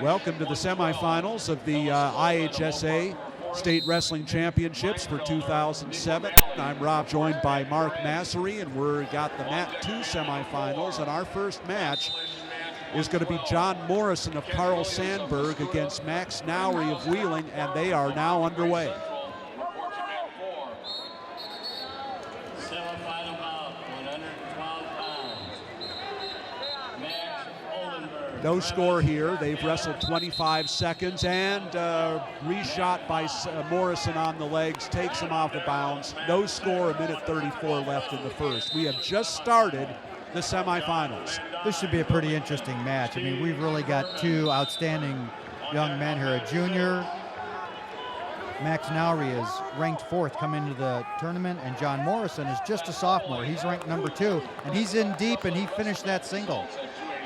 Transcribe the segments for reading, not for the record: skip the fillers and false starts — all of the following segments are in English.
Welcome to the semifinals of the IHSA State Wrestling Championships for 2007. I'm Rob, joined by Mark Massery, and we've got the MAT 2 semifinals, and our first match is going to be John Morrison of Carl Sandburg against Max Nowry of Wheeling, and they are now underway. No score here. They've wrestled 25 seconds, and reshot by Morrison on the legs, takes him off of bounds. No score, a minute 34 left in the first. We have just started the semifinals. This should be a pretty interesting match. I mean, we've really got two outstanding young men here. A junior, Max Nowry, is ranked 4th coming into the tournament, and John Morrison is just a sophomore. He's ranked number 2, and he's in deep, and he finished that single.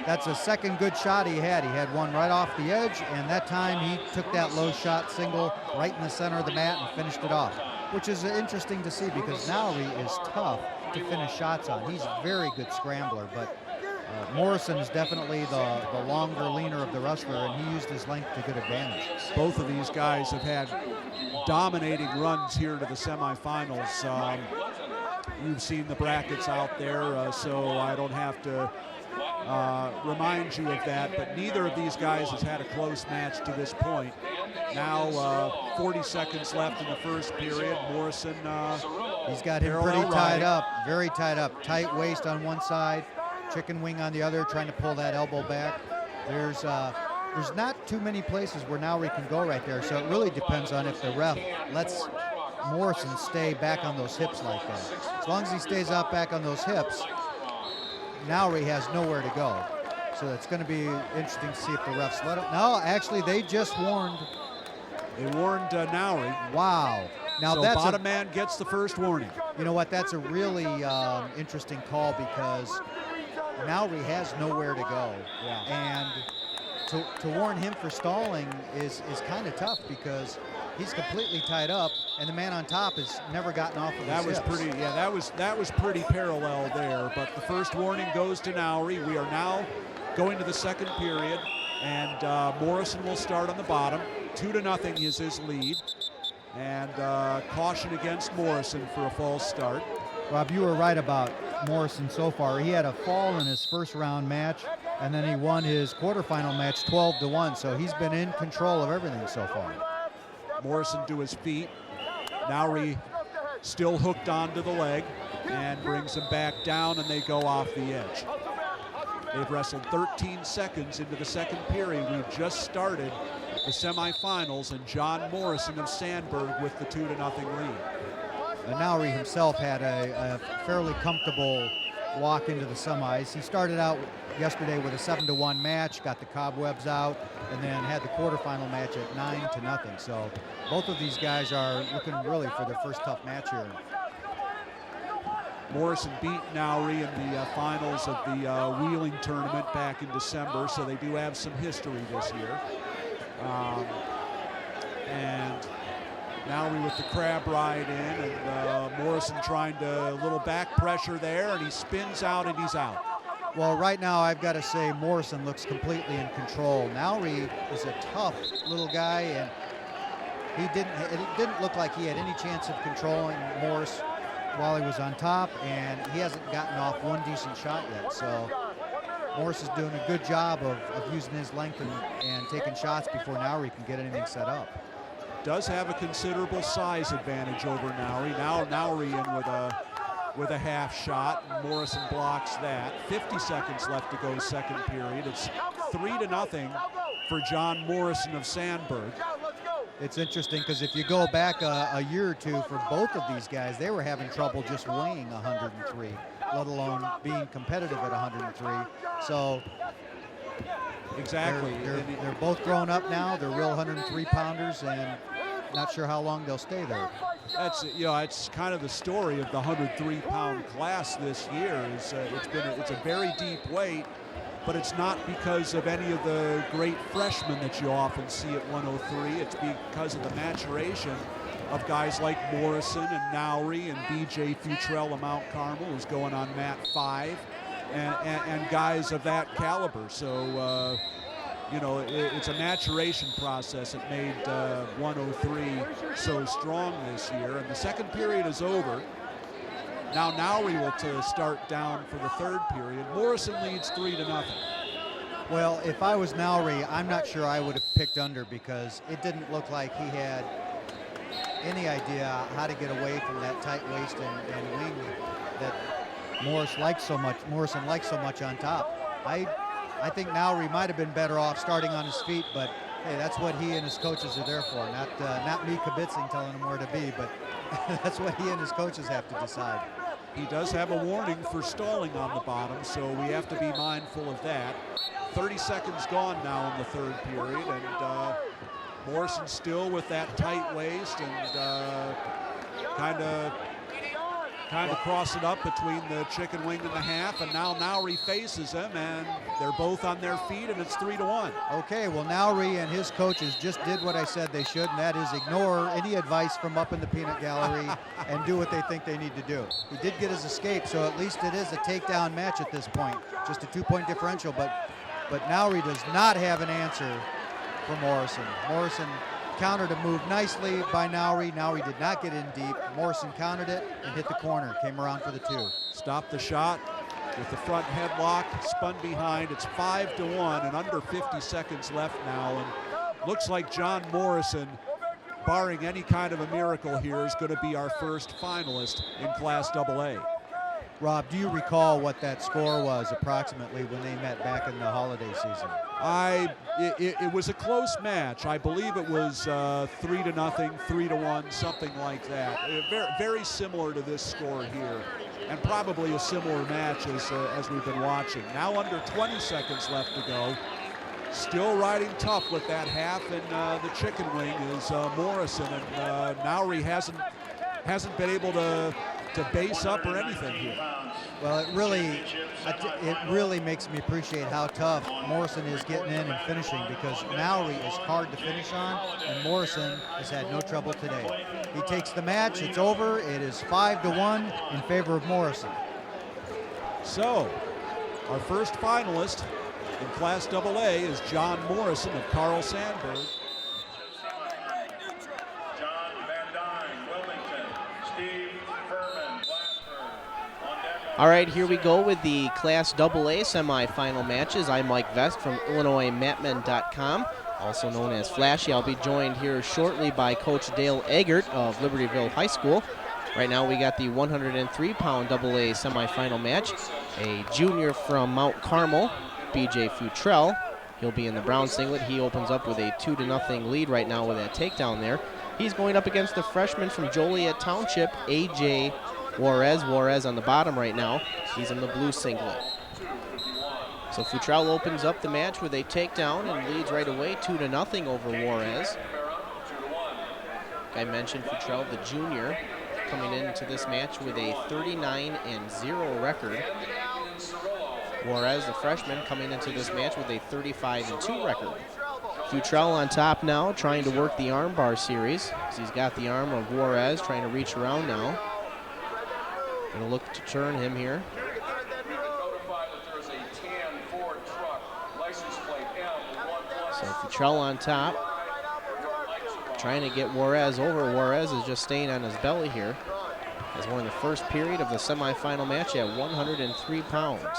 That's a second good shot he had. He had one right off the edge, and that time he took that low shot single right in the center of the mat and finished it off, which is interesting to see because Nowry is tough to finish shots on. He's a very good scrambler, but Morrison is definitely the longer, leaner of the wrestler, and he used his length to good advantage. Both of these guys have had dominating runs here to the semifinals. You've seen the brackets out there, so I don't have to remind you of that, but neither of these guys has had a close match to this point. Now 40 seconds left in the first period. Morrison, he's got him pretty tied up, very tied up. Tight waist on one side, chicken wing on the other, trying to pull that elbow back. There's not too many places where Nowry can go right there, so it really depends on if the ref lets Morrison stay back on those hips like that. As long as he stays out back on those hips, Nowry has nowhere to go. So it's going to be interesting to see if the refs let it. No, actually, they just warned. They warned Nowry. Wow. Now so that's bottom man gets the first warning. You know what? That's a really interesting call because Nowry has nowhere to go. Yeah. And to warn him for stalling is kind of tough because he's completely tied up, and the man on top has never gotten off of his hips. That was pretty parallel there. But the first warning goes to Nowry. We are now going to the second period, and Morrison will start on the bottom. 2-0 is his lead, and caution against Morrison for a false start. Rob, you were right about Morrison so far. He had a fall in his first round match, and then he won his quarterfinal match 12-1. So he's been in control of everything so far. Morrison to his feet. Nowry still hooked onto the leg and brings him back down, and they go off the edge. They've wrestled 13 seconds into the second period. We've just started the semifinals, and John Morrison of Sandburg with the 2-0 lead. And Nowry himself had a fairly comfortable walk into the semis. He started out yesterday with a 7-1 match, got the cobwebs out, and then had the quarterfinal match at 9-0. So both of these guys are looking really for their first tough match here. Morrison beat Nowry in the finals of the Wheeling tournament back in December, so they do have some history this year. And Nowry with the crab ride in, and Morrison trying to a little back pressure there, and he spins out and he's out. Well, right now I've got to say Morrison looks completely in control. Nowry is a tough little guy, and it didn't look like he had any chance of controlling Morris while he was on top, and he hasn't gotten off one decent shot yet. So Morris is doing a good job of using his length and taking shots before Nowry can get anything set up. Does have a considerable size advantage over Nowry. Now Nowry in with a half shot, and Morrison blocks that. 50 seconds left to go second period. It's 3-0 for John Morrison of Sandburg. It's interesting because if you go back a year or two for both of these guys, they were having trouble just weighing 103, let alone being competitive at 103. So exactly, they're both grown up now. They're real 103-pounders, and not sure how long they'll stay there. That's, it's kind of the story of the 103-pound class this year. It's a very deep weight, but it's not because of any of the great freshmen that you often see at 103. It's because of the maturation of guys like Morrison and Nowry and B.J. Futrell of Mount Carmel, who's going on mat 5. and guys of that caliber. So, you know, it's a maturation process that made 103 so strong this year. And the second period is over. Now Nowry will start down for the third period. Morrison leads 3-0. Well, if I was Nowry, I'm not sure I would have picked under, because it didn't look like he had any idea how to get away from that tight waist and wing that Morrison likes so much on top. I think Nowry might have been better off starting on his feet, but hey, that's what he and his coaches are there for. Not me kibitzing, telling him where to be, but that's what he and his coaches have to decide. He does have a warning for stalling on the bottom, so we have to be mindful of that. 30 seconds gone now in the third period, and Morrison still with that tight waist and kind of cross it up between the chicken wing and the half, and now Nowry faces him, and they're both on their feet, and it's 3-1. Okay, well, Nowry and his coaches just did what I said they should, and that is ignore any advice from up in the peanut gallery and do what they think they need to do. He did get his escape, so at least it is a takedown match at this point, just a 2-point differential, but Nowry does not have an answer for Morrison. Morrison countered a move nicely by Nowry. Nowry did not get in deep. Morrison countered it and hit the corner, came around for the 2. Stopped the shot with the front headlock, spun behind. It's 5-1 and under 50 seconds left now. And looks like John Morrison, barring any kind of a miracle here, is going to be our first finalist in Class AA. Rob, do you recall what that score was approximately when they met back in the holiday season? It was a close match. I believe it was 3-0, 3-1, something like that. Very, very similar to this score here, and probably a similar match as we've been watching. Now under 20 seconds left to go. Still riding tough with that half, and the chicken wing is Morrison, and Nowry hasn't been able to base up or anything here. Well, it really makes me appreciate how tough Morrison is getting in and finishing, because Nowry is hard to finish on, and Morrison has had no trouble today. He takes the match, it's over, it is 5-1 in favor of Morrison. So, our first finalist in Class AA is John Morrison of Carl Sandburg. All right, here we go with the Class AA semifinal matches. I'm Mike Vest from IllinoisMatmen.com, also known as Flashy. I'll be joined here shortly by Coach Dale Eggert of Libertyville High School. Right now we got the 103-pound AA semifinal match. A junior from Mount Carmel, BJ Futrell. He'll be in the brown singlet. He opens up with a 2-0 lead right now with that takedown there. He's going up against the freshman from Joliet Township, AJ Juarez. Juarez on the bottom right now. He's in the blue singlet. So Futrell opens up the match with a takedown and leads right away 2-0 over Juarez. Like I mentioned, Futrell, the junior, coming into this match with a 39-0 record. Juarez, the freshman, coming into this match with a 35-2 record. Futrell on top now, trying to work the arm bar series. So he's got the arm of Juarez, trying to reach around now. Going to look to turn him here. So Futrell on top, trying to get Juarez over. Juarez is just staying on his belly here, as we're in the first period of the semifinal match at 103 pounds.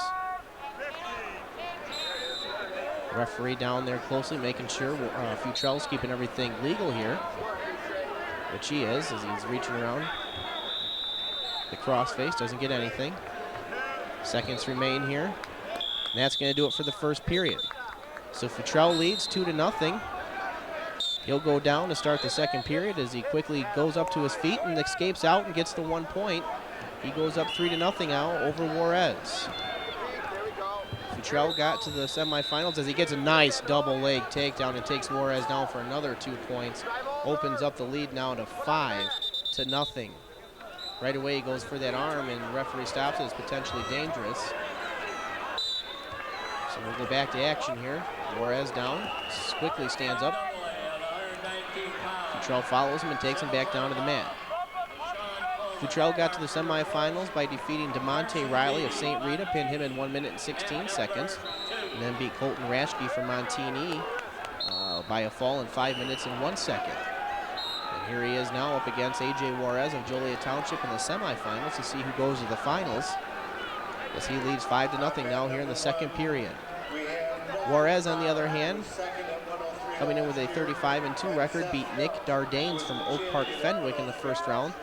Referee down there closely, making sure Futrell's keeping everything legal here, which he is, as he's reaching around. The crossface doesn't get anything. Seconds remain here. And that's going to do it for the first period. So Futrell leads 2-0. He'll go down to start the second period as he quickly goes up to his feet and escapes out and gets the 1 point. He goes up 3-0 now over Juarez. Futrell got to the semifinals as he gets a nice double leg takedown and takes Juarez down for another 2 points. Opens up the lead now to 5-0. Right away he goes for that arm, and the referee stops it. It's potentially dangerous. So we'll go back to action here. Juarez down, quickly stands up. Futrell follows him and takes him back down to the mat. Futrell got to the semifinals by defeating DeMonte Riley of St. Rita, pinned him in 1 minute and 16 seconds, and then beat Colton Raschke from Montini by a fall in 5 minutes and 1 second. And here he is now up against A.J. Juarez of Joliet Township in the semifinals to see who goes to the finals, as he leads 5-0 now here in the second period. Juarez, on the other hand, coming in with a 35-2 record, beat Nick Dardanes from Oak Park Fenwick in the first round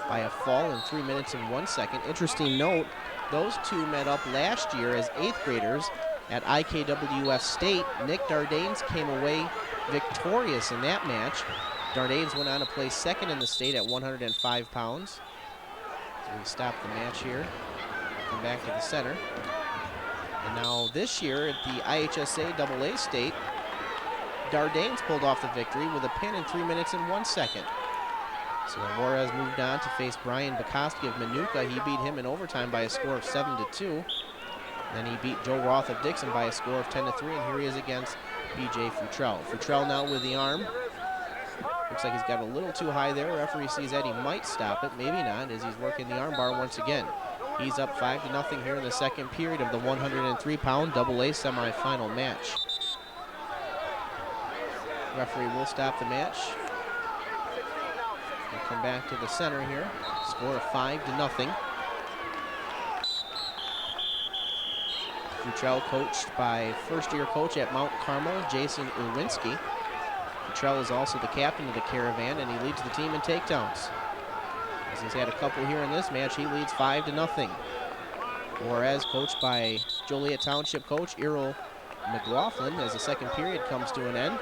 by a fall in 3 minutes and 1 second. Interesting note, those two met up last year as 8th graders at IKWF State. Nick Dardanes came away victorious in that match. Dardanes went on to place second in the state at 105 pounds. So we stop the match here, come back to the center. And now this year at the IHSA AA state, Dardanes pulled off the victory with a pin in 3 minutes and 1 second. So Juarez moved on to face Brian Bukowski of Manuka. He beat him in overtime by a score of 7-2. Then he beat Joe Roth of Dixon by a score of 10-3, and here he is against B.J. Futrell. Futrell now with the arm. Looks like he's got a little too high there. Referee sees that, he might stop it, maybe not, as he's working the arm bar once again. He's up 5-0 here in the second period of the 103-pound AA semifinal match. Referee will stop the match. We'll come back to the center here. Score of 5-0. Futrell coached by first-year coach at Mount Carmel, Jason Irwinski. Futrell is also the captain of the Caravan, and he leads the team in takedowns. As he's had a couple here in this match, he leads 5-0. Juarez, coached by Joliet Township coach Errol McLaughlin, as the second period comes to an end.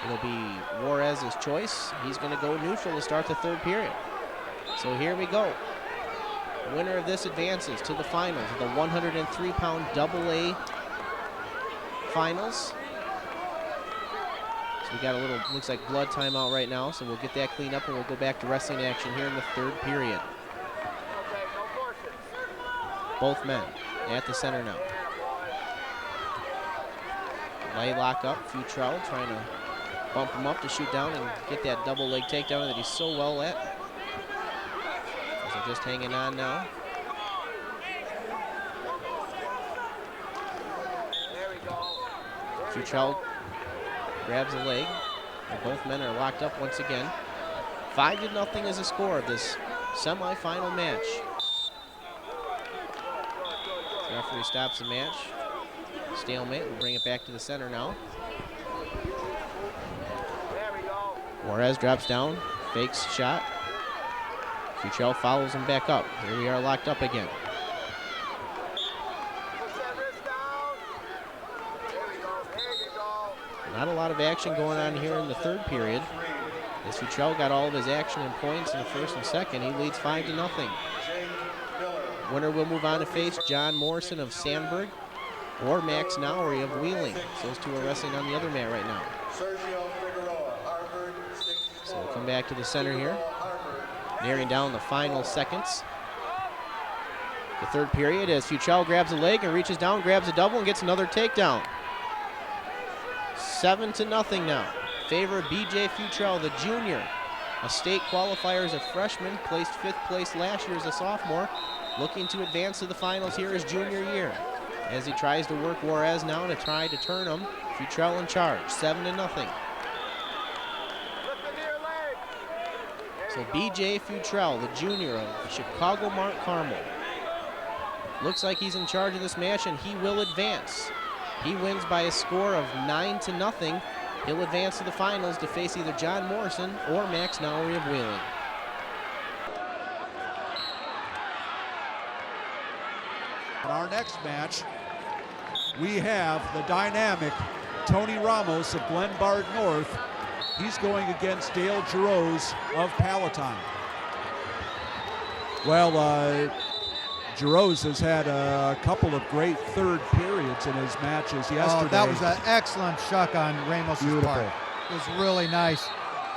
It'll be Juarez's choice. He's going to go neutral to start the third period. So here we go. The winner of this advances to the finals of the 103-pound AA finals. So we got a little, looks like blood timeout right now, so we'll get that cleaned up and we'll go back to wrestling action here in the third period. Both men at the center now. Lay lock up, Futrell trying to bump him up to shoot down and get that double leg takedown that he's so well at. As they're just hanging on now. Futrell grabs a leg, and both men are locked up once again. 5-0 is the score of this semifinal match. The referee stops the match. Stalemate. We'll bring it back to the center now. Juarez drops down, fakes shot. Futrell follows him back up. Here we are locked up again. Not a lot of action going on here in the third period. As Futrell got all of his action and points in the first and second, he leads 5-0. Winner will move on to face John Morrison of Sandburg or Max Nowry of Wheeling. So those two are wrestling on the other mat right now. So we'll come back to the center here, nearing down the final seconds. The third period as Futrell grabs a leg and reaches down, grabs a double and gets another takedown. 7-0 now. Favor of B.J. Futrell, the junior. A state qualifier as a freshman, placed 5th place last year as a sophomore, looking to advance to the finals here his junior year. As he tries to work Juarez now to try to turn him. Futrell in charge, 7-0. So B.J. Futrell, the junior of Chicago Mount Carmel, looks like he's in charge of this match and he will advance. He wins by a score of 9-0. He'll advance to the finals to face either John Morrison or Max Nowry of Wheeling. In our next match, we have the dynamic Tony Ramos of Glenbard North. He's going against Dale Giroux of Palatine. Well, Giroux has had a couple of great third periods in his matches yesterday. Oh, that was an excellent shuck on Ramos's part. It was really nice.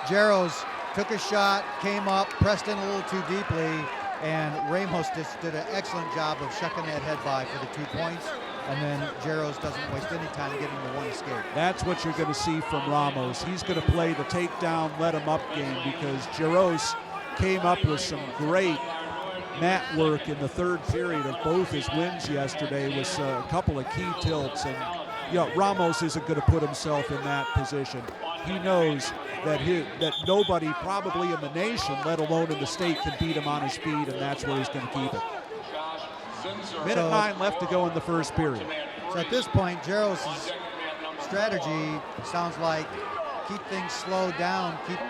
Giroux took a shot, came up, pressed in a little too deeply, and Ramos just did an excellent job of shucking that head by for the 2 points. And then Giroux doesn't waste any time getting the one escape. That's what you're going to see from Ramos. He's going to play the takedown, let him up game because Giroux came up with some great mat work in the third period of both his wins yesterday with a couple of key tilts. And Ramos isn't going to put himself in that position. He knows that nobody probably in the nation, let alone in the state, can beat him on his feet, and that's where he's going to keep it. Minute 9 left to go in the first period. So at this point, Jaros' strategy sounds like keep things slowed down, keep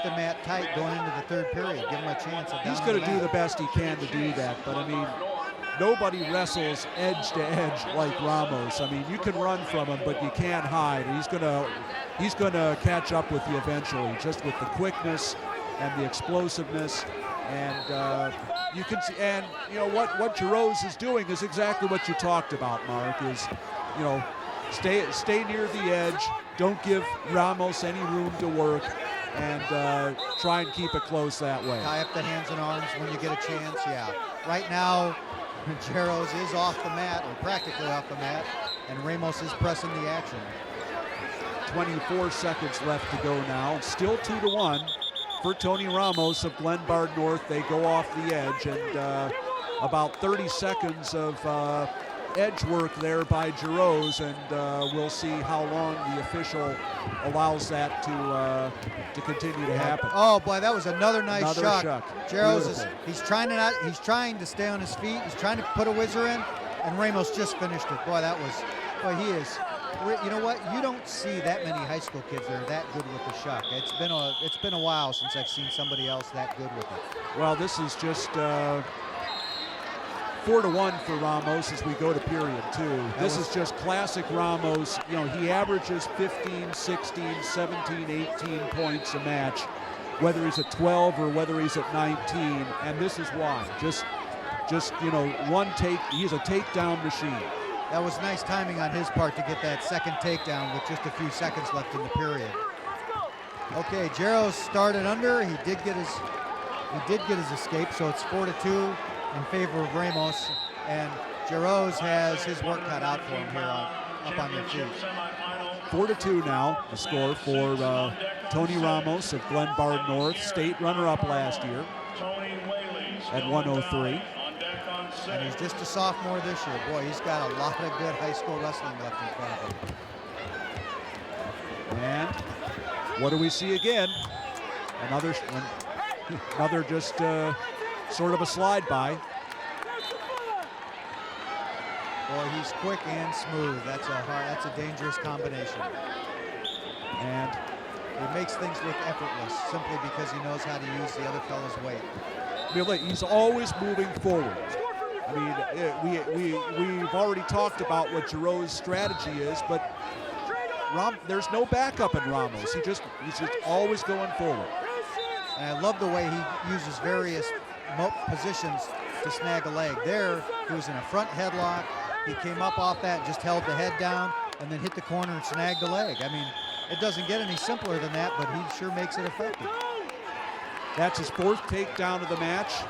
the mat tight going into the third period, give him a chance. He's going to do the best he can to do that, but I mean, nobody wrestles edge to edge like Ramos. I mean, you can run from him, but you can't hide. He's gonna catch up with you eventually, just with the quickness and the explosiveness. And you can see, and what Jaros is doing is exactly what you talked about, Mark. Is stay near the edge. Don't give Ramos any room to work, and try and keep it close that way. Tie up the hands and arms when you get a chance. Yeah. Right now, Jaros is off the mat, or practically off the mat, and Ramos is pressing the action. 24 seconds left to go now. Still 2-1 for Tony Ramos of Glenbard North. They go off the edge, and about 30 seconds of edge work there by Jaros, and we'll see how long the official allows that to continue to happen. Oh boy, that was another nice shuck. Jaros he's trying to stay on his feet. He's trying to put a whizzer in, and Ramos just finished it. He is. You know what? You don't see that many high school kids that are that good with the shuck. It's been a while since I've seen somebody else that good with it. Well, this is just 4-1 for Ramos as we go to period 2. This is just classic Ramos. He averages 15, 16, 17, 18 points a match, whether he's at 12 or whether he's at 19, and this is why. Just one take. He's a takedown machine. That was nice timing on his part to get that second takedown with just a few seconds left in the period. Okay, Jaros started under. He did get his escape, so it's 4-2 in favor of Ramos, and Jaros has his work cut out for him here up on their feet. 4-2 now, the score for Tony Ramos of Glenbard North, state runner-up last year at 103. And he's just a sophomore this year. Boy, he's got a lot of good high school wrestling left in front of him. And what do we see again? Another just sort of a slide by. Boy, he's quick and smooth. That's a dangerous combination. And he makes things look effortless simply because he knows how to use the other fellow's weight. He's always moving forward. I mean, we've already talked about what Jaros' strategy is, but there's no backup in Ramos. He's just always going forward. And I love the way he uses various positions to snag a leg. There, he was in a front headlock. He came up off that, just held the head down, and then hit the corner and snagged the leg. I mean, it doesn't get any simpler than that, but he sure makes it effective. That's his 4th takedown of the match.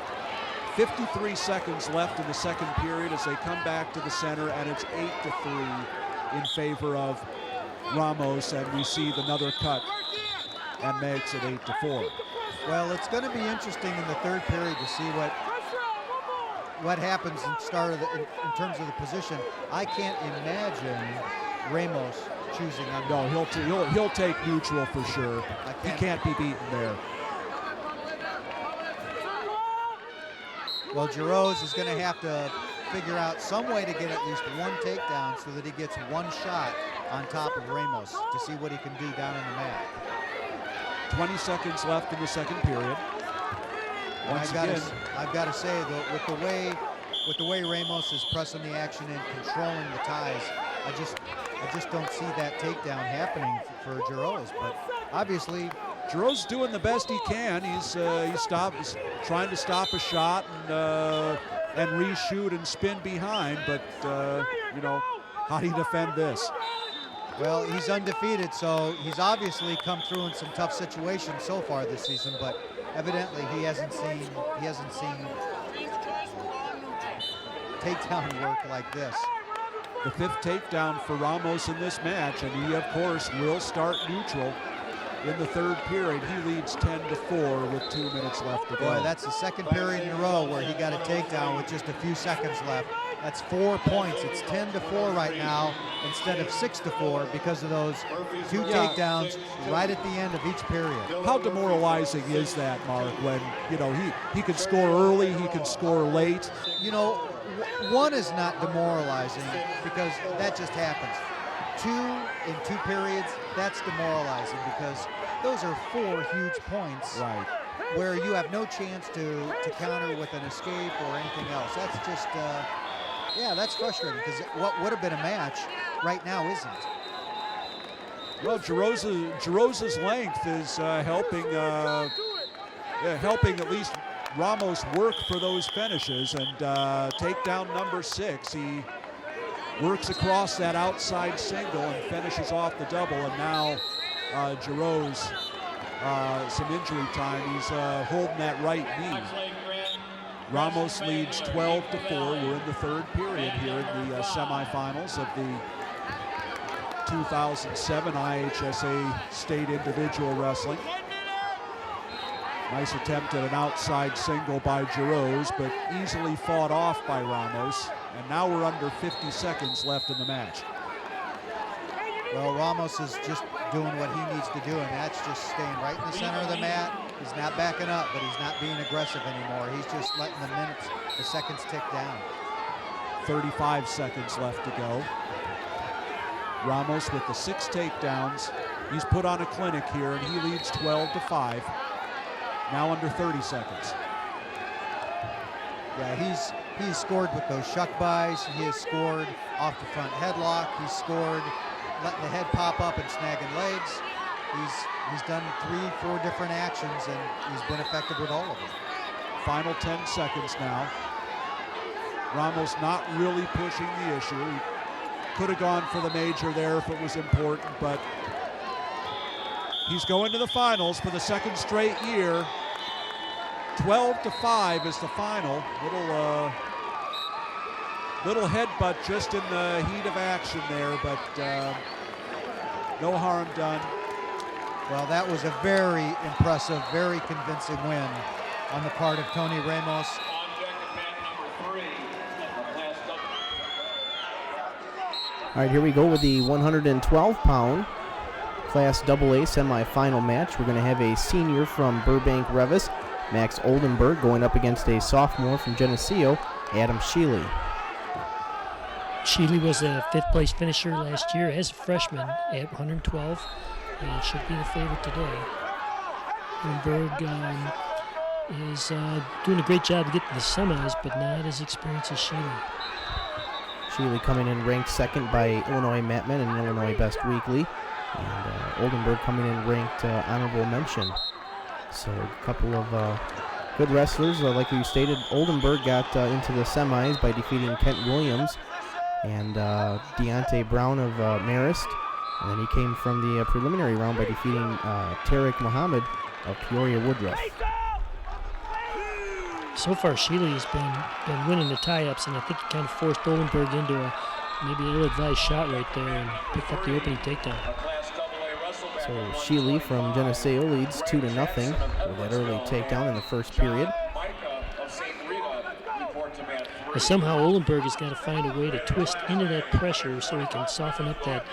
53 seconds left in the second period as they come back to the center, and it's 8-3 in favor of Ramos, and we see another cut and makes it 8-4. Well, it's going to be interesting in the third period to see what happens in terms of the position. I can't imagine Ramos choosing under. No, he'll take neutral for sure. He can't be beaten there. Well, Jaros is going to have to figure out some way to get at least one takedown so that he gets one shot on top of Ramos to see what he can do down in the mat. 20 seconds left in the second period. I've got to say, though, with the way Ramos is pressing the action and controlling the ties, I just don't see that takedown happening for Jaros. But obviously, Jaros doing the best he can. He's trying to stop a shot and reshoot and spin behind. But how do you defend this? Well, he's undefeated, so he's obviously come through in some tough situations so far this season. But evidently, he hasn't seen takedown work like this. The 5th takedown for Ramos in this match, and he, of course, will start neutral. in the third period. He leads 10-4 with 2 minutes left to go. Boy, that's the second period in a row where he got a takedown with just a few seconds left. That's 4 points. It's 10-4 right now instead of 6-4 because of those two takedowns right at the end of each period. How demoralizing is that, Mark, when, you know, he can score early, he can score late? You know, one is not demoralizing because that just happens. 2 in 2 periods, that's demoralizing because those are 4 huge points. Right. Where you have no chance to counter with an escape or anything else. That's just, yeah, that's frustrating because what would have been a match right now isn't. Well, Jarosa's length is helping at least Ramos work for those finishes, and takedown number 6. He works across that outside single and finishes off the double, and now Jaros, some injury time. He's holding that right knee. Ramos leads 12-4. We're in the third period here in the semifinals of the 2007 IHSA State Individual Wrestling. Nice attempt at an outside single by Jaros, but easily fought off by Ramos. And now we're under 50 seconds left in the match. Well, Ramos is just doing what he needs to do, and that's just staying right in the center of the mat. He's not backing up, but he's not being aggressive anymore. He's just letting the seconds tick down. 35 seconds left to go. Ramos with the 6 takedowns. He's put on a clinic here, and he leads 12-5. Now under 30 seconds. Yeah, he's scored with those shuck buys. He has scored off the front headlock. He's scored letting the head pop up and snagging legs. He's done 3-4 different actions, and he's been effective with all of them. Final 10 seconds now. Ramos not really pushing the issue. He could have gone for the major there if it was important, but he's going to the finals for the second straight year. 12-5 is the final. Little headbutt just in the heat of action there, but no harm done. Well, that was a very impressive, very convincing win on the part of Tony Ramos. All right, here we go with the 112-pound Class AA semifinal match. We're going to have a senior from Burbank Revis, Max Oldenburg, going up against a sophomore from Geneseo, Adam Sheely. Sheely was a 5th place finisher last year as a freshman at 112 and should be the favorite today. Oldenburg is doing a great job to get to the semis, but not as experienced as Sheely. Sheely coming in ranked 2nd by Illinois Matmen and Illinois Best Weekly. And Oldenburg coming in ranked honorable mention. So a couple of good wrestlers. Like you stated, Oldenburg got into the semis by defeating Kent Williams and Deontay Brown of Marist. And then he came from the preliminary round by defeating Tarek Muhammad of Peoria Woodruff. So far, Sheely has been winning the tie-ups, and I think he kind of forced Oldenburg into maybe a ill-advised shot right there and picked up the opening takedown. So Sheely from Geneseo leads 2-0 with that early takedown in the first period. But somehow Oldenburg has got to find a way to twist into that pressure so he can soften up that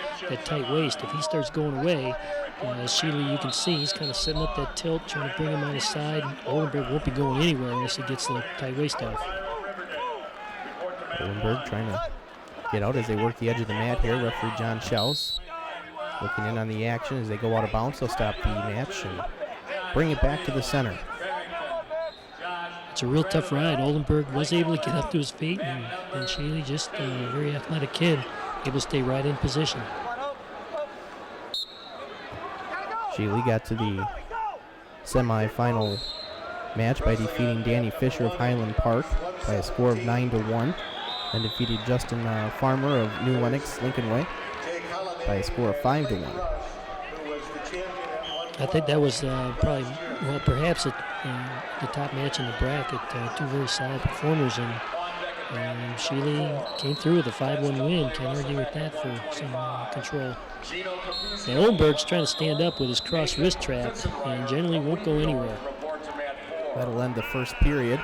tight waist. If he starts going away, Sheely, you can see he's kind of setting up that tilt, trying to bring him on his side. Oldenburg won't be going anywhere unless he gets the tight waist off. Oldenburg trying to get out as they work the edge of the mat here. Referee John Schaus looking in on the action as they go out of bounds. They'll stop the match and bring it back to the center. It's a real tough ride. Oldenburg was able to get up to his feet, and Sheely, just a very athletic kid, able to stay right in position. Sheely got to the semifinal match by defeating Danny Fisher of Highland Park by a score of 9-1. Then defeated Justin Farmer of New Lenox, Lincoln Way, by a score of 5-1. I think that was probably, perhaps the top match in the bracket. 2 very solid performers, and Sheely came through with a 5-1 win. Can't argue with that for some control. Now Oldenburg's trying to stand up with his cross wrist trap and generally won't go anywhere. That'll end the first period.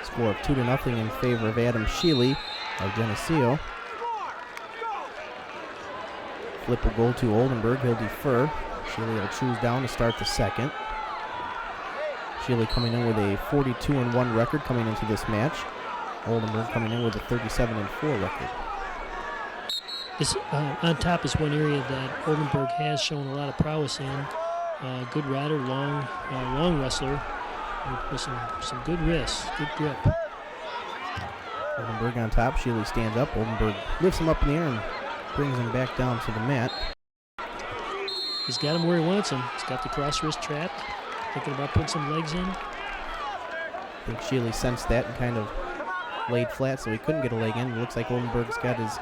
Score of 2-0 in favor of Adam Sheely of Geneseo. Flip will go to Oldenburg. He'll defer. Sheely will choose down to start the second. Sheely coming in with a 42-1 record coming into this match. Oldenburg coming in with a 37-4 record. This, on top is one area that Oldenburg has shown a lot of prowess in. Good rider, long wrestler, with some good wrists, good grip. Oldenburg on top. Sheely stands up. Oldenburg lifts him up in the air and brings him back down to the mat. He's got him where he wants him. He's got the cross wrist trap. Thinking about putting some legs in. I think Sheely sensed that and kind of laid flat, so he couldn't get a leg in. It looks like Oldenburg's got his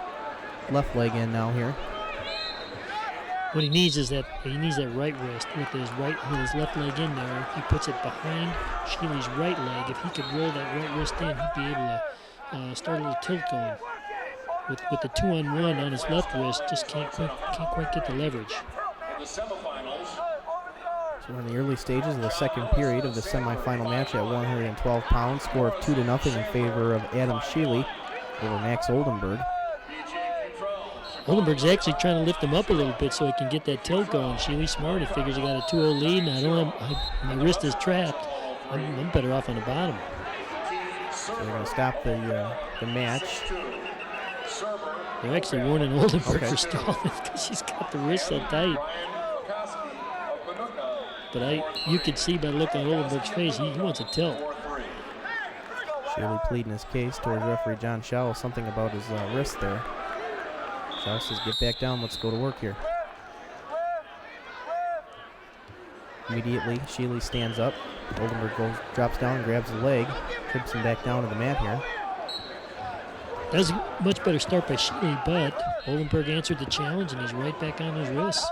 left leg in now here. What he needs is that right wrist with his left leg in there. He puts it behind Sheely's right leg. If he could roll that right wrist in, he'd be able to start a little tilt going. With the 2-on-1 on his left wrist, just can't quite get the leverage. So we're in the early stages of the second period of the semifinal match at 112 pounds. Score of 2-0 in favor of Adam Sheely over Max Oldenburg. Oldenburg's actually trying to lift him up a little bit so he can get that tilt going. Sheely's smart. He figures he got a 2-0 lead, and my wrist is trapped. I'm better off on the bottom. So they're going to stop the match. They're actually warning Oldenburg for stalling because he's got the wrist so tight. But you can see by the look on Oldenburg's face, he wants a tilt. Sheely pleading his case towards referee John Schowell, something about his wrist there. Schowell says, get back down, let's go to work here. Immediately, Sheely stands up. Oldenburg drops down and grabs the leg, trips him back down to the mat here. That was a much better start by Sheely, but Oldenburg answered the challenge, and he's right back on his wrists.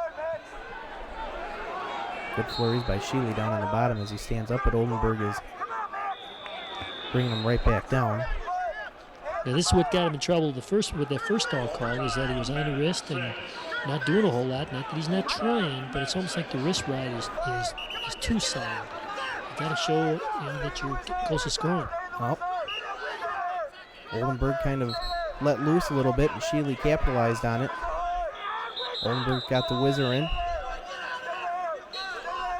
Good flurries by Sheely down on the bottom as he stands up, but Oldenburg is bringing him right back down. Now this is what got him in trouble with that first stall call, is that he was on the wrist and not doing a whole lot. Not that he's not trying, but it's almost like the wrist ride is too solid. You got to show that you're close to scoring. Well, Oldenburg kind of let loose a little bit, and Sheely capitalized on it. Oldenburg got the whizzer in.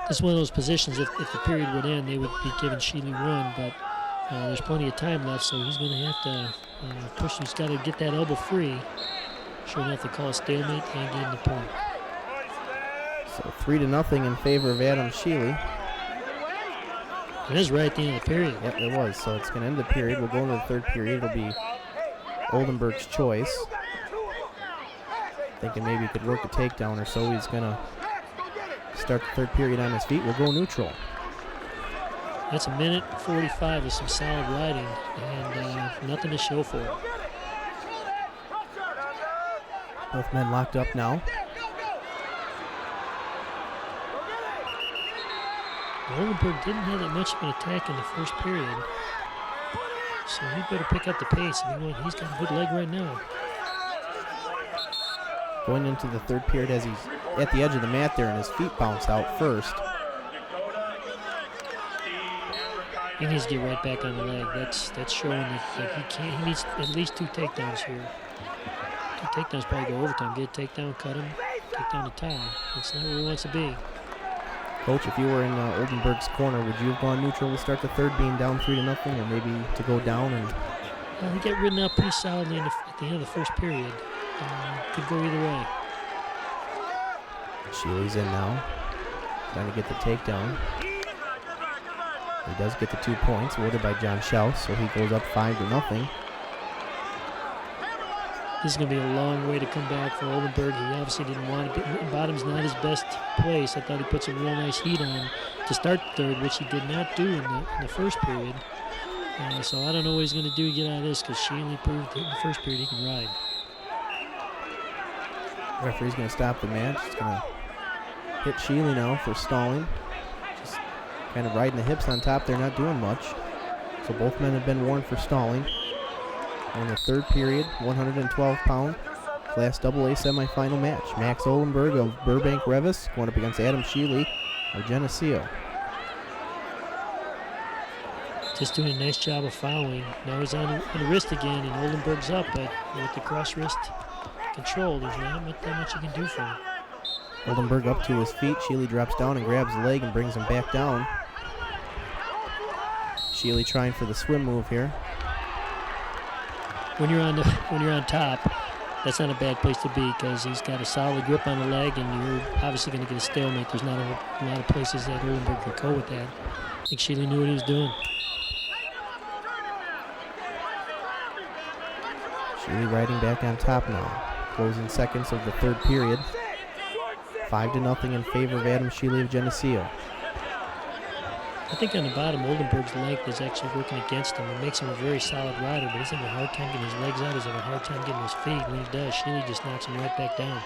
This is one of those positions, if the period would end, they would be giving Sheely one, but there's plenty of time left, so he's going to have to push. He's got to get that elbow free. Sure enough, they call a stalemate and give him the point. So 3-0 in favor of Adam Sheely. It is right at the end of the period. Yep, it was. So it's going to end the period. We'll go into the third period. It'll be Oldenburg's choice. Thinking maybe he could work a takedown or so. He's going to start the third period on his feet. We'll go neutral. That's a minute 45 with some solid riding and nothing to show for it. Both men locked up now. Oldenburg didn't have that much of an attack in the first period, so he better pick up the pace. He's got a good leg right now. Going into the third period as he's at the edge of the mat there and his feet bounced out first. He needs to get right back on the leg. That's showing that he needs at least 2 takedowns here. 2 takedowns probably go overtime. Get a takedown, cut him, take down the tie. That's not where he wants to be. Coach, if you were in Oldenburg's corner, would you have gone neutral to start the third, being down 3-0, or maybe to go down? And he got ridden out pretty solidly at the end of the first period. Could go either way. Sheely's in now, trying to get the takedown. He does get the 2 points, awarded by John Schaus, so he goes up 5-0. This is going to be a long way to come back for Oldenburg. He obviously didn't want it. Bottom's not his best place. I thought he put some real nice heat on to start the third, which he did not do in the first period. So I don't know what he's going to do to get out of this, because Sheely proved that in the first period he can ride. Referee's going to stop the match. He's going to hit Sheely now for stalling. Just kind of riding the hips on top there, not doing much. So both men have been warned for stalling. in the third period, 112-pound Class AA semifinal match. Max Olenberg of Burbank Revis going up against Adam Sheely of Geneseo. Just doing a nice job of fouling. Now he's on the wrist again, and Oldenburg's up, but with the cross wrist control, there's not that much you can do for him. Oldenburg up to his feet. Sheely drops down and grabs the leg and brings him back down. Sheely trying for the swim move here. When you're on top, that's not a bad place to be because he's got a solid grip on the leg, and you're obviously going to get a stalemate. There's not a lot of places that Oldenburg could go with that. I think Sheely knew what he was doing. Sheely riding back on top now. Closing seconds of the third period. 5-0 in favor of Adam Sheely of Geneseo. I think on the bottom, Oldenburg's length is actually working against him. It makes him a very solid rider, but he's having a hard time getting his legs out. He's having a hard time getting his feet. When he does, Sheely just knocks him right back down.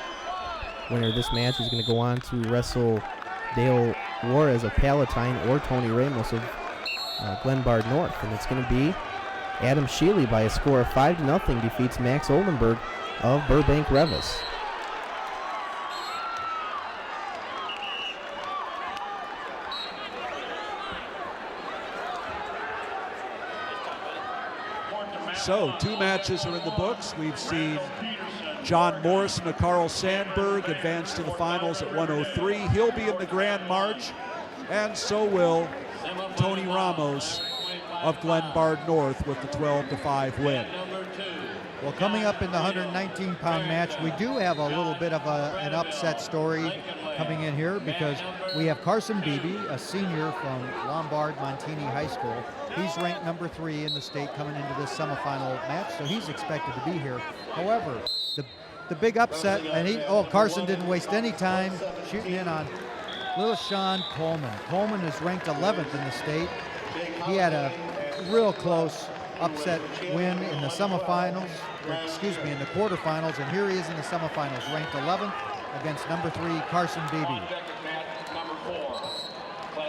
Winner of this match is going to go on to wrestle Dale Juarez of Palatine or Tony Ramos of Glenbard North. And it's going to be Adam Sheely by a score of 5-0 defeats Max Oldenburg of Burbank Revis. So 2 matches are in the books. We've seen John Morrison of Carl Sandburg advance to the finals at 103. He'll be in the Grand March, and so will Tony Ramos of Glenbard North with the 12-5 win. Well, coming up in the 119-pound match, we do have a little bit of an upset story coming in here because we have Carson Beebe, a senior from Lombard Montini High School. He's ranked number 3 in the state coming into this semifinal match, so he's expected to be here. However, the big upset, and Carson didn't waste any time shooting in on little Sean Coleman. Coleman is ranked 11th in the state. He had a real close upset win in the semifinals, in the quarterfinals, and here he is in the semifinals, ranked 11th against number 3 Carson Beebe.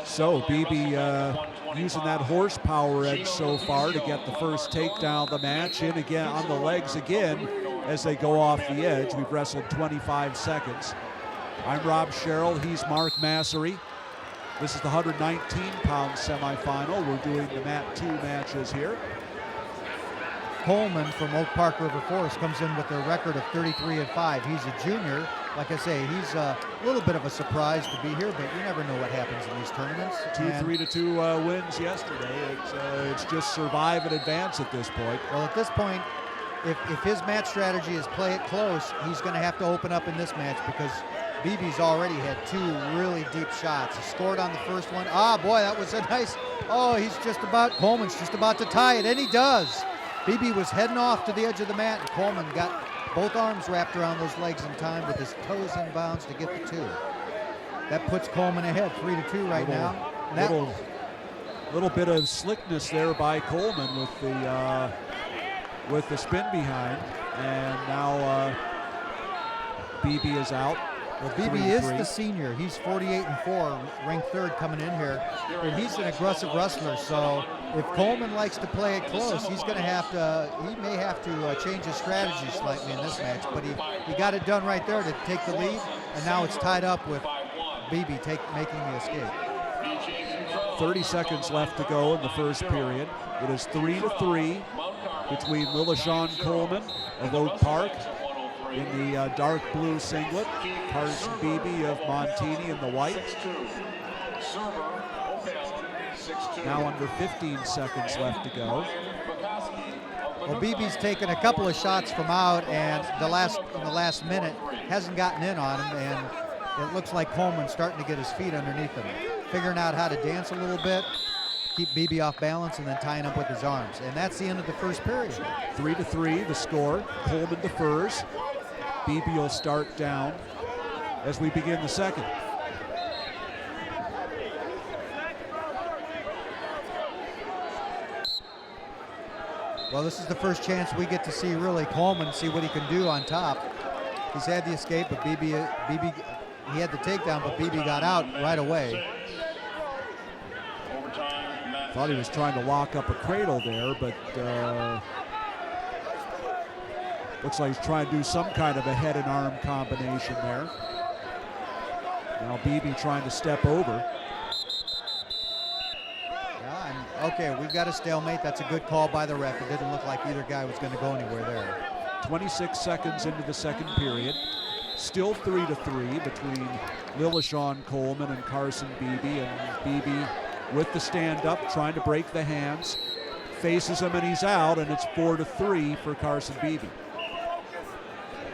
So Beebe using that horsepower edge so far to get the first takedown of the match. In again on the legs again as they go off the edge. We've wrestled 25 seconds. I'm Rob Sherrill. He's Mark Massery. This is the 119-pound semifinal. We're doing the MAT 2 matches here. Coleman from Oak Park River Forest comes in with a record of 33-5. He's a junior. Like I say, he's a little bit of a surprise to be here, but you never know what happens in these tournaments. 3-2 wins yesterday. It's just survive and advance at this point. Well, at this point, if his match strategy is play it close, he's going to have to open up in this match because Beebe's already had 2 really deep shots. He scored on the first one. Ah, boy, that was a nice. Oh, Coleman's just about to tie it, and he does. Beebe was heading off to the edge of the mat, and Coleman got both arms wrapped around those legs in time with his toes in bounds to get the 2. That puts Coleman ahead, 3-2 right now. Little bit of slickness there by Coleman with the spin behind, and now Beebe is out. Well, Beebe is the senior. He's 48-4, ranked 3rd coming in here, and he's an aggressive wrestler. So if Coleman likes to play it close, he may have to change his strategy slightly in this match. But he got it done right there to take the lead, and now it's tied up with Beebe making the escape. 30 seconds left to go in the first period. It is 3-3 between Lilashawn Coleman of Oak Park in the dark blue singlet, Carson Beebe of Montini in the white. Now under 15 seconds left to go. Well, Beebe's taken a couple of shots from out, and in the last minute hasn't gotten in on him, and it looks like Coleman's starting to get his feet underneath him, figuring out how to dance a little bit, keep Beebe off balance, and then tying up with his arms. And that's the end of the first period. 3-3 the score. Coleman defers. Beebe will start down as we begin the second. Well, this is the first chance we get to see really Coleman, see what he can do on top. He's had the escape, but Beebe he had the takedown, but Beebe got out right away. Thought he was trying to lock up a cradle there, but Looks like he's trying to do some kind of a head and arm combination there. Now Beebe trying to step over. Yeah, and okay, we've got a stalemate. That's a good call by the ref. It didn't look like either guy was going to go anywhere there. 26 seconds into the second period. Still 3-3 between Lillishon Coleman and Carson Beebe. And Beebe with the stand-up, trying to break the hands. Faces him and he's out, and it's 4-3 for Carson Beebe.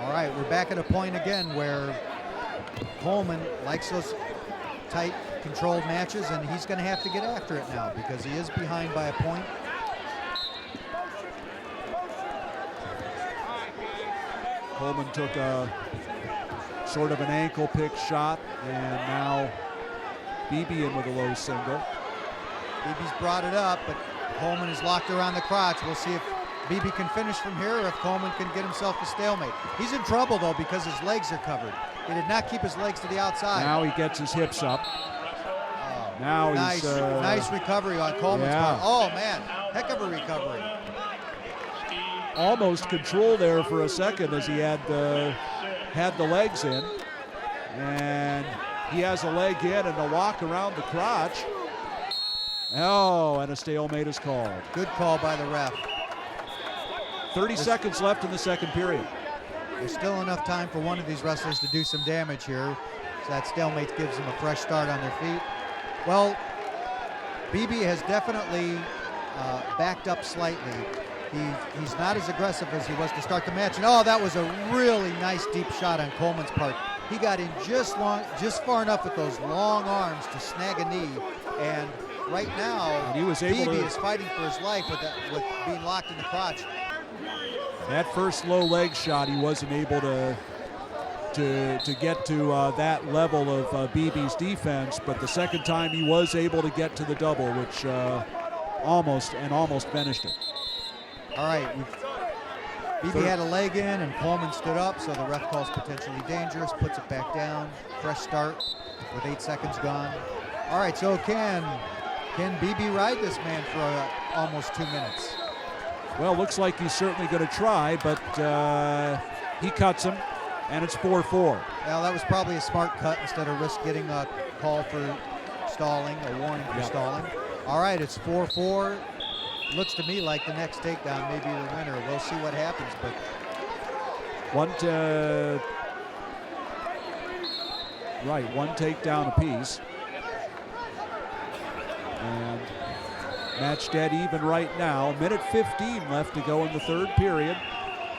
All right, we're back at a point again where Coleman likes those tight, controlled matches, and he's going to have to get after it now because he is behind by a point. Coleman took a sort of an ankle pick shot, and now Beebe in with a low single. Beebe's brought it up, but Coleman is locked around the crotch. We'll see if Beebe can finish from here or if Coleman can get himself a stalemate. He's in trouble, though, because his legs are covered. He did not keep his legs to the outside. Now he gets his hips up. Now nice, he's... nice recovery on Coleman's part. Oh, man, heck of a recovery. Almost control there for a second as he had the legs in. And he has a leg in and a lock around the crotch. Oh, and a stalemate is called. Good call by the ref. 30 seconds left in the second period. There's still enough time for one of these wrestlers to do some damage here. So that stalemate gives them a fresh start on their feet. Well, Beebe has definitely backed up slightly. He's not as aggressive as he was to start the match. And oh, that was a really nice deep shot on Coleman's part. He got in just far enough with those long arms to snag a knee. And right now, he was able Beebe is fighting for his life with being locked in the crotch. That first low leg shot, he wasn't able to get to that level of Beebe's defense, but the second time he was able to get to the double, which almost finished it. All right, Beebe had a leg in and Coleman stood up, so the ref calls potentially dangerous, puts it back down, fresh start with 8 seconds gone. All right, so can Beebe ride this man for almost 2 minutes? Well, looks like he's certainly going to try, but he cuts him, and it's 4-4. Well, that was probably a smart cut instead of risk getting a call for stalling, a warning for stalling. All right, it's 4-4. Looks to me like the next takedown may be the winner. We'll see what happens, but one takedown apiece. And match dead even right now. Minute 15 left to go in the third period.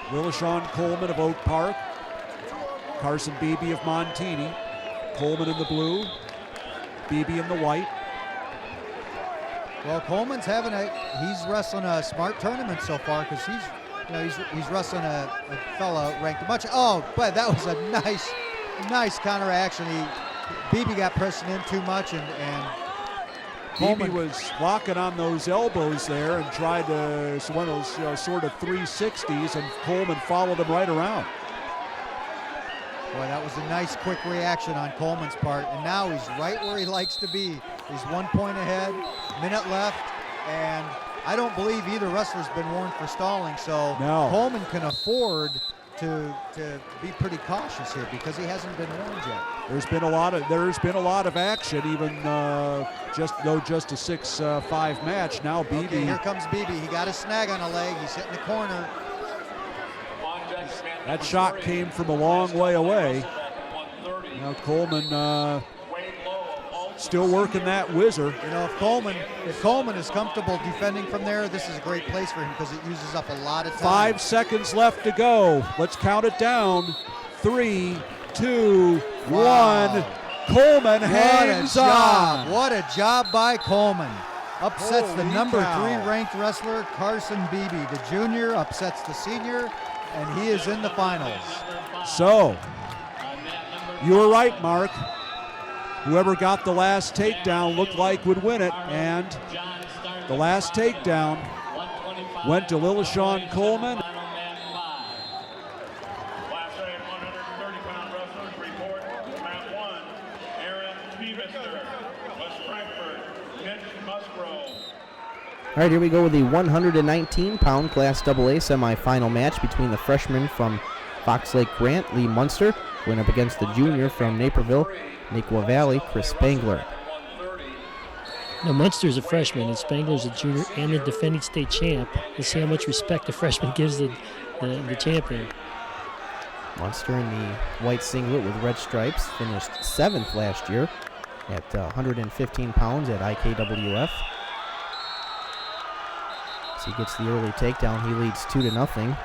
Lillishon Coleman of Oak Park. Carson Beebe of Montini. Coleman in the blue. Beebe in the white. Well, Coleman's he's wrestling a smart tournament so far because he's wrestling a fella ranked much. Oh, but that was a nice counter action. Beebe got pressing in too much and Beebe was locking on those elbows there and tried to one of those sort of 360s, and Coleman followed him right around. Boy, that was a nice quick reaction on Coleman's part, and now he's right where he likes to be. He's 1 point ahead, minute left, and I don't believe either wrestler's been warned for stalling, so no. Coleman can afford to be pretty cautious here because he hasn't been warned yet. There's been a lot of action, even just a 6-5 match. Now Beebe. Okay, here comes Beebe. He got a snag on a leg. He's hitting the corner. That shot came from a long way away. Now Coleman still working that whizzer. You know, if Coleman is comfortable defending from there, this is a great place for him because it uses up a lot of time. 5 seconds left to go. Let's count it down. 3, 2, 1. Coleman hangs on. What a job by Coleman. Upsets the Holy number cow. 3 ranked wrestler, Carson Beebe. The junior upsets the senior, and he is in the finals. So, you were right, Mark. Whoever got the last takedown looked like would win it, and the last takedown went to Lillishon Coleman. All right, here we go with the 119-pound Class AA semifinal match between the freshman from Fox Lake Grant, Lee Munster, going up against the junior from Naperville, Naquan Valley, Chris Spangler. Now, Munster's a freshman, and Spangler's a junior and the defending state champ. Let's see how much respect the freshman gives the champion. Munster in the white singlet with red stripes finished 7th last year at 115 pounds at IKWF. So he gets the early takedown. He leads 2-0.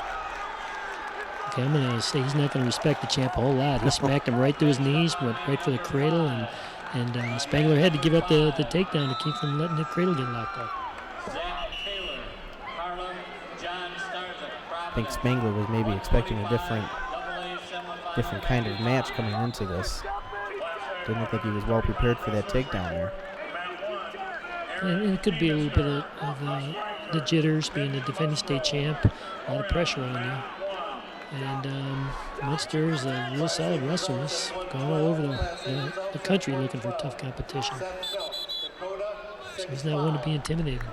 Okay, I'm going to say he's not going to respect the champ a whole lot. He smacked him right to his knees, went right for the cradle, and Spangler had to give up the takedown to keep from letting the cradle get locked up. I think Spangler was maybe expecting a different kind of match coming into this. Didn't look like he was well prepared for that takedown there. And it could be a little bit of the jitters, being the defending state champ, a lot of pressure on you. And Munster is a real solid wrestler. He's gone all over the country looking for tough competition. So he's not one to be intimidated.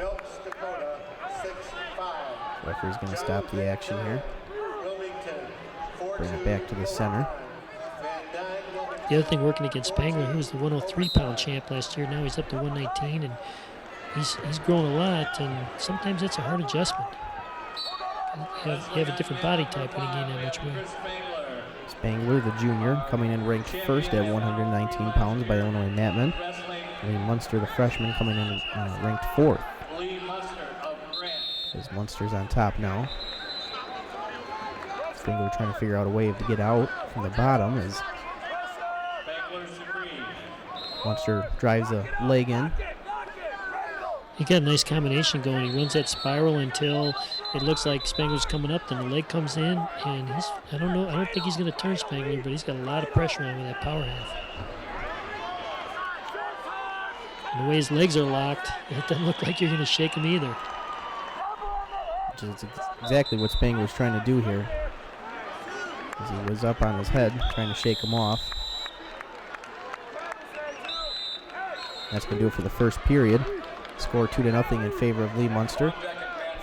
Referee's going to stop the action here. Bring it back to the center. The other thing working against Spangler, he was the 103-pound champ last year. Now he's up to 119, and he's grown a lot, and sometimes that's a hard adjustment. You have a different body type when you gain that much weight. Spangler, the junior, coming in ranked first at 119 pounds by Illinois Matman. Lee Munster, the freshman, coming in ranked fourth. As Munster's on top now. Spangler trying to figure out a way to get out from the bottom as Munster drives a leg in. He got a nice combination going. He runs that spiral until it looks like Spangler's coming up, then the leg comes in, and I don't think he's going to turn Spangler, but he's got a lot of pressure on him with that power half. And the way his legs are locked, it doesn't look like you're going to shake him either. Which is exactly what Spangler's trying to do here. As he was up on his head, trying to shake him off. That's going to do it for the first period. Score 2-0 in favor of Lee Munster.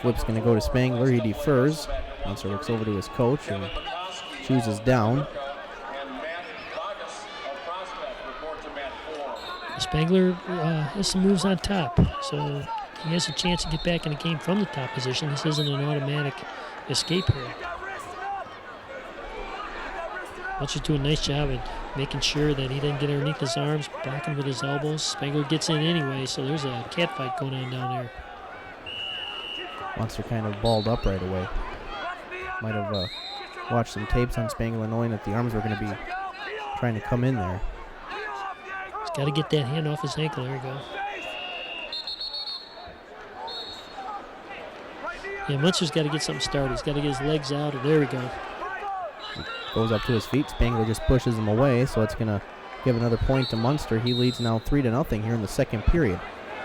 Flip's going to go to Spangler. He defers. Munster looks over to his coach and chooses down. Spangler has some moves on top, so he has a chance to get back in the game from the top position. This isn't an automatic escape here. Munster's doing a nice job at making sure that he doesn't get underneath his arms, blocking with his elbows. Spangler gets in anyway, so there's a cat fight going on down there. Munster kind of balled up right away. Might have watched some tapes on Spangler, knowing that the arms were going to be trying to come in there. He's got to get that hand off his ankle. There we go. Yeah, Munster's got to get something started. He's got to get his legs out. There we go. Goes up to his feet. Spangler just pushes him away, so it's going to give another point to Munster. He leads now 3-0 here in the second period.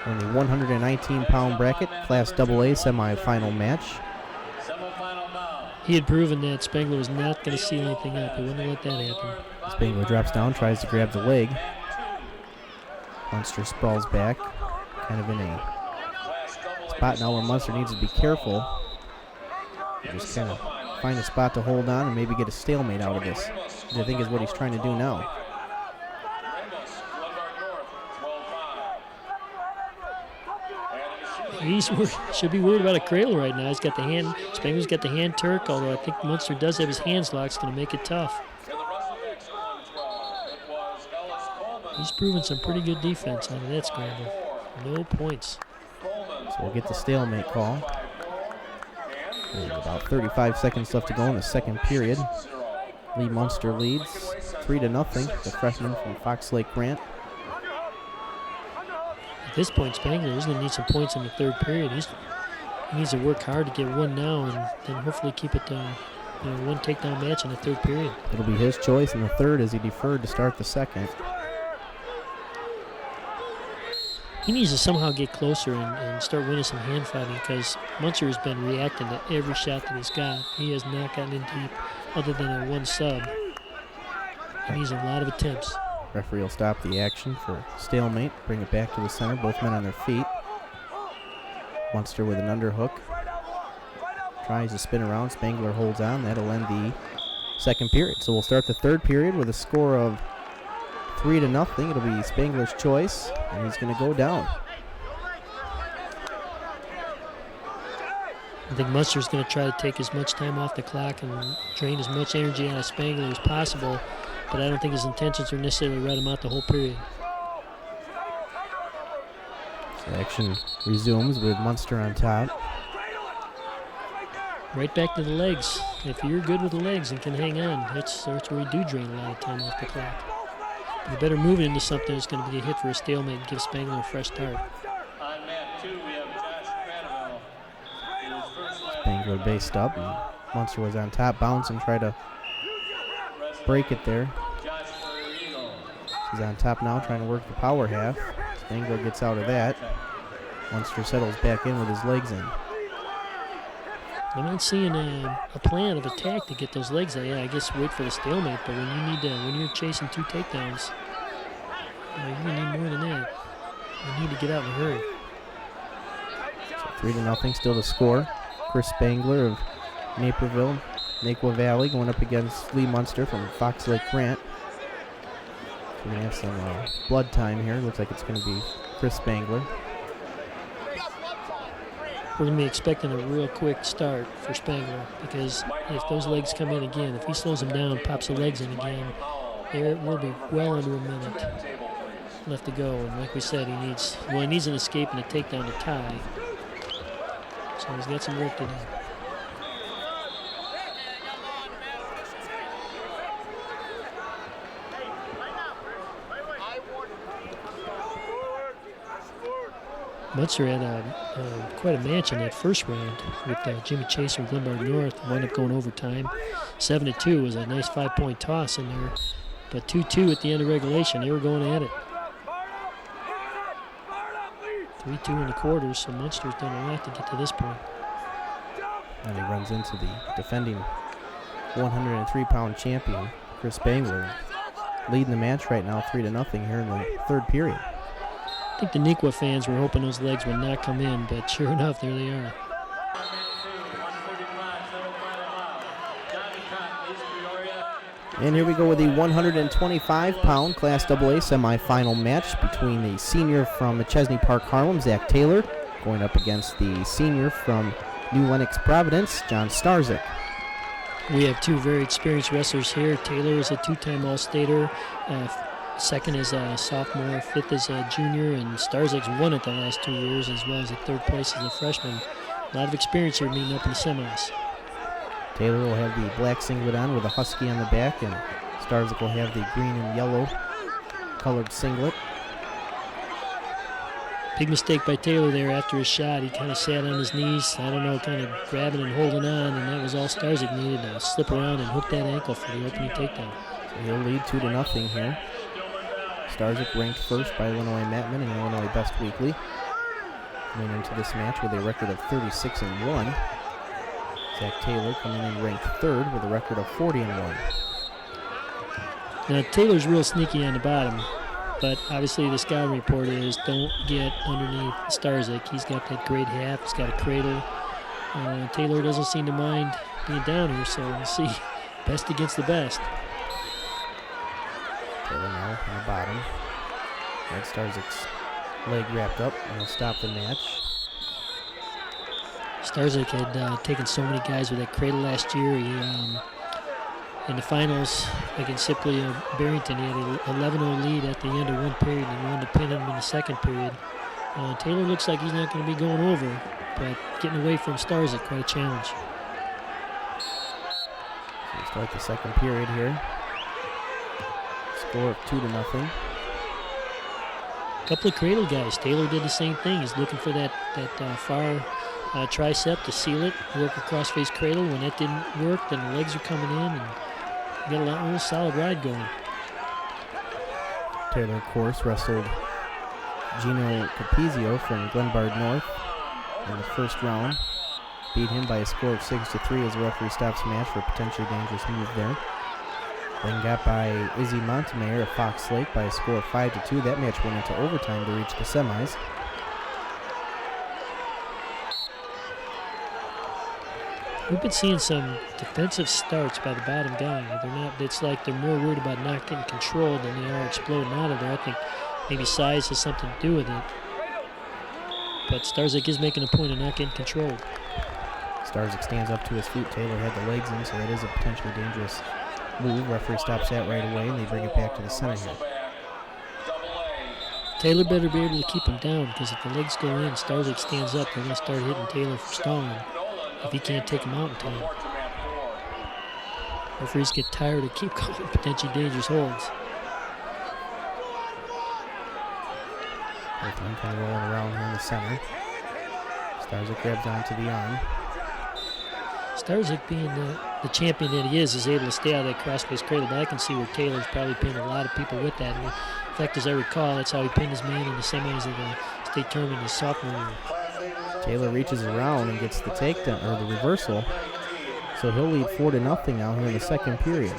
In the 119-pound bracket, Class AA semifinal match. He had proven that Spangler was not going to seal anything up. He wouldn't let that happen. Spangler drops down, tries to grab the leg. Munster sprawls back, kind of in a spot now where Munster needs to be careful. Just kind of find a spot to hold on and maybe get a stalemate out of this, which I think is what he's trying to do now. He should be worried about a cradle right now. He's got the hand. Spangler's got the hand Turk, although I think Munster does have his hands locked. It's going to make it tough. He's proven some pretty good defense out of that scramble. No points. So we'll get the stalemate call. There's about 35 seconds left to go in the second period. Lee Munster leads 3-0. The freshman from Fox Lake Grant. At this point, Spangler is going to need some points in the third period. He needs to work hard to get one now and then hopefully keep it one takedown match in the third period. It'll be his choice in the third as he deferred to start the second. He needs to somehow get closer and start winning some hand fighting because Munster has been reacting to every shot that he's got. He has not gotten in deep other than a one sub. He needs a lot of attempts. Referee will stop the action for stalemate, bring it back to the center, both men on their feet. Munster with an underhook. Tries to spin around. Spangler holds on. That'll end the second period. So we'll start the third period with a score of 3-0. It'll be Spangler's choice, and he's going to go down. I think Munster's going to try to take as much time off the clock and drain as much energy out of Spangler as possible, but I don't think his intentions are necessarily to run him out the whole period. So action resumes with Munster on top. Right back to the legs. If you're good with the legs and can hang on, that's where you do drain a lot of time off the clock. You better move it into something that's going to be a hit for a stalemate and give Spangler a fresh start. Spangler based up, and Munster was on top, bounce and try to break it there. He's on top now, trying to work the power half. Spangler gets out of that. Munster settles back in with his legs in. I'm not seeing a plan of attack to get those legs out. Yeah, I guess wait for the stalemate, but when you need when you're chasing 2 takedowns, you're going to need more than that. You need to get out in a hurry. So 3-0 still to score. Chris Spangler of Naperville, Naquo Valley, going up against Lee Munster from Fox Lake Grant. So we're going to have some blood time here. Looks like it's going to be Chris Spangler. We're going to be expecting a real quick start for Spangler, because if those legs come in again, if he slows them down, pops the legs in again, there will be well under a minute left to go. And like we said, he needs an escape and a takedown to tie. So he's got some work to do. Munster had quite a match in that first round with Jimmy Chaser of Glenbard North. Wound up going overtime. 7-2 was a nice 5-point toss in there. But 2-2 at the end of regulation. They were going at it. 3-2 in the quarters, so Munster's done a lot to get to this point. And he runs into the defending 103-pound champion, Chris Spangler, leading the match right now 3-0 here in the third period. I think the Nequa fans were hoping those legs would not come in, but sure enough, there they are. And here we go with the 125-pound Class AA semifinal match between the senior from Chesney Park, Harlem, Zach Taylor, going up against the senior from New Lenox, Providence, John Starzyk. We have 2 very experienced wrestlers here. Taylor is a 2-time All-Stater. Second is a sophomore, 5th is a junior, and Starzyk's won it the last 2 years, as well as at 3rd place as a freshman. A lot of experience here meeting up in the semis. Taylor will have the black singlet on with a husky on the back, and Starzyk will have the green and yellow colored singlet. Big mistake by Taylor there after his shot. He kind of sat on his knees, I don't know, kind of grabbing and holding on, and that was all Starzyk needed to slip around and hook that ankle for the opening takedown. So he'll lead 2-0 here. Starzyk ranked first by Illinois Matman and Illinois Best Weekly. Coming into this match with a record of 36-1. Zach Taylor coming in ranked 3rd with a record of 40-1. Now Taylor's real sneaky on the bottom, but obviously the scouting report is don't get underneath Starzyk. He's got that great half, he's got a cradle. Taylor doesn't seem to mind being down here, so we'll see. Best against the best. Taylor now on the bottom. Had Starzyk's leg wrapped up, and he'll stop the match. Starzyk had taken so many guys with that cradle last year. He, in the finals against Sipley Barrington, he had an 11-0 lead at the end of one period, and he wanted to pin him in the second period. Taylor looks like he's not going to be going over, but getting away from Starzyk, quite a challenge. So we start the second period here. Score of 2-0. Couple of cradle guys. Taylor did the same thing. He's looking for that far tricep to seal it, work a cross-face cradle. When that didn't work, then the legs are coming in, and you got a little solid ride going. Taylor, of course, wrestled Gino Capizio from Glenbard North in the first round. Beat him by a score of 6-3 as the referee stops the match for a potentially dangerous move there. Then got by Izzy Montemayor of Fox Lake by a score of 5-2. That match went into overtime to reach the semis. We've been seeing some defensive starts by the bottom guy. They're not. It's like they're more worried about not getting controlled than they are exploding out of there. I think maybe size has something to do with it. But Starzyk is making a point of not getting controlled. Starzyk stands up to his feet. Taylor had the legs in, so that is a potentially dangerous move. Referee stops that right away, and they bring it back to the center here. Taylor better be able to keep him down, because if the legs go in, Starzyk stands up, they're going to start hitting Taylor for stalling if he can't take him out in time. Referees get tired of keep calling potentially dangerous holds. Both men kind of rolling around here in the center. Starzyk grabs onto the arm. Starzyk, being the champion that he is able to stay out of that crossface cradle, but I can see where Taylor's probably pinned a lot of people with that. And in fact, as I recall, that's how he pinned his man in the semis of the state tournament his sophomore year. Taylor reaches around and gets the takedown, or the reversal. So he'll lead 4-0 now here in the second period.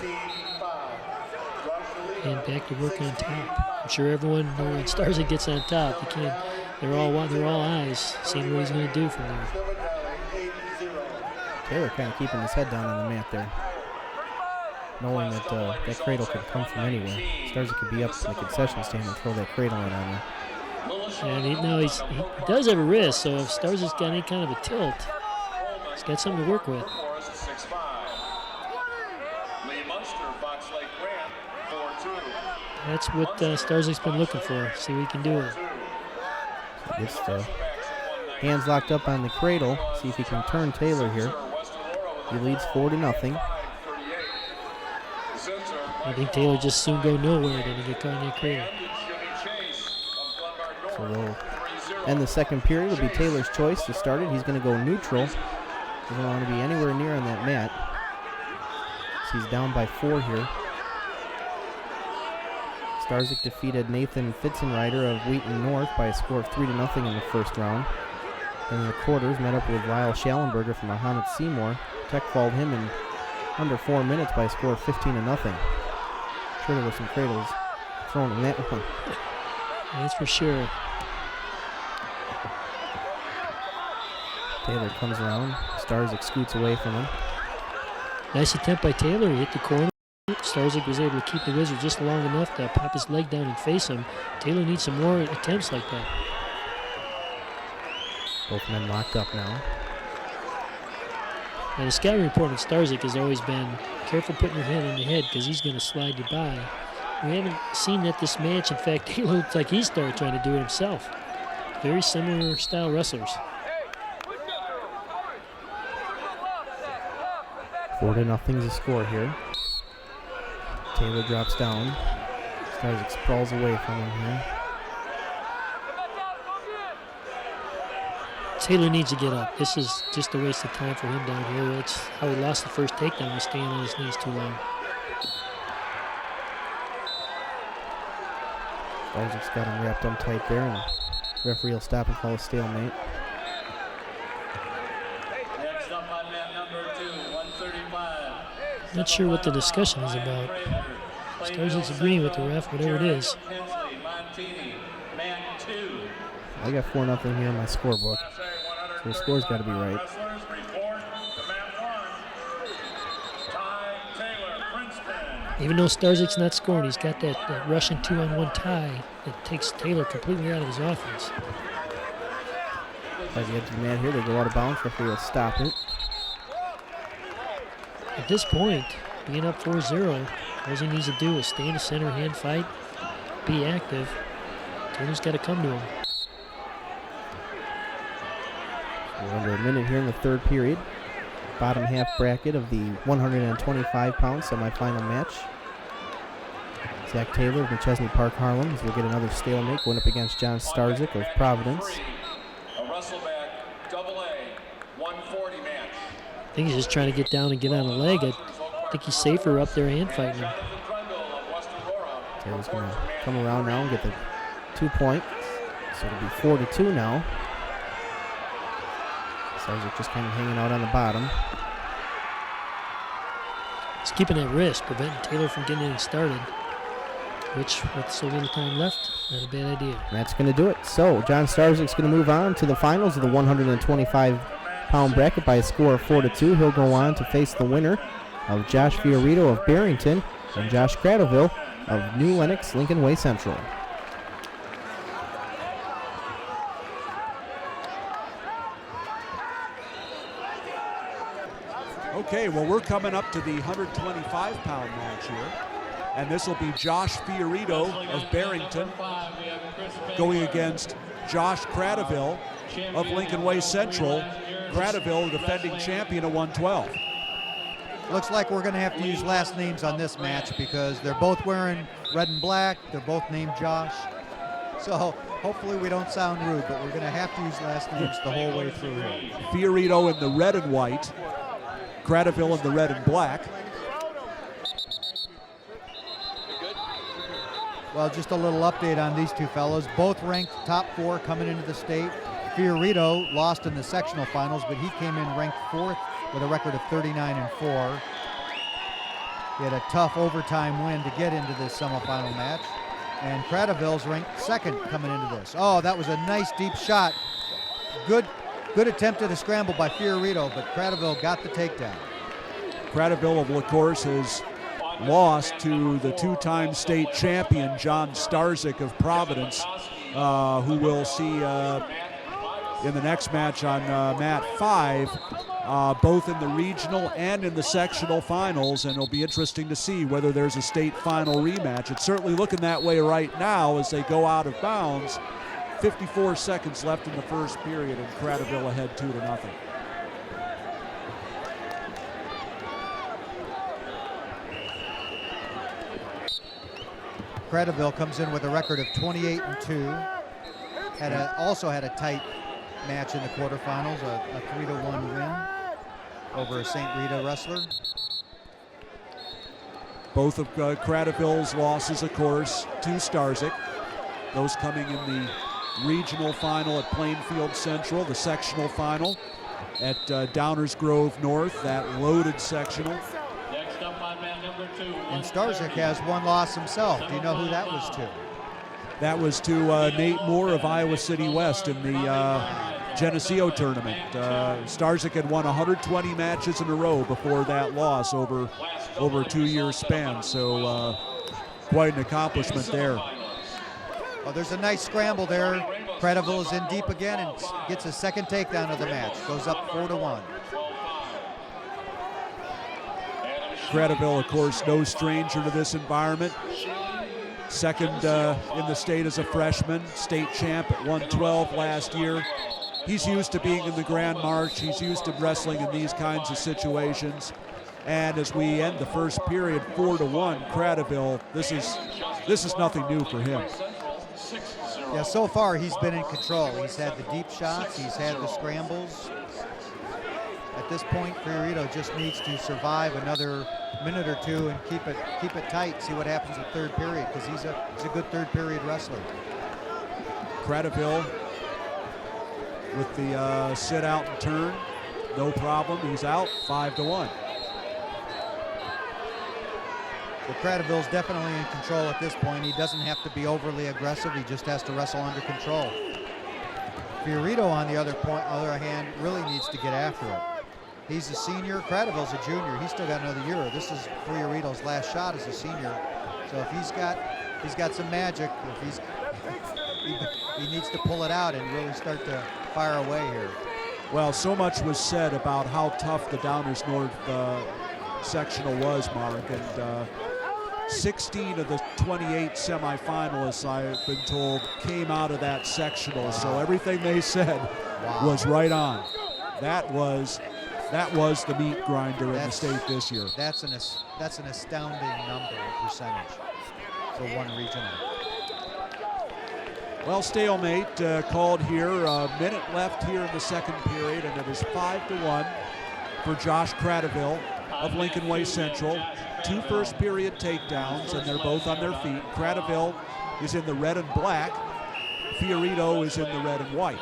And back to work on top. I'm sure everyone, when Starzyk gets on top, they're all eyes, seeing what he's going to do from there. Taylor kind of keeping his head down on the mat there, knowing that that cradle could come from anywhere. Starzyk could be up in the concession stand and throw that cradle in on you. And he does have a wrist, so if Starzyk's got any kind of a tilt, he's got something to work with. That's what Starzyk's been looking for. See what he can do. Gets the hands locked up on the cradle. See if he can turn Taylor here. He leads 4-0. I think Taylor just soon go nowhere then he get caught in that cradle. So they'll end the second period. It'll be Taylor's choice to start it. He's going to go neutral. He doesn't want to be anywhere near on that mat. So he's down by 4 here. Starzyk defeated Nathan Fitzenreiter of Wheaton North by a score of 3-0 in the first round. And in the quarters, met up with Lyle Schallenberger from Muhammad Seymour. Tech followed him in under 4 minutes by a score of 15-0. Sure, there were some cradles thrown in that one. That's for sure. Taylor comes around. Starzyk scoots away from him. Nice attempt by Taylor. He hit the corner. Starzyk was able to keep the Wizard just long enough to pop his leg down and face him. Taylor needs some more attempts like that. Both men locked up now. Now the scouting report on Starzyk has always been careful putting your hand on the head because he's going to slide you by. We haven't seen that this match. In fact, he looks like he started trying to do it himself. Very similar style wrestlers. 4-0 is the score here. Taylor drops down. Starzyk sprawls away from him here. Taylor needs to get up. This is just a waste of time for him down here. That's how he lost the first takedown, was staying on his knees too long. Starzyk's got him wrapped up tight there, and the referee will stop and call a stalemate. Next up on mat number 2, 135. Not sure what the discussion is about. Starzyk's agreeing with the ref, whatever it is. I got 4-0 here in my scorebook, so the score's got to be right. Even though Starzyk's not scoring, he's got that Russian 2-on-1 tie that takes Taylor completely out of his offense. By the edge of the mat here, they go out of bounds. Referee will stop it. At this point, being up 4-0, all he needs to do is stay in the center, hand fight, be active. Taylor's got to come to him. We're under a minute here in the third period. Bottom half bracket of the 125-pound semifinal match. Zach Taylor of McChesney Park, Harlem, as we'll get another stalemate going up against John Starzyk of Providence. A Wrestleback AA 140 match. I think he's just trying to get down and get on a leg. I think he's safer up there hand fighting him. Taylor's going to come around now and get the 2 point. So it'll be 4-2 now. Starzyk just kind of hanging out on the bottom. He's keeping that wrist, preventing Taylor from getting anything started, which, with so little time left, not a bad idea. And that's going to do it. So John Starzyk's going to move on to the finals of the 125 pound bracket by a score of 4-2. He'll go on to face the winner of Josh Fiorito of Barrington and Josh Cradoville of New Lenox Lincoln Way Central. Okay, well, we're coming up to the 125-pound match here. And this will be Josh Fiorito of Barrington going against Josh Cradoville of Lincoln Way Central. Cradoville, the defending champion at 112. Looks like we're going to have to use last names on this match because they're both wearing red and black. They're both named Josh. So hopefully we don't sound rude, but we're going to have to use last names the whole way through here. Fiorito in the red and white, Cradoville in the red and black. Well, just a little update on these two fellows. Both ranked top 4 coming into the state. Fiorito lost in the sectional finals, but he came in ranked 4th with a record of 39-4. He had a tough overtime win to get into this semifinal match. And Cradoville's ranked 2nd coming into this. Oh, that was a nice deep shot. Good attempt at a scramble by Fiorito, but Cradoville got the takedown. Cradoville, of course, has lost to the 2-time state champion, John Starzyk of Providence, who we'll see in the next match on mat 5, both in the regional and in the sectional finals, and it'll be interesting to see whether there's a state final rematch. It's certainly looking that way right now as they go out of bounds. 54 seconds left in the first period, and Cradoville ahead 2-0. Cradoville comes in with a record of 28-2. Also had a tight match in the quarterfinals, a 3-1 win over a St. Rita wrestler. Both of Cradoville's losses, of course, to Starzyk. Those coming in the regional final at Plainfield Central, the sectional final at Downers Grove North, that loaded sectional. And Starzyk has one loss himself. Do you know who that was to? That was to Nate Moore of Iowa City West in the Geneseo tournament. Starzyk had won 120 matches in a row before that loss over a 2-year span, so quite an accomplishment there. Oh, there's a nice scramble there. Cradoville is in deep again and gets a second takedown of the match. Goes up 4-1. Cradoville, of course, no stranger to this environment. Second in the state as a freshman, state champ at 112 last year. He's used to being in the Grand March. He's used to wrestling in these kinds of situations. And as we end the first period, 4-1, Cradoville, this is nothing new for him. Yeah, so far he's been in control. He's had the deep shots, he's had the scrambles. At this point, Fiorito just needs to survive another minute or two and keep it tight, see what happens in third period, because he's a good third period wrestler. Cradoville with the sit out and turn, no problem. He's out, 5-1. Well, Cradoville's definitely in control at this point. He doesn't have to be overly aggressive. He just has to wrestle under control. Fiorito, on the other hand, really needs to get after it. He's a senior. Cradoville's a junior. He's still got another year. This is Fiorito's last shot as a senior. So if he's got some magic, he needs to pull it out and really start to fire away here. Well, so much was said about how tough the Downers North sectional was, Mark, and 16 of the 28 semifinalists, I've been told, came out of that sectional. Wow. So everything they said was right on. That was the meat grinder in the state this year. That's an astounding number of percentage for one regional. Well, stalemate called here. A minute left here in the second period, and it is 5-1 for Josh Cradoville of Lincoln Way Central. 2 first period takedowns, and they're both on their feet. Cradoville is in the red and black. Fiorito is in the red and white.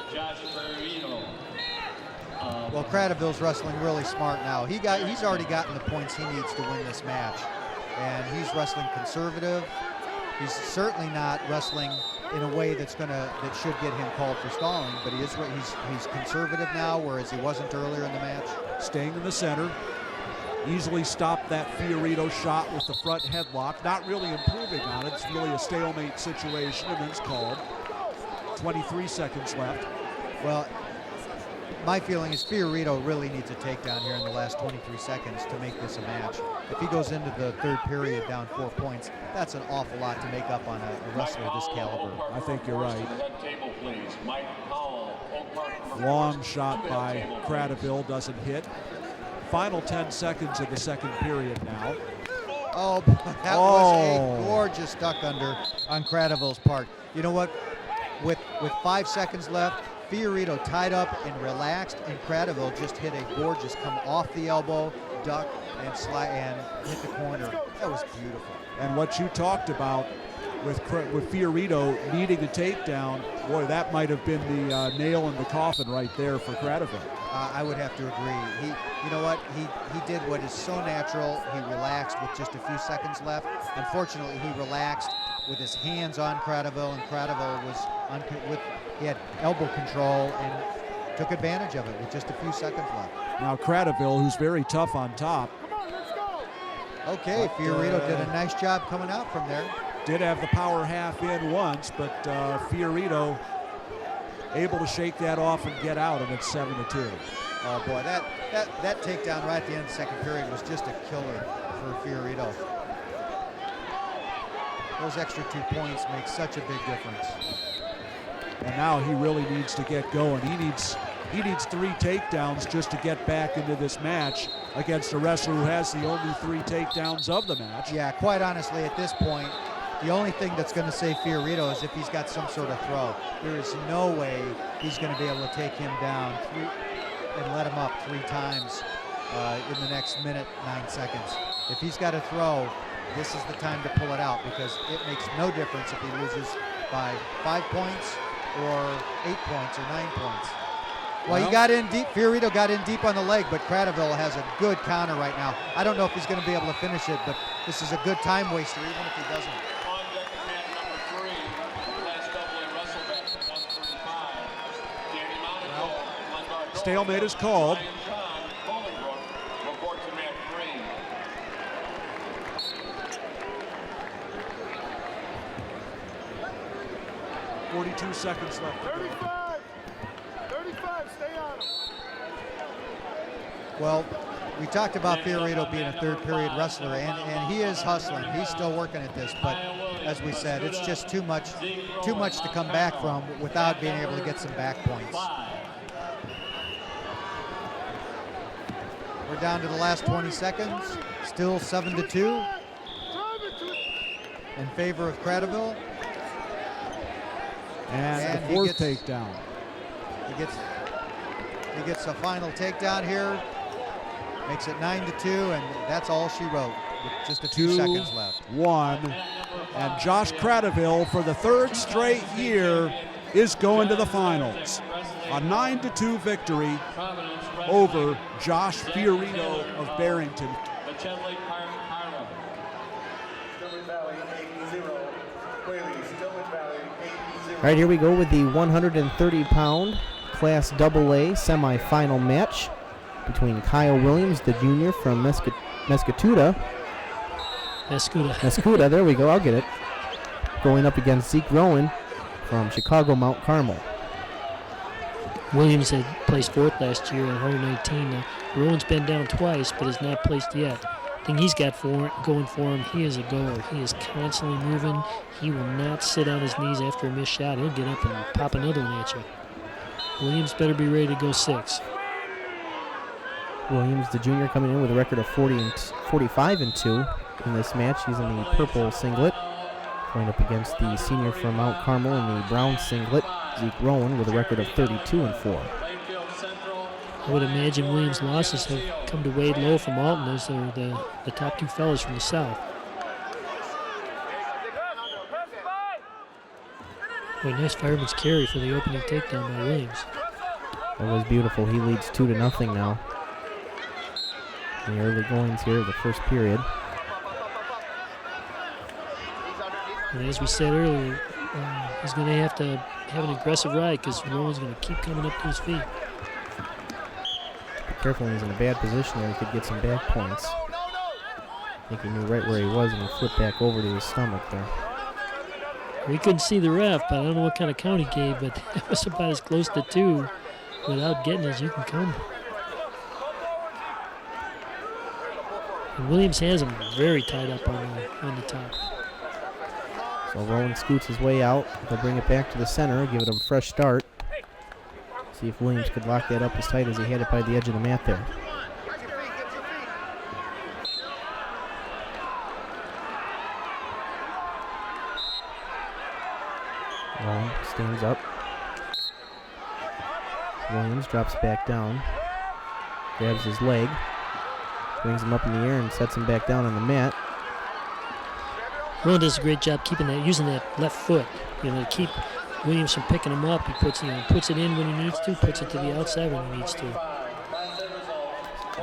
Well, Cradoville's wrestling really smart now. He's already gotten the points he needs to win this match, and he's wrestling conservative. He's certainly not wrestling in a way that should get him called for stalling, but he's conservative now, whereas he wasn't earlier in the match. Staying in the center. Easily stopped that Fiorito shot with the front headlock. Not really improving on it. It's really a stalemate situation, and it's called. 23 seconds left. Well, my feeling is Fiorito really needs a takedown here in the last 23 seconds to make this a match. If he goes into the third period down 4 points, that's an awful lot to make up on a wrestler this caliber. I think you're right. Long shot by Cradaville doesn't hit. Final 10 seconds of the second period now. Oh, that was a gorgeous duck under on Cradaville's part. You know what? With 5 seconds left, Fiorito tied up and relaxed, and Cradaville just hit a gorgeous come off the elbow, duck, and slide and hit the corner. That was beautiful. And what you talked about with Fiorito needing a takedown, boy, that might have been the nail in the coffin right there for Cradaville. I would have to agree. You know what? He did what is so natural. He relaxed with just a few seconds left. Unfortunately, he relaxed with his hands on Cradaville, and Cradaville he had elbow control and took advantage of it with just a few seconds left. Now Cradaville, who's very tough on top. Okay, Fiorito did a nice job coming out from there. Did have the power half in once, but Fiorito able to shake that off and get out, and it's 7-2. Oh boy, that takedown right at the end of the second period was just a killer for Fiorito. Those extra 2 points make such a big difference. And now he really needs to get going. He needs 3 takedowns just to get back into this match against a wrestler who has the only 3 takedowns of the match. Yeah, quite honestly, at this point, the only thing that's going to save Fiorito is if he's got some sort of throw. There is no way he's going to be able to take him down and let him up 3 times in the next minute, 9 seconds. If he's got a throw, this is the time to pull it out, because it makes no difference if he loses by 5 points or 8 points or 9 points. Well, he got in deep. Fiorito got in deep on the leg, but Cradaville has a good counter right now. I don't know if he's going to be able to finish it, but this is a good time waster, even if he doesn't. Stalemate is called. .42 seconds left. 35, stay on him. Well, we talked about Fiorito being a third period wrestler, and he is hustling. He's still working at this, but as we said, it's just too much to come back from without being able to get some back points. We're down to the last 20 seconds, still 7-2 in favor of Cradaville. And the fourth takedown. He gets a final takedown here, makes it 9-2, and that's all she wrote with just a few seconds left. 1, and Josh Cradaville, for the 3rd straight year, is going to the finals. A 9-2 victory over Josh Fiorito of Barrington. All right, here we go with the 130-pound Class AA semifinal match between Kyle Williams, the junior from Mesquituda, there we go, I'll get it, going up against Zeke Rowan from Chicago Mount Carmel. Williams had placed 4th last year in 119. Rowan's been down twice, but has not placed yet. The thing he's got going for him, he is a goer. He is constantly moving. He will not sit on his knees after a missed shot. He'll get up and pop another one at you. Williams better be ready to go 6. Williams, the junior, coming in with a record of 45-2 in this match. He's in the purple singlet, going up against the senior from Mount Carmel in the brown singlet, Zeke Rowan, with a record of 32-4. I would imagine Williams' losses have come to Wade Lowe from Alton, as they're the top 2 fellas from the south. Boy, nice fireman's carry for the opening takedown by Williams. That was beautiful. He leads 2-0 now in the early goings here of the first period. And as we said earlier, he's going to have an aggressive ride because Rowan's going to keep coming up to his feet. Be careful when he's in a bad position there. He could get some back points. I think he knew right where he was and he flipped back over to his stomach there. We couldn't see the ref, but I don't know what kind of count he gave, but that was about as close to 2 without getting as you can come. And Williams has him very tied up on the top. So Rowan scoots his way out. They'll bring it back to the center, give it a fresh start. See if Williams could lock that up as tight as he had it by the edge of the mat there. Rowan stands up. Williams drops back down. Grabs his leg. Brings him up in the air and sets him back down on the mat. Rowan does a great job using that left foot, to keep Williams from picking him up. He puts it in when he needs to, puts it to the outside when he needs to.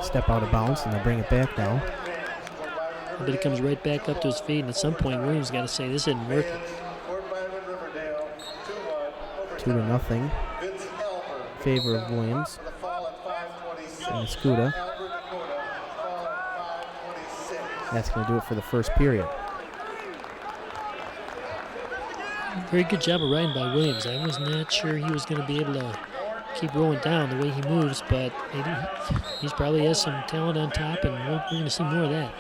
Step out of bounds and they'll bring it back now. But it comes right back up to his feet, and at some point Williams got to say this isn't working. 2-0 in favor of Williams. And Escuda. That's going to do it for the first period. Very good job of riding by Williams. I was not sure he was going to be able to keep rolling down the way he moves, but maybe he probably has some talent on top, and we're going to see more of that.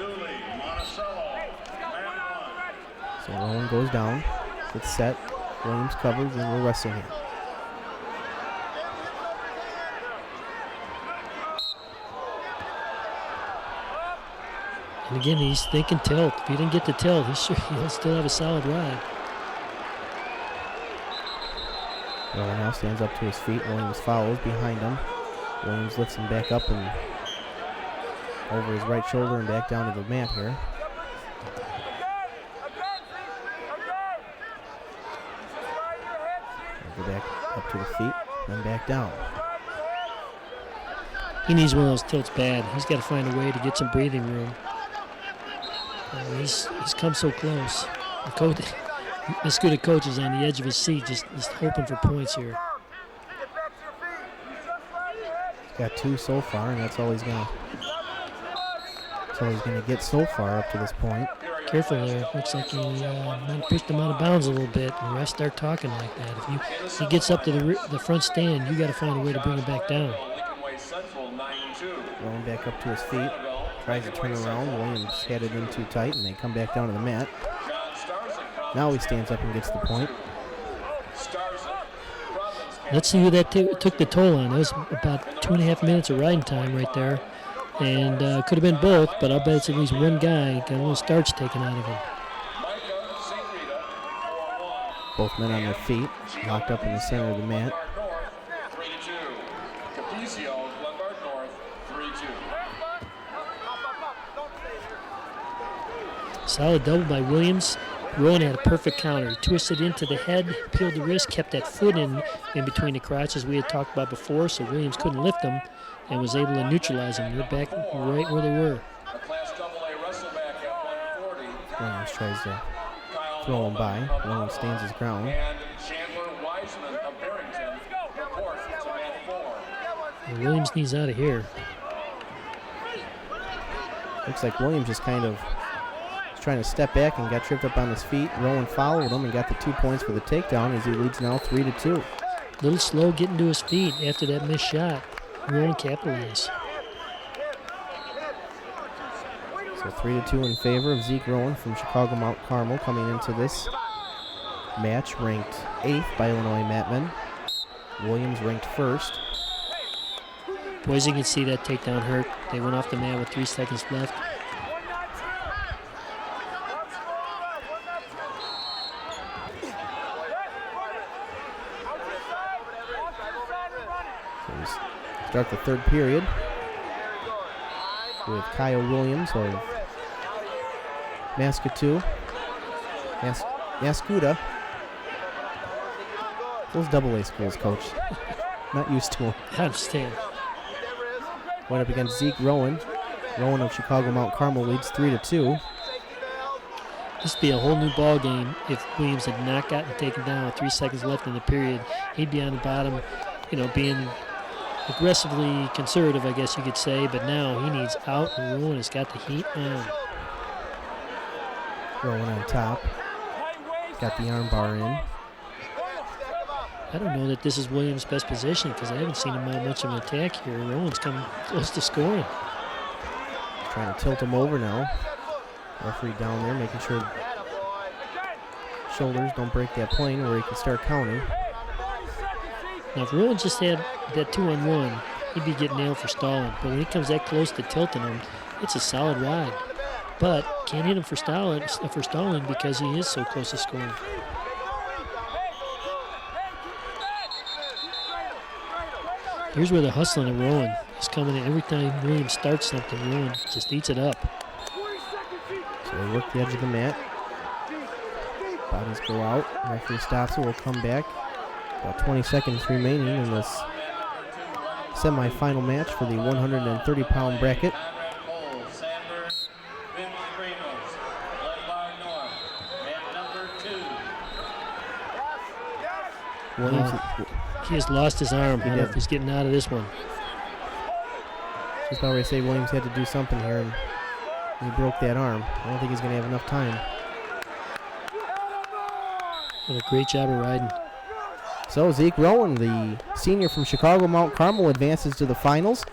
So Rowan goes down, gets set, Williams covers, and we're wrestling him. And again, he's thinking tilt. If he didn't get the tilt, he'll still have a solid ride. Rowan now stands up to his feet. Williams follows behind him. Williams lifts him back up and over his right shoulder and back down to the mat here. Go back up to the feet, then back down. He needs one of those tilts bad. He's got to find a way to get some breathing room. He's come so close. The Escuda coach is on the edge of his seat, just hoping for points here. He's got 2 so far, and that's all he's gonna get so far up to this point. Careful there. Looks like he might have pushed him out of bounds a little bit. And the refs start talking like that. If he gets up to the front stand, you got to find a way to bring him back down. Rolling back up to his feet. Tries to turn around. Williams had it in too tight, and they come back down to the mat. Now he stands up and gets the point. Let's see who that took the toll on. That was about 2.5 minutes of riding time right there. And could have been both, but I'll bet it's at least one guy got a little starch taken out of him. Both men on their feet, locked up in the center of the mat. Solid double by Williams. Rowan had a perfect counter. He twisted into the head, peeled the wrist, kept that foot in between the crotches we had talked about before, so Williams couldn't lift him and was able to neutralize him. They're back right where they were. Williams tries to throw him by. Williams stands his ground. And Williams needs out of here. Looks like Williams just kind of trying to step back and got tripped up on his feet. Rowan followed him and got the 2 points for the takedown as he leads now 3-2. A little slow getting to his feet after that missed shot. Rowan capitalized. So 3-2 in favor of Zeke Rowan from Chicago Mount Carmel coming into this match, ranked 8th by Illinois Matmen. Williams ranked 1st. Boys, you can see that takedown hurt. They went off the mat with 3 seconds left. Start the third period with Kyle Williams of Mascuda. Those AA schools, coach. Not used to them. I understand. Went up against Zeke Rowan. Rowan of Chicago Mount Carmel leads 3-2. This would be a whole new ball game if Williams had not gotten taken down with 3 seconds left in the period. He'd be on the bottom, being aggressively conservative, I guess you could say, but now he needs out, and Rowan has got the heat on. Rowan on top. Got the arm bar in. I don't know that this is Williams' best position because I haven't seen him mount much of an attack here. Rowan's coming close to scoring. Trying to tilt him over now. Referee down there making sure shoulders don't break that plane where he can start counting. Now, if Rowan just had that 2-on-1, he'd be getting nailed for stalling. But when he comes that close to tilting him, it's a solid ride. But can't hit him for stalling because he is so close to scoring. Here's where the hustling of Rowan is coming in. Every time Williams starts something, Rowan just eats it up. So they work the edge of the mat. Bodies go out. Referee stops it. We'll come back. About 20 seconds remaining in this semifinal match for the 130-pound bracket. Williams, he has lost his arm. I don't know if he's getting out of this one. Just about ready to say Williams had to do something here, and he broke that arm. I don't think he's going to have enough time. What a great job of riding. So Zeke Rowan, the senior from Chicago Mount Carmel, advances to the finals.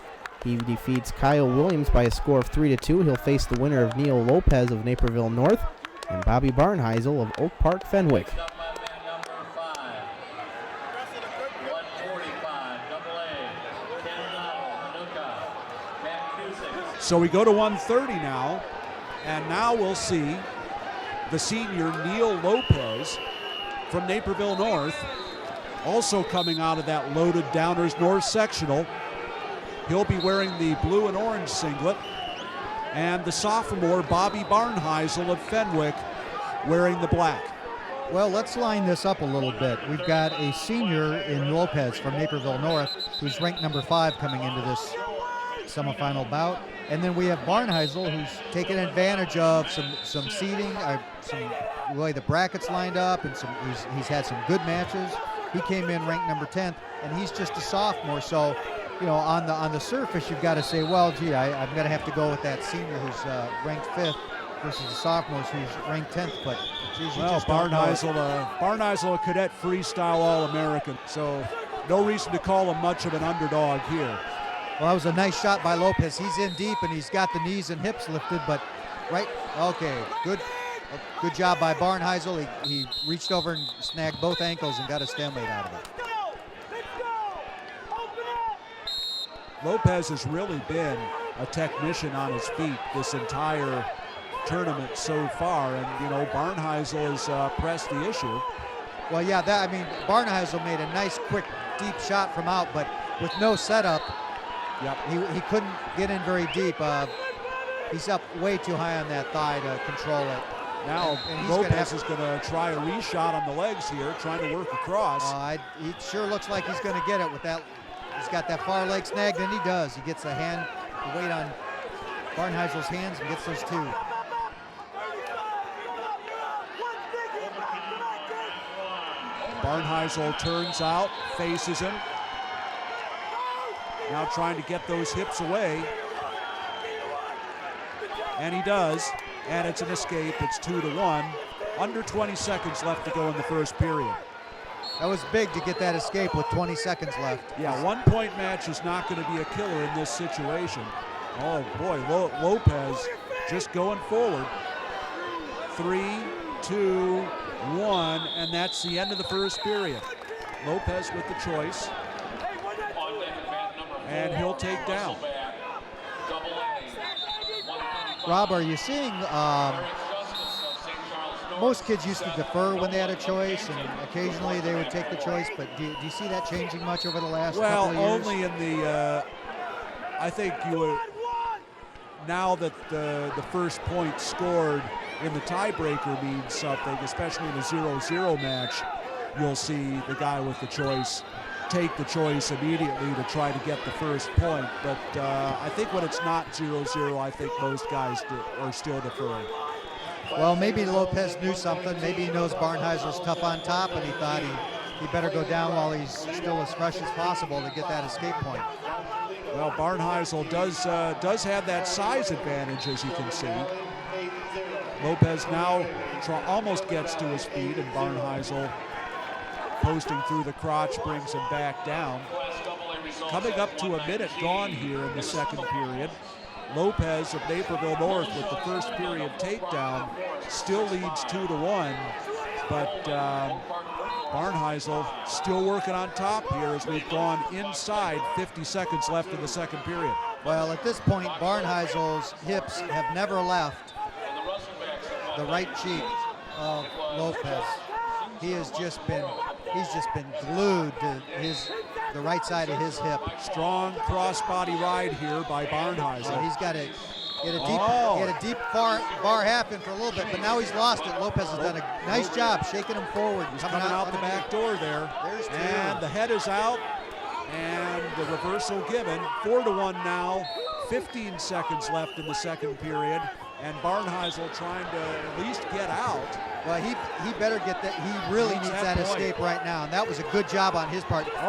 He defeats Kyle Williams by a score of 3-2. He'll face the winner of Neil Lopez of Naperville North and Bobby Barnheisel of Oak Park Fenwick. So we go to 130 now, and now we'll see the senior Neil Lopez from Naperville North, also coming out of that loaded Downers North sectional. He'll be wearing the blue and orange singlet, and the sophomore Bobby Barnheisel of Fenwick wearing the black. Well, let's line this up a little bit. We've got a senior in Lopez from Naperville North who's ranked number 5 coming into this semifinal bout. And then we have Barnheisel, who's taken advantage of some seeding, the way the brackets lined up, and he's had some good matches. He came in ranked number 10th, and he's just a sophomore. So, on the surface, you've got to say, well, gee, I'm going to have to go with that senior who's ranked 5th versus the sophomores who's ranked 10th. But geez, well, Barnheisel, a cadet freestyle All-American. So no reason to call him much of an underdog here. Well, that was a nice shot by Lopez. He's in deep, and he's got the knees and hips lifted, but good job by Barnheisel. He reached over and snagged both ankles and got a stalemate out of it. Lopez has really been a technician on his feet this entire tournament so far, and Barnheisel has pressed the issue. Well, yeah, Barnheisel made a nice, quick, deep shot from out, but with no setup. Yep. He couldn't get in very deep. He's up way too high on that thigh to control it. Now Lopez is going to try a reshot on the legs here, trying to work across. He sure looks like he's going to get it with that. He's got that far leg snagged, and he does. He gets the weight on Barnheisel's hands and gets those 2. Barnheisel turns out, faces him. Now trying to get those hips away. And he does. And it's an escape. It's 2-1. Under 20 seconds left to go in the first period. That was big to get that escape with 20 seconds left. Yeah, 1-point match is not going to be a killer in this situation. Oh boy, Lopez just going forward. 3, 2, 1, and that's the end of the first period. Lopez with the choice. And he'll take down. Rob, are you seeing most kids used to defer when they had a choice, and occasionally they would take the choice, but do you see that changing much over the last couple of years? Well, only in the, I think you would, now that the first point scored in the tiebreaker means something, especially in a 0-0 match, you'll see the guy with the choice take the choice immediately to try to get the first point. But I think when it's not 0-0, I think most guys are still deferring. Well, maybe Lopez knew something. Maybe he knows Barnheisel's tough on top, and he thought he better go down while he's still as fresh as possible to get that escape point. Well, Barnheisel does have that size advantage, as you can see. Lopez now almost gets to his feet, and Barnheisel posting through the crotch brings him back down. Coming up to a minute gone here in the second period. Lopez of Naperville North with the first period takedown still leads 2-1, but Barnheisel still working on top here as we've gone inside 50 seconds left in the second period. Well, at this point, Barnheisel's hips have never left the right cheek of Lopez. He's just been glued to the right side of his hip. Strong cross-body ride here by Barnheisel. He's got he had a deep bar half in for a little bit, but now he's lost it. Lopez has done a nice job shaking him forward. He's coming out the back door there. There's two. And the head is out, and the reversal given. 4-1 now, 15 seconds left in the second period, and Barnheisel trying to at least get out. Well, he better get that. He really needs that escape right now, and that was a good job on his part. He did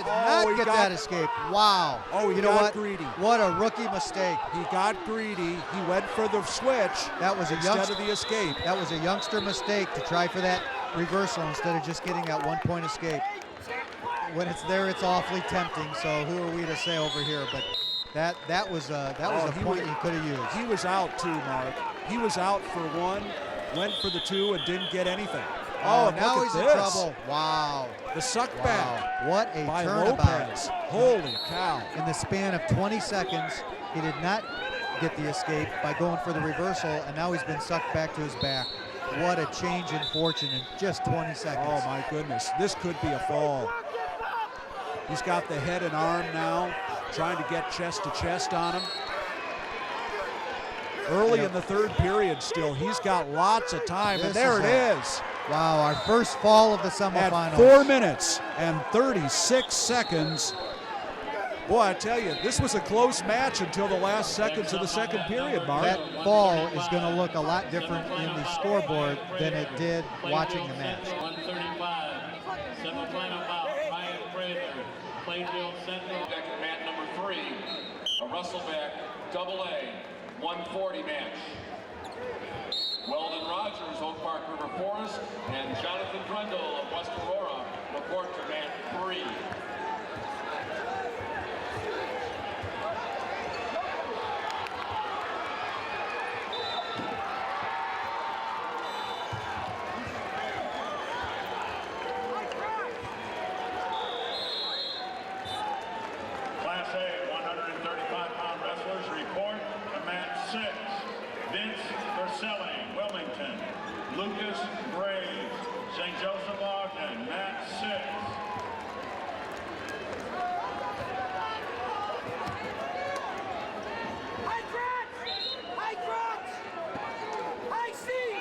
not get that escape. Wow. You know what? Greedy. What a rookie mistake. He got greedy. He went for the switch. That was instead of the escape. That was a youngster mistake to try for that reversal instead of just getting that one-point escape. When it's there, it's awfully tempting. So who are we to say over here? But that was a point he could have used. He was out too, Mark. He was out for one, went for the two, and didn't get anything. Now he's in trouble. Wow. The suck back. What a by turnabout. Lopez. Holy cow. In the span of 20 seconds, he did not get the escape by going for the reversal, and now he's been sucked back to his back. What a change in fortune in just 20 seconds. Oh, my goodness. This could be a fall. He's got the head and arm now, trying to get chest to chest on him. Early in the third period still. He's got lots of time, and there it is. Wow, our first fall of the semifinals. At 4 minutes and 36 seconds. Boy, I tell you, this was a close match until the last seconds of the second period, Mark. That fall is going to look a lot different in the scoreboard than it did watching the match. 135, semifinal bout, Ryan Prather, Plainfield Central, mat number 3, a Russellback AA, 140 match. Weldon Rogers, Oak Park River Forest, and Jonathan Grundle of West Aurora report to mat 3. Class A 135-pound wrestlers report to mat 6. Vince Verselli, Wilmington. Lucas Graves, St. Joseph Ogden, mat 6.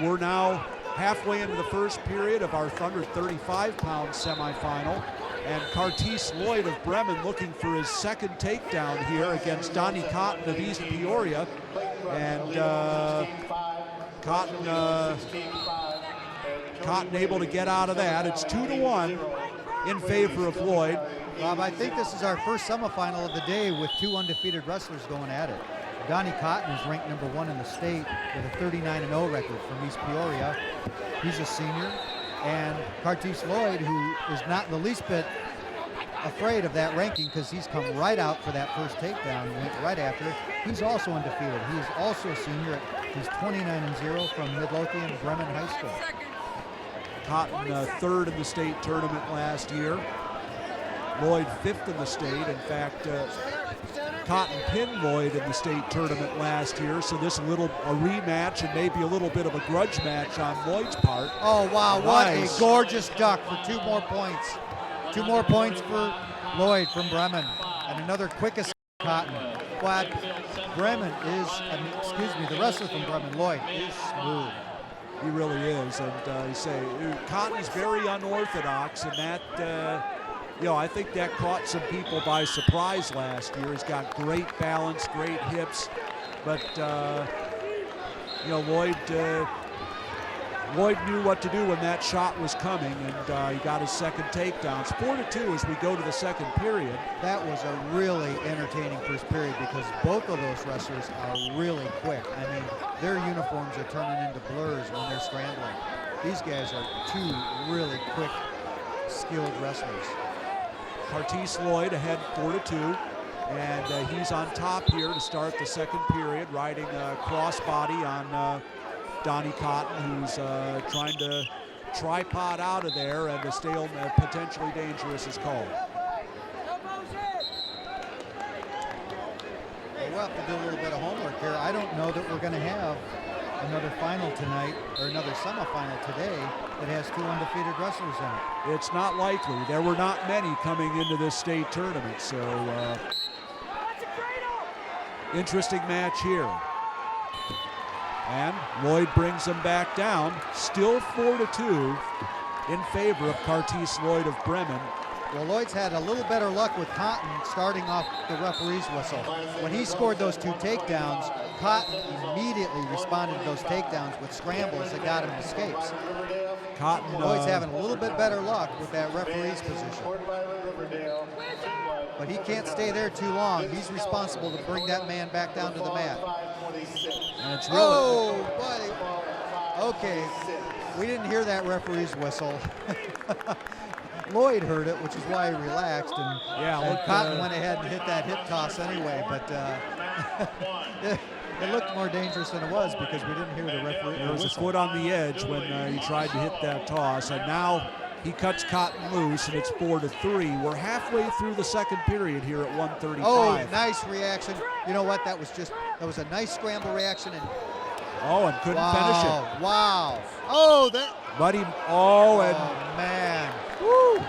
We're now halfway into the first period of our Thunder 35-pound semifinal. And Cartice Lloyd of Bremen looking for his second takedown here against Donnie Cotton of East Peoria. And Cotton able to get out of that. It's 2-1 in favor of Lloyd. Rob, I think this is our first semifinal of the day with two undefeated wrestlers going at it. Donnie Cotton is ranked number 1 in the state with a 39-0 record from East Peoria. He's a senior. And Cartice Lloyd, who is not in the least bit afraid of that ranking because he's come right out for that first takedown and went right after it. He's also undefeated. He is also a senior. He's 29-0 from Midlothian Bremen High School. Cotton third in the state tournament last year. Lloyd 5th in the state. In fact, Cotton pinned Lloyd in the state tournament last year, so this a rematch and maybe a little bit of a grudge match on Lloyd's part. Oh, wow, what a gorgeous duck for 2 more points. 2 more points for Lloyd from Bremen, and another quick escape Cotton. But Bremen is, the wrestler from Bremen, Lloyd, is smooth. He really is, and you say Cotton's very unorthodox, and that I think that caught some people by surprise last year. He's got great balance, great hips, but you know, Lloyd knew what to do when that shot was coming, and he got his second takedown. It's 4-2 as we go to the second period. That was a really entertaining first period because both of those wrestlers are really quick. I mean, their uniforms are turning into blurs when they're scrambling. These guys are two really quick, skilled wrestlers. Cartese Lloyd ahead 4-2, and he's on top here to start the second period, riding a crossbody on Donnie Cotton, who's trying to tripod out of there, and a stalemate, potentially dangerous, is called. We'll have to do a little bit of homework here. I don't know that we're going to have another final tonight or another semifinal today that has two undefeated wrestlers in it. It's not likely. There were not many coming into this state tournament, so interesting match here. And Lloyd brings them back down, still 4-2 in favor of Cartese Lloyd of Bremen. Well, Lloyd's had a little better luck with Cotton starting off the referee's whistle. When he scored those two takedowns, Cotton immediately responded to those takedowns with scrambles that got him escapes. Cotton, Lloyd's having a little bit better luck with that referee's position. But he can't stay there too long. He's responsible to bring that man back down to the mat. And it's really, oh, buddy. Okay, we didn't hear that referee's whistle. Lloyd heard it, which is why he relaxed, and, yeah, Cotton went ahead and hit that hip toss anyway, but it looked more dangerous than it was because we didn't hear the referee. There was a foot on the edge when he tried to hit that toss, and now he cuts Cotton loose, and it's 4-3. We're halfway through the second period here at 1:35. Oh, nice reaction. You know what? That was a nice scramble reaction, and couldn't finish it. Wow. Oh, that. Buddy, man. Woo.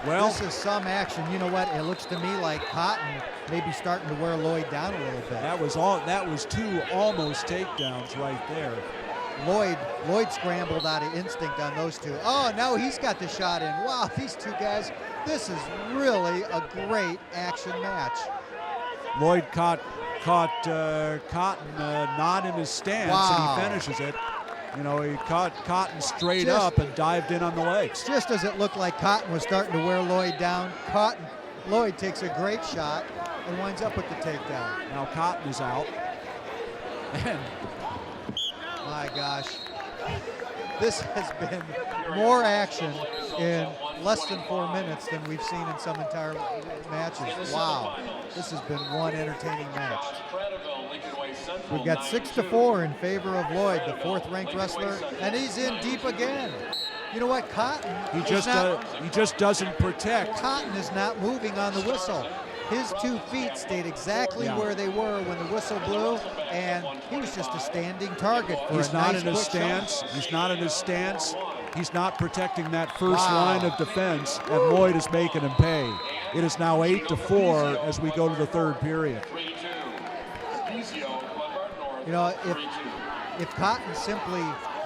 Well, this is some action. You know what? It looks to me like Cotton may be starting to wear Lloyd down a little bit. That was two almost takedowns right there. Lloyd scrambled out of instinct on those two. Oh, now he's got the shot in. Wow, these two guys, this is really a great action match. Lloyd caught Cotton not in his stance, and he finishes it. You know, he caught Cotton straight up and dived in on the legs. Just as it looked like Cotton was starting to wear Lloyd down, Lloyd takes a great shot and winds up with the takedown. Now Cotton is out. And my gosh, this has been more action in less than 4 minutes than we've seen in some entire matches. Wow, this has been one entertaining match. We've got 6-4 in favor of Lloyd, the fourth-ranked wrestler, and he's in deep again. You know what, Cotton? He just doesn't protect. Cotton is not moving on the whistle. His 2 feet stayed exactly where they were when the whistle blew, and he was just a standing target for He's a not nice in his quick stance. shot. He's not in his stance. He's not protecting that first line of defense, and Lloyd is making him pay. It is now 8-4 as we go to the third period. You know, if Cotton simply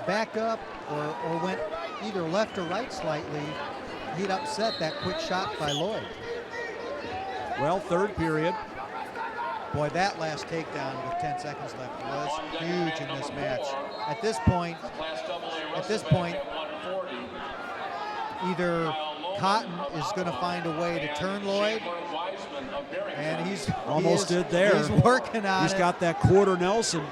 backed up or went either left or right slightly, he'd upset that quick shot by Lloyd. Well, third period. Boy, that last takedown with 10 seconds left was huge in this match. At this point, either Cotton is going to find a way to turn Lloyd, and he's working on it. He's got that quarter Nelson.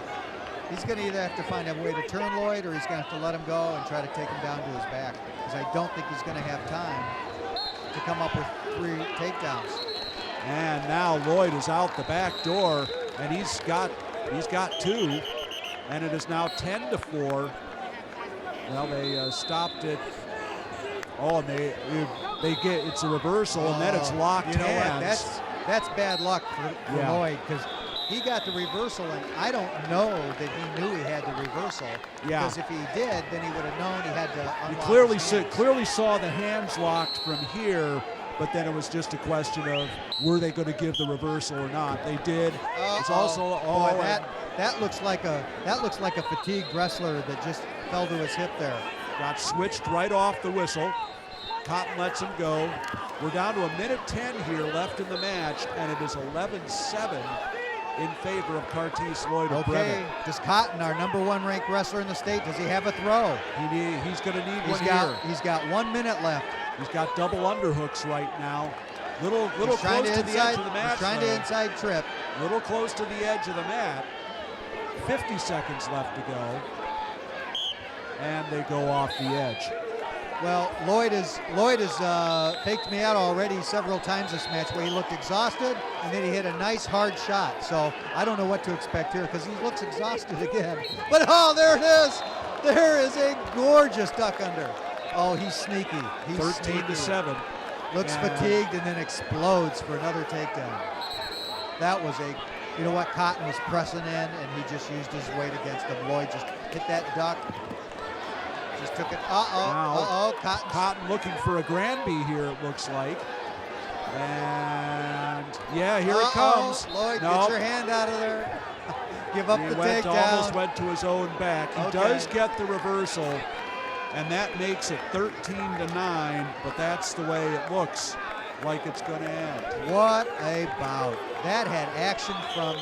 He's going to either have to find a way to turn Lloyd, or he's going to have to let him go and try to take him down to his back, because I don't think he's going to have time to come up with 3 takedowns. And now Lloyd is out the back door, and he's got 2, and it is now 10-4. Well, they stopped it. Oh, and they get it's a reversal, and then it's locked hands. That's bad luck for Lloyd, because he got the reversal, and I don't know that he knew he had the reversal. Yeah. Because if he did, then he would have known he had to unlock He clearly saw the hands locked from here, but then it was just a question of were they going to give the reversal or not. They did. It's also boy, that looks like a fatigued wrestler that just fell to his hip there. Got switched right off the whistle. Cotton lets him go. We're down to 1:10 here left in the match, and it is 11-7 in favor of Curtis Lloyd of Okay, Bremen. does Cotton, our #1 ranked wrestler in the state, does he have a throw? He's going to need one got, here. He's got 1 minute left. He's got double underhooks right now. Little He's close to the edge of the mat. He's trying to inside trip. Little close to the edge of the mat. 50 seconds left to go. And they go off the edge. Well, Lloyd has faked me out already several times this match where he looked exhausted and then he hit a nice hard shot. So I don't know what to expect here because he looks exhausted again. But oh, there it is. There is a gorgeous duck under. Oh, he's sneaky. He's 13-7. Looks fatigued and then explodes for another takedown. That was you know what, Cotton was pressing in and he just used his weight against him. Lloyd just hit that duck. Just took it. Cotton looking for a Granby here, it looks like. And yeah, here it comes. Lloyd, get your hand out of there. Give up the takedown. Almost went to his own back. He does get the reversal, and that makes it 13-9, but that's the way it looks like it's going to end. What a bout. That had action from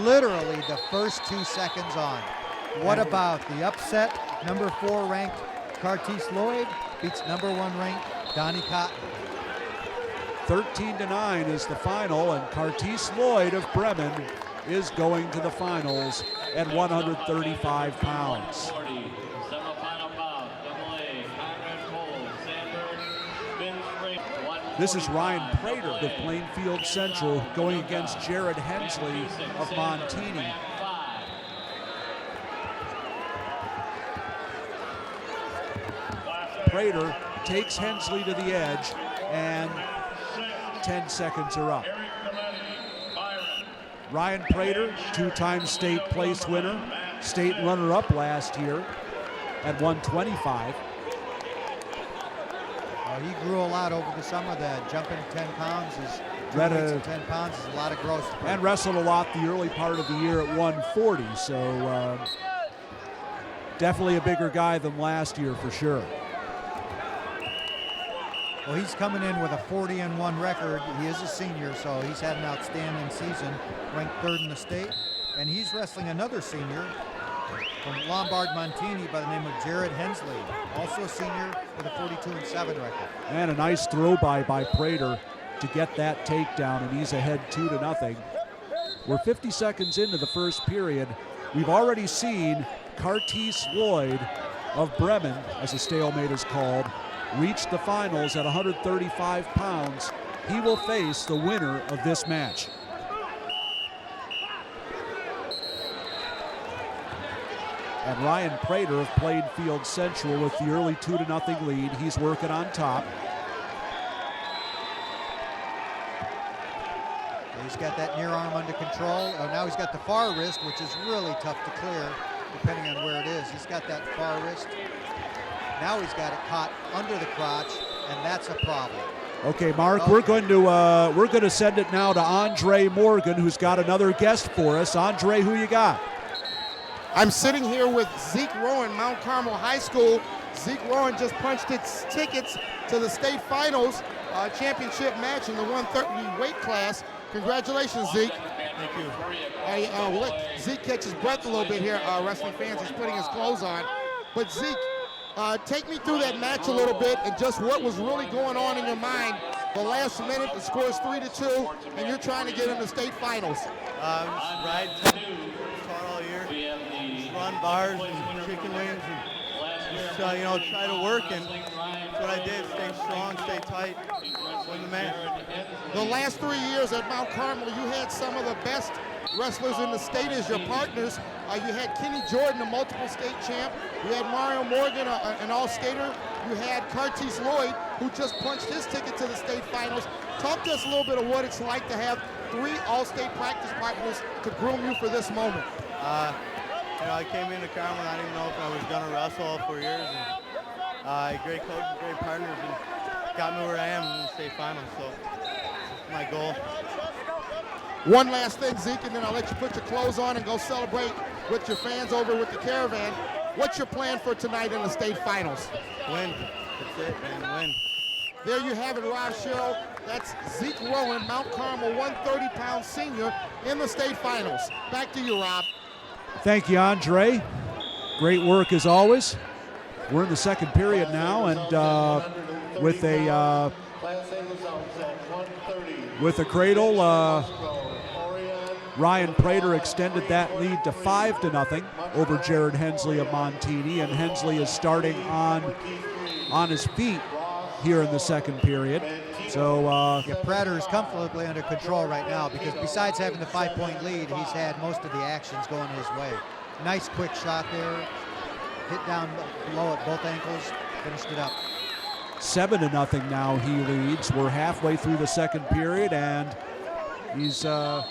literally the first 2 seconds on. What about the upset? #4 ranked Curtis Lloyd beats #1 ranked Donnie Cotton. 13-9 is the final, and Curtis Lloyd of Bremen is going to the finals at 135 pounds. This is Ryan Prater of Plainfield Central going against Jared Hensley of Montini. Prater takes Hensley to the edge, and 10 seconds are up. Ryan Prater, 2-time state place winner, state runner-up last year at 125. He grew a lot over the summer. The jumping 10 pounds is 10 pounds is a lot of growth. And wrestled a lot the early part of the year at 140, so definitely a bigger guy than last year for sure. Well, he's coming in with a 40-1 record. He is a senior, so he's had an outstanding season, ranked 3rd in the state. And he's wrestling another senior from Lombard, Montini by the name of Jared Hensley, also a senior with a 42-7 record. And a nice throw by Prater to get that takedown, and he's ahead 2-0. We're 50 seconds into the first period. We've already seen Curtis Lloyd of Bremen, as a stalemate is called, reach the finals at 135 pounds. He will face the winner of this match. And Ryan Prater of Plainfield Central with the early 2-0 lead. He's working on top. He's got that near arm under control. Oh, now he's got the far wrist, which is really tough to clear depending on where it is. He's got that far wrist. Now he's got it caught under the crotch, and that's a problem. Okay, Mark, we're going to send it now to Andre Morgan, who's got another guest for us. Andre, who you got? I'm sitting here with Zeke Rowan, Mount Carmel High School. Zeke Rowan just punched its tickets to the state finals championship match in the 130 weight class. Congratulations, Zeke. Thank you. We'll let Zeke catch his breath a little bit here, wrestling fans. He's putting his clothes on. But Zeke, take me through that match a little bit and just what was really going on in your mind. The last minute, the score is 3-2, and you're trying to get in the state finals. Just ride taught all year, just run bars and chicken wings, and just try to work, and that's what I did. Stay strong, stay tight, win the match. The last 3 years at Mount Carmel, you had some of the best wrestlers in the state as your partners. You had Kenny Jordan, a multiple state champ. You had Mario Morgan, an all-stater. You had Curtis Lloyd, who just punched his ticket to the state finals. Talk to us a little bit of what it's like to have 3 all-state practice partners to groom you for this moment. I came into Carmel, I didn't even know if I was going to wrestle all 4 years. And great coaches, great partners, and got me where I am in the state finals. So that's my goal. One last thing, Zeke, and then I'll let you put your clothes on and go celebrate with your fans over with the caravan. What's your plan for tonight in the state finals? Win. That's it, and win. There you have it, Rob Sherrill. That's Zeke Rowan, Mount Carmel 130-pound senior in the state finals. Back to you, Rob. Thank you, Andre. Great work as always. We're in the second period now, and with a cradle, Ryan Prater extended that lead to 5-0 over Jared Hensley of Montini, and Hensley is starting on his feet here in the second period. So Prater is comfortably under control right now because besides having the 5-point lead, he's had most of the actions going his way. Nice quick shot there, hit down below at both ankles, finished it up. 7-0 now he leads. We're halfway through the second period, and he's well,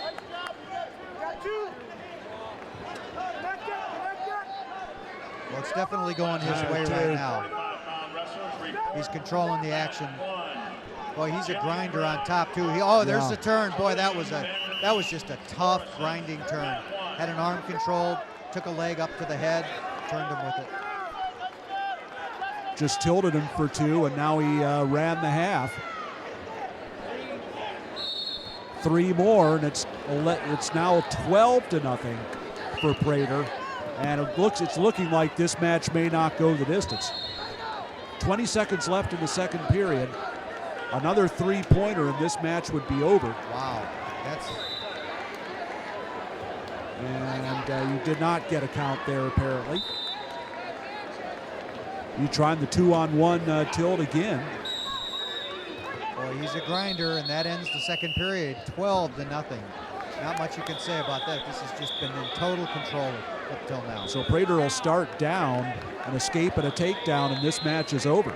it's definitely going his way right now. He's controlling the action. Boy, he's a grinder on top too. There's the turn. Boy, that was just a tough grinding turn. Had an arm control, took a leg up to the head, turned him with it. Just tilted him for 2, and now he ran the half. 3 more, and it's now 12-0 for Prater, and it's looking like this match may not go the distance. 20 seconds left in the second period. Another 3-pointer, and this match would be over. Wow, And you did not get a count there, apparently. You trying the 2-on-1 tilt again. Boy, he's a grinder, and that ends the second period, 12-0. Not much you can say about that. This has just been in total control up till now. So Prater will start down, an escape and a takedown, and this match is over.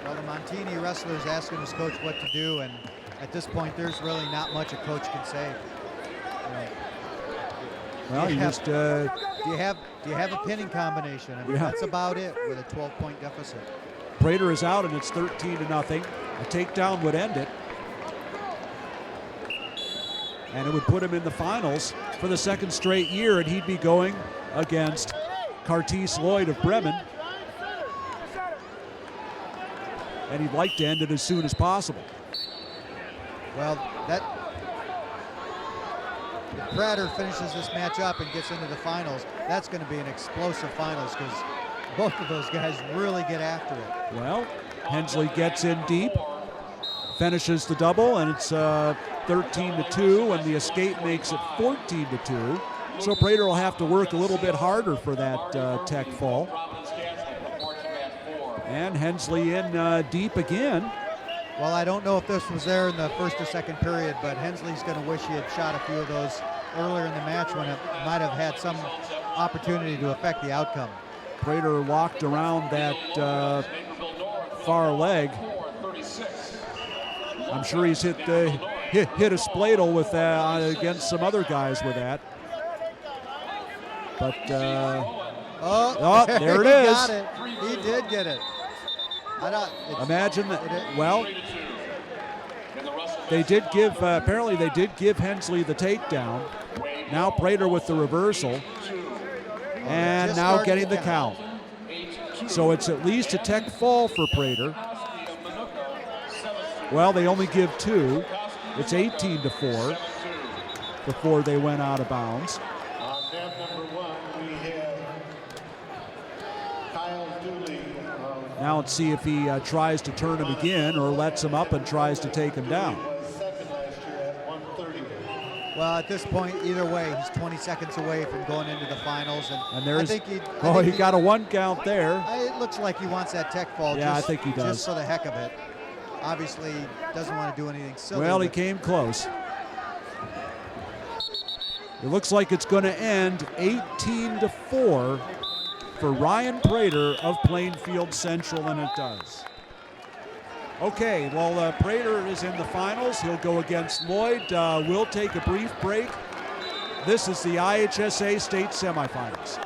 Well, the Montini wrestler is asking his coach what to do, and at this point, there's really not much a coach can say. Well, do you have a pinning combination? I mean, that's about it with a 12-point deficit. Prater is out, and it's 13-0. A takedown would end it, and it would put him in the finals for the second straight year, and he'd be going against Cartice Lloyd of Bremen. And he'd like to end it as soon as possible. Well, if Prater finishes this match up and gets into the finals, that's going to be an explosive finals because both of those guys really get after it. Well, Hensley gets in deep, finishes the double, and it's 13-2, and the escape makes it 14-2. So Prater will have to work a little bit harder for that tech fall. And Hensley in deep again. Well, I don't know if this was there in the first or second period, but Hensley's going to wish he had shot a few of those earlier in the match when it might have had some opportunity to affect the outcome. Prater locked around that far leg. I'm sure he's hit a spladle with against some other guys with that. But there it is. He got it. He did get it. Imagine that. Well, they did give. Apparently, they did give Hensley the takedown. Now Prater with the reversal, and now getting the count. So it's at least a tech fall for Prater. Well, they only give 2. It's 18-4 before they went out of bounds. Now let's see if he tries to turn him again or lets him up and tries to take him down. Well, at this point, either way, he's 20 seconds away from going into the finals. And there's, I think he got a 1 count there. It looks like he wants that tech fall. Yeah, I think he does. Just for the heck of it. Obviously, doesn't want to do anything silly. Well, he came close. It looks like it's going to end 18-4 for Ryan Prater of Plainfield Central, and it does. Okay, well, Prater is in the finals. He'll go against Lloyd. We'll take a brief break. This is the IHSA State Semifinals.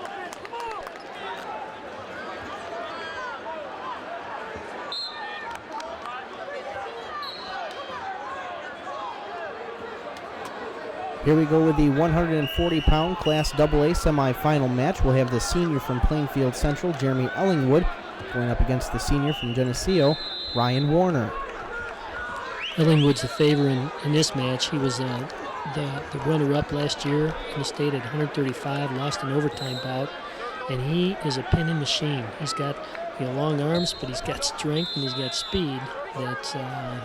Here we go with the 140-pound Class AA semifinal match. We'll have the senior from Plainfield Central, Jeremy Ellingwood, going up against the senior from Geneseo, Ryan Warner. Ellingwood's the favor in this match. He was the runner-up last year in the state at 135, lost an overtime bout, and he is a pinning machine. He's got long arms, but he's got strength and he's got speed that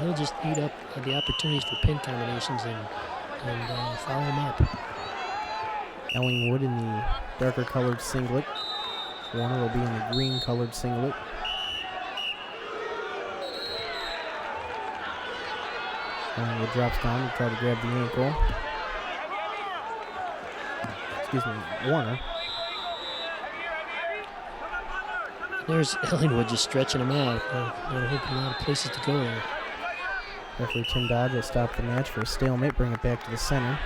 he'll just eat up the opportunities for pin combinations and foul him up. Ellingwood in the darker colored singlet. Warner will be in the green colored singlet. Ellingwood drops down to try to grab the ankle. Excuse me, Warner. There's Ellingwood just stretching him out. They're hoping a lot of places to go there. Referee Tim Dodge will stop the match for a stalemate, bring it back to the center.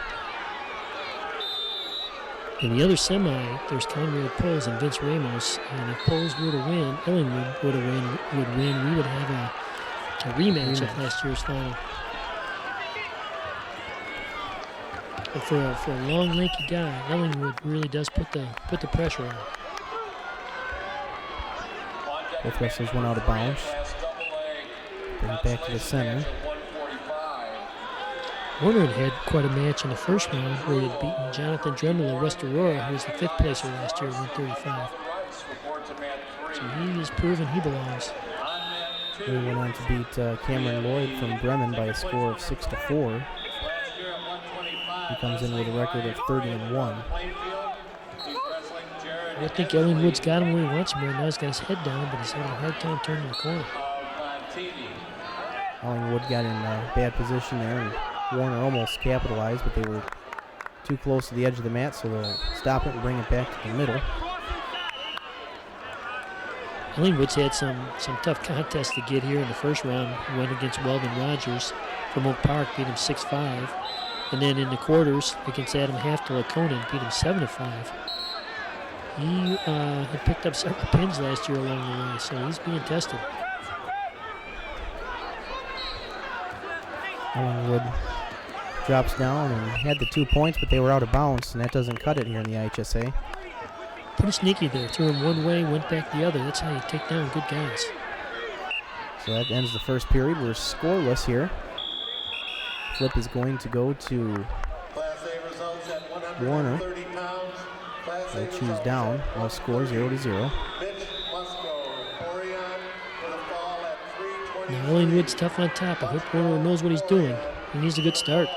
In the other semi, there's Conrad Poles and Vince Ramos, and if Poles were to win, Ellingwood would win. We would have a rematch of last year's final. But for a long, lanky guy, Ellingwood really does put the pressure on. Both wrestlers went out of bounds. Bring it back to the center. Warner had quite a match in the first round where he had beaten Jonathan Dremel of West Aurora, who was the 5th placer last year at 135. So he has proven he belongs. He went on to beat Cameron Lloyd from Bremen by a score of 6-4. He comes in with a record of 30-1. I think Ellingwood's got him where he wants him right now. He's got his head down, but he's having a hard time turning the corner. Ellingwood got in a bad position there, and Warner almost capitalized, but they were too close to the edge of the mat, so they'll stop it and bring it back to the middle. Ellingwood's had some tough contests to get here in the first round. He went against Weldon Rogers from Oak Park, beat him 6-5. And then in the quarters against Adam Haftel of Conan, beat him 7-5. He had picked up several pins last year along the way, so he's being tested. Ellingwood drops down and had the 2 points, but they were out of bounds, and that doesn't cut it here in the IHSA. Pretty sneaky there. Threw him one way, went back the other. That's how you take down good guys. So that ends the first period. We're scoreless here. Flip is going to go to Warner. They'll choose down. No score, 0-0. Now Ellingwood's tough on top. I hope Warner knows what he's doing. He needs a good start.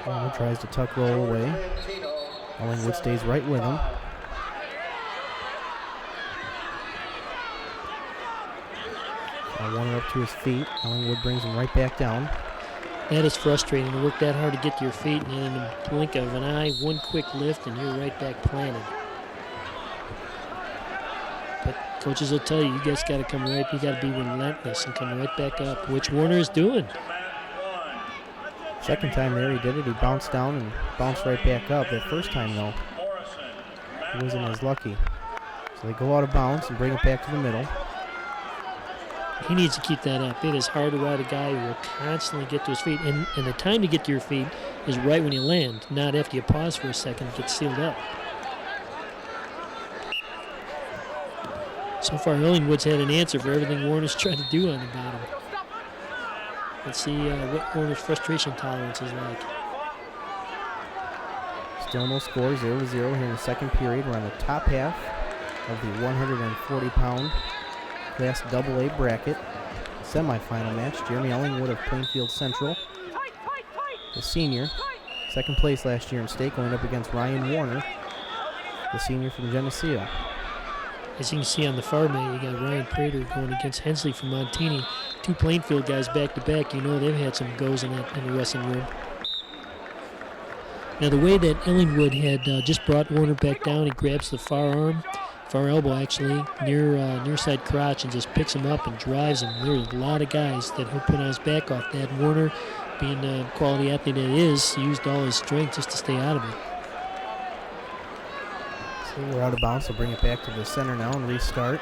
Warner tries to tuck roll away. Ellingwood stays right with him. Warner up to his feet. Ellingwood brings him right back down. That is frustrating to work that hard to get to your feet, and then in the blink of an eye, one quick lift, and you're right back planted. But coaches will tell you, you guys got to come right, you got to be relentless and come right back up, which Warner is doing. Second time there he did it. He bounced down and bounced right back up. That first time, though, he wasn't as lucky. So they go out of bounds and bring it back to the middle. He needs to keep that up. It is hard to ride a guy who will constantly get to his feet. And the time to get to your feet is right when you land, not after you pause for a second and get sealed up. So far, Ellingwood's had an answer for everything Warner's tried to do on the bottom. Let's see what Warner's frustration tolerance is like. Still no score, 0-0 here in the second period. We're on the top half of the 140-pound Class AA bracket semifinal match. Jeremy Ellingwood of Plainfield Central, the senior, second place last year in state, going up against Ryan Warner, the senior from Geneseo. As you can see on the far mat, you got Ryan Prater going against Hensley from Montini. Two Plainfield guys back to back. You know they've had some goes in the wrestling room. Now the way that Ellingwood had just brought Warner back down, he grabs the far elbow actually, near side crotch, and just picks him up and drives him. There's a lot of guys that he'll put on his back off that. Warner, being the quality athlete that he is, used all his strength just to stay out of it. So we're out of bounds, so bring it back to the center now and restart.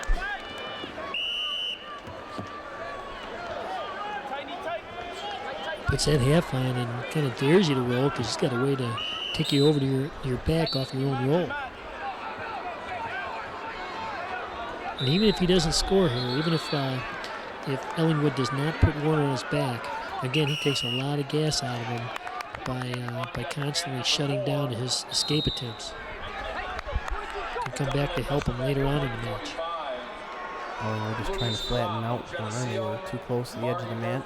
puts that half on and kind of dares you to roll because he's got a way to take you over to your back off your own roll. And even if he doesn't score here, even if Ellingwood does not put Warner on his back, again, he takes a lot of gas out of him by constantly shutting down his escape attempts. Can come back to help him later on in the match. Ellingwood just trying to flatten out Warner. They were too close to the edge of the mat.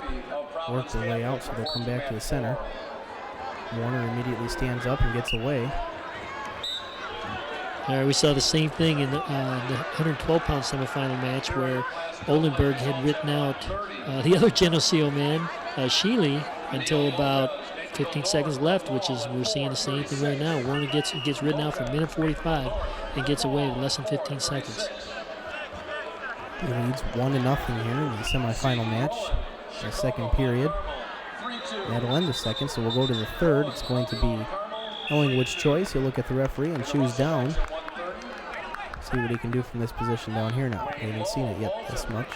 Worked their way out, so they'll come back to the center. Warner immediately stands up and gets away. We saw the same thing in the 112-pound semifinal match where Oldenburg had written out the other Geneseo man, Sheely, until about 15 seconds left, which is we're seeing the same thing right now. Warner gets written out for a minute 45 and gets away with less than 15 seconds. He leads 1-0 here in the semifinal match. The second period. That'll end the second, so we'll go to the third. It's going to be Ellingwood's choice. He'll look at the referee and choose down. See what he can do from this position down here now. We haven't seen it yet this much.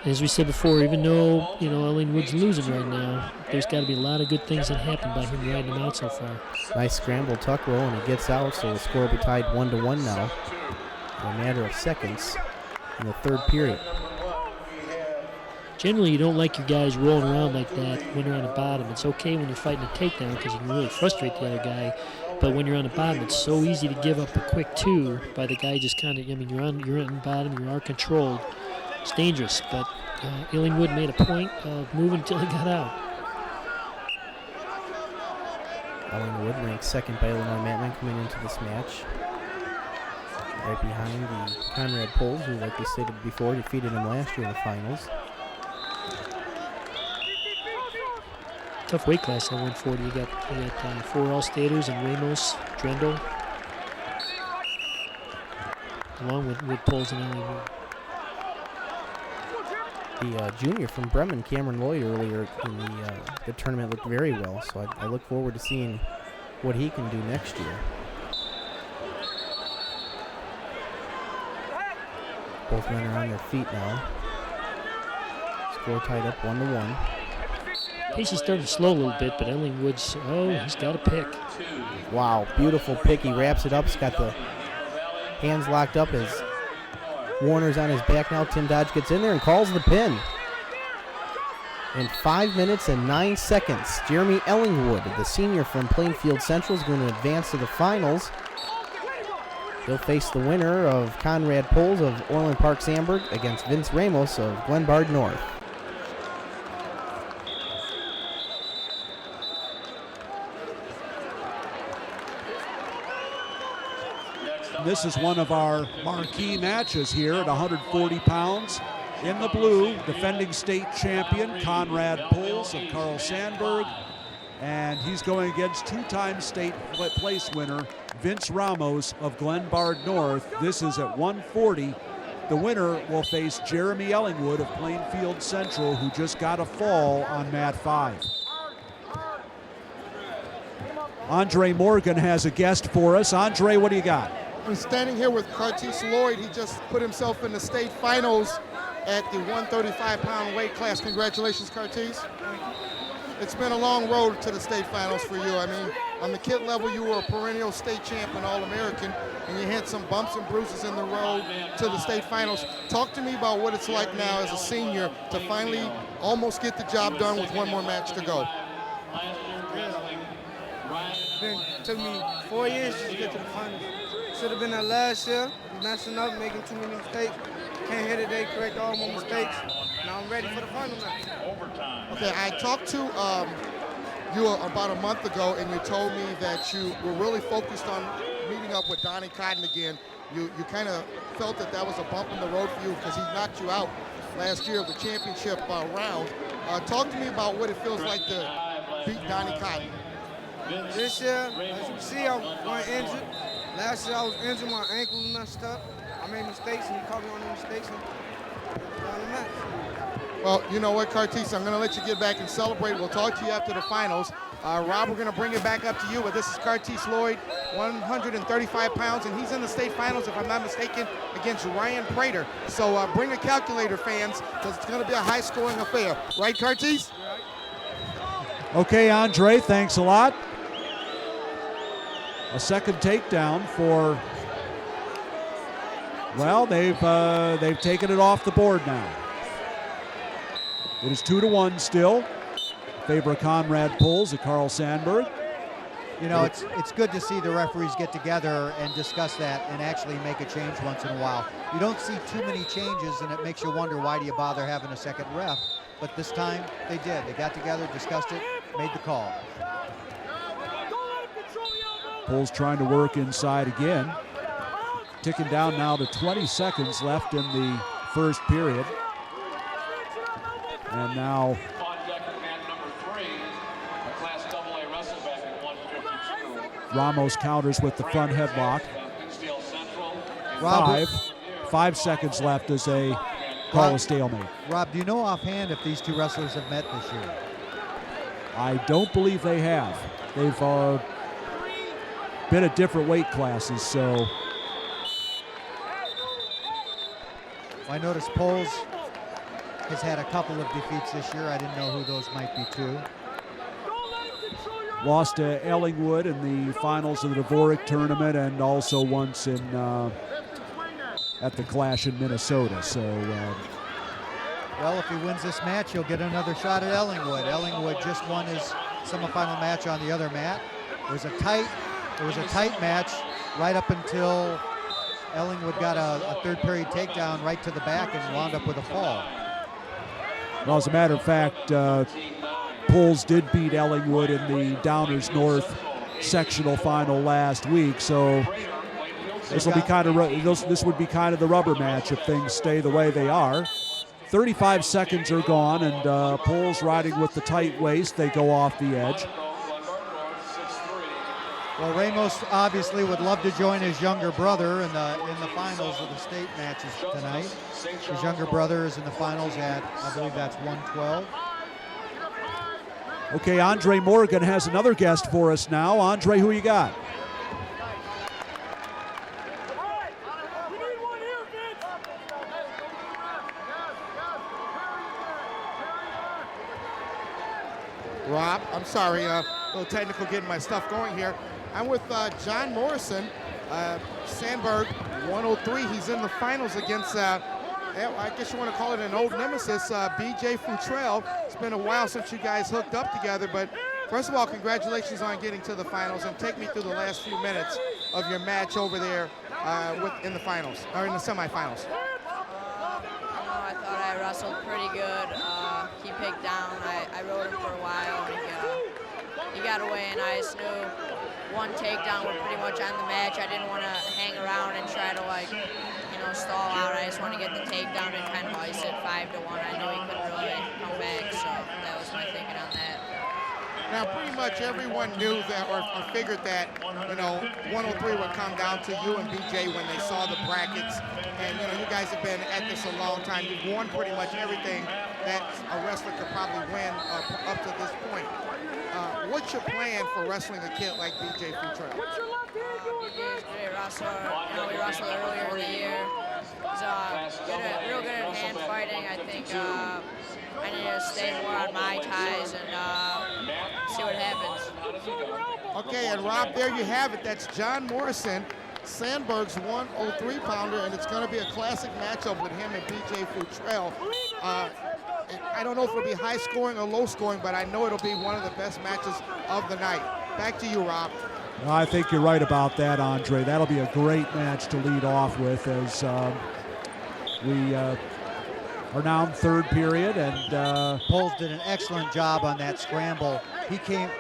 As we said before, even though Ellingwood's losing right now, there's got to be a lot of good things that happen by him riding him out so far. Nice scramble tuck roll, and he gets out, so the score will be tied 1-1 now in a matter of seconds in the third period. Generally, you don't like your guys rolling around like that when you're on the bottom. It's okay when you're fighting a takedown because you can really frustrate the other guy. But when you're on the bottom, it's so easy to give up a quick two by the guy just kind of, you're on the bottom, you are controlled. It's dangerous, but Ellingwood made a point of moving until he got out. Ellingwood ranked second by Illinois Matman coming into this match. Right behind the Conrad Poles, who, like we stated before, defeated him last year in the finals. Tough weight class at 140. You got 4 All-Staters and Ramos, Drendel, along with Poles and Ellingwood. The junior from Bremen, Cameron Lloyd, earlier in the tournament looked very well, so I look forward to seeing what he can do next year. Both men are on their feet now. Score tied up 1-1. Pace is starting to slow a little bit, but Ellingwood's, he's got a pick. Wow, beautiful pick. He wraps it up. He's got the hands locked up as Warner's on his back now. Tim Dodge gets in there and calls the pin. In 5 minutes and 9 seconds, Jeremy Ellingwood, the senior from Plainfield Central, is going to advance to the finals. He'll face the winner of Conrad Poles of Orland Park Sandburg against Vince Ramos of Glenbard North. This is one of our marquee matches here at 140 pounds. In the blue, defending state champion Conrad Poles of Carl Sandburg, and he's going against two-time state place winner Vince Ramos of Glenbard North. This is at 140. The winner will face Jeremy Ellingwood of Plainfield Central, who just got a fall on mat 5. Andre Morgan has a guest for us. Andre, what do you got? I'm standing here with Curtis Lloyd. He just put himself in the state finals at the 135-pound weight class. Congratulations, Curtis. It's been a long road to the state finals for you. I mean, on the kid level, you were a perennial state champion, All-American, and you had some bumps and bruises in the road to the state finals. Talk to me about what it's like now as a senior to finally almost get the job done with one more match to go. It took me 4 years just to get to the finals. Should have been there last year, messing up, making too many mistakes. Came here today, correct all my mistakes. Now I'm ready for the final match. Okay, I talked to you about a month ago, and you told me that you were really focused on meeting up with Donnie Cotton again. You kind of felt that was a bump in the road for you because he knocked you out last year of the championship round. Talk to me about what it feels like to beat Donnie Cotton. This year, as you can see, I was injured. Last year I was injured, my ankle was messed up. I made mistakes, and he caught me on the mistakes, and won the match. Well, you know what, Curtis, I'm going to let you get back and celebrate. We'll talk to you after the finals. Rob, we're going to bring it back up to you, but this is Curtis Lloyd, 135 pounds, and he's in the state finals, if I'm not mistaken, against Ryan Prater. So bring a calculator, fans, because it's going to be a high-scoring affair. Right, Curtis? Okay, Andre, thanks a lot. A second takedown for, well, they've taken it off the board now. It is 2-1 still. In favor of Conrad Pulls at Carl Sandburg. You know, it's good to see the referees get together and discuss that and actually make a change once in a while. You don't see too many changes, and it makes you wonder, why do you bother having a second ref? But this time they did. They got together, discussed it, made the call. Pulls trying to work inside again. Ticking down now to 20 seconds left in the first period. And now Ramos counters with the front headlock. 5 seconds left as they call a stalemate. Rob, do you know offhand if these two wrestlers have met this year? I don't believe they have. They've been at different weight classes, so. I noticed Poles has had a couple of defeats this year. I didn't know who those might be too. Lost to Ellingwood in the finals of the Dvorak tournament, and also once in at the Clash in Minnesota. So, well, if he wins this match, he'll get another shot at Ellingwood. Ellingwood just won his semifinal match on the other mat. It was a tight match right up until Ellingwood got a third period takedown right to the back and wound up with a fall. Well, as a matter of fact, Pulls did beat Ellingwood in the Downers North sectional final last week, so this will be kind of this would be kind of the rubber match if things stay the way they are. 35 seconds are gone, and Pulls riding with the tight waist. They go off the edge. Well, Ramos obviously would love to join his younger brother in the finals of the state matches tonight. His younger brother is in the finals at, I believe that's 112. Okay, Andre Morgan has another guest for us now. Andre, who you got? Rob, I'm sorry, a little technical getting my stuff going here. I'm with John Morrison, Sandburg 103. He's in the finals against, I guess you want to call it an old nemesis, BJ Futrell. It's been a while since you guys hooked up together, but first of all, congratulations on getting to the finals, and take me through the last few minutes of your match over there in the finals, or in the semifinals. I thought I wrestled pretty good. He picked down. I rode him for a while. He got away, and I just knew one takedown were pretty much on the match. I didn't want to hang around and try to stall out. I just want to get the takedown and kind of ice it 5-1. I know he couldn't really come back, so that was my thinking on that. Now, pretty much everyone knew that, or figured that, 103 would come down to you and BJ when they saw the brackets. And, you guys have been at this a long time. You've won pretty much everything that a wrestler could probably win up to this point. What's your plan for wrestling a kid like BJ Futrell? BJ's a great wrestler. We wrestled earlier in the year. He's real good at hand fighting. I think I need to stay more on my ties and see what happens. Okay, and Rob, there you have it. That's John Morrison, Sandburg's 103-pounder, and it's going to be a classic matchup with him and BJ Futrell. I don't know if it'll be high scoring or low scoring, but I know it'll be one of the best matches of the night. Back to you, Rob. Well, I think you're right about that, Andre. That'll be a great match to lead off with as we are now in third period, and Poles did an excellent job on that scramble. He came,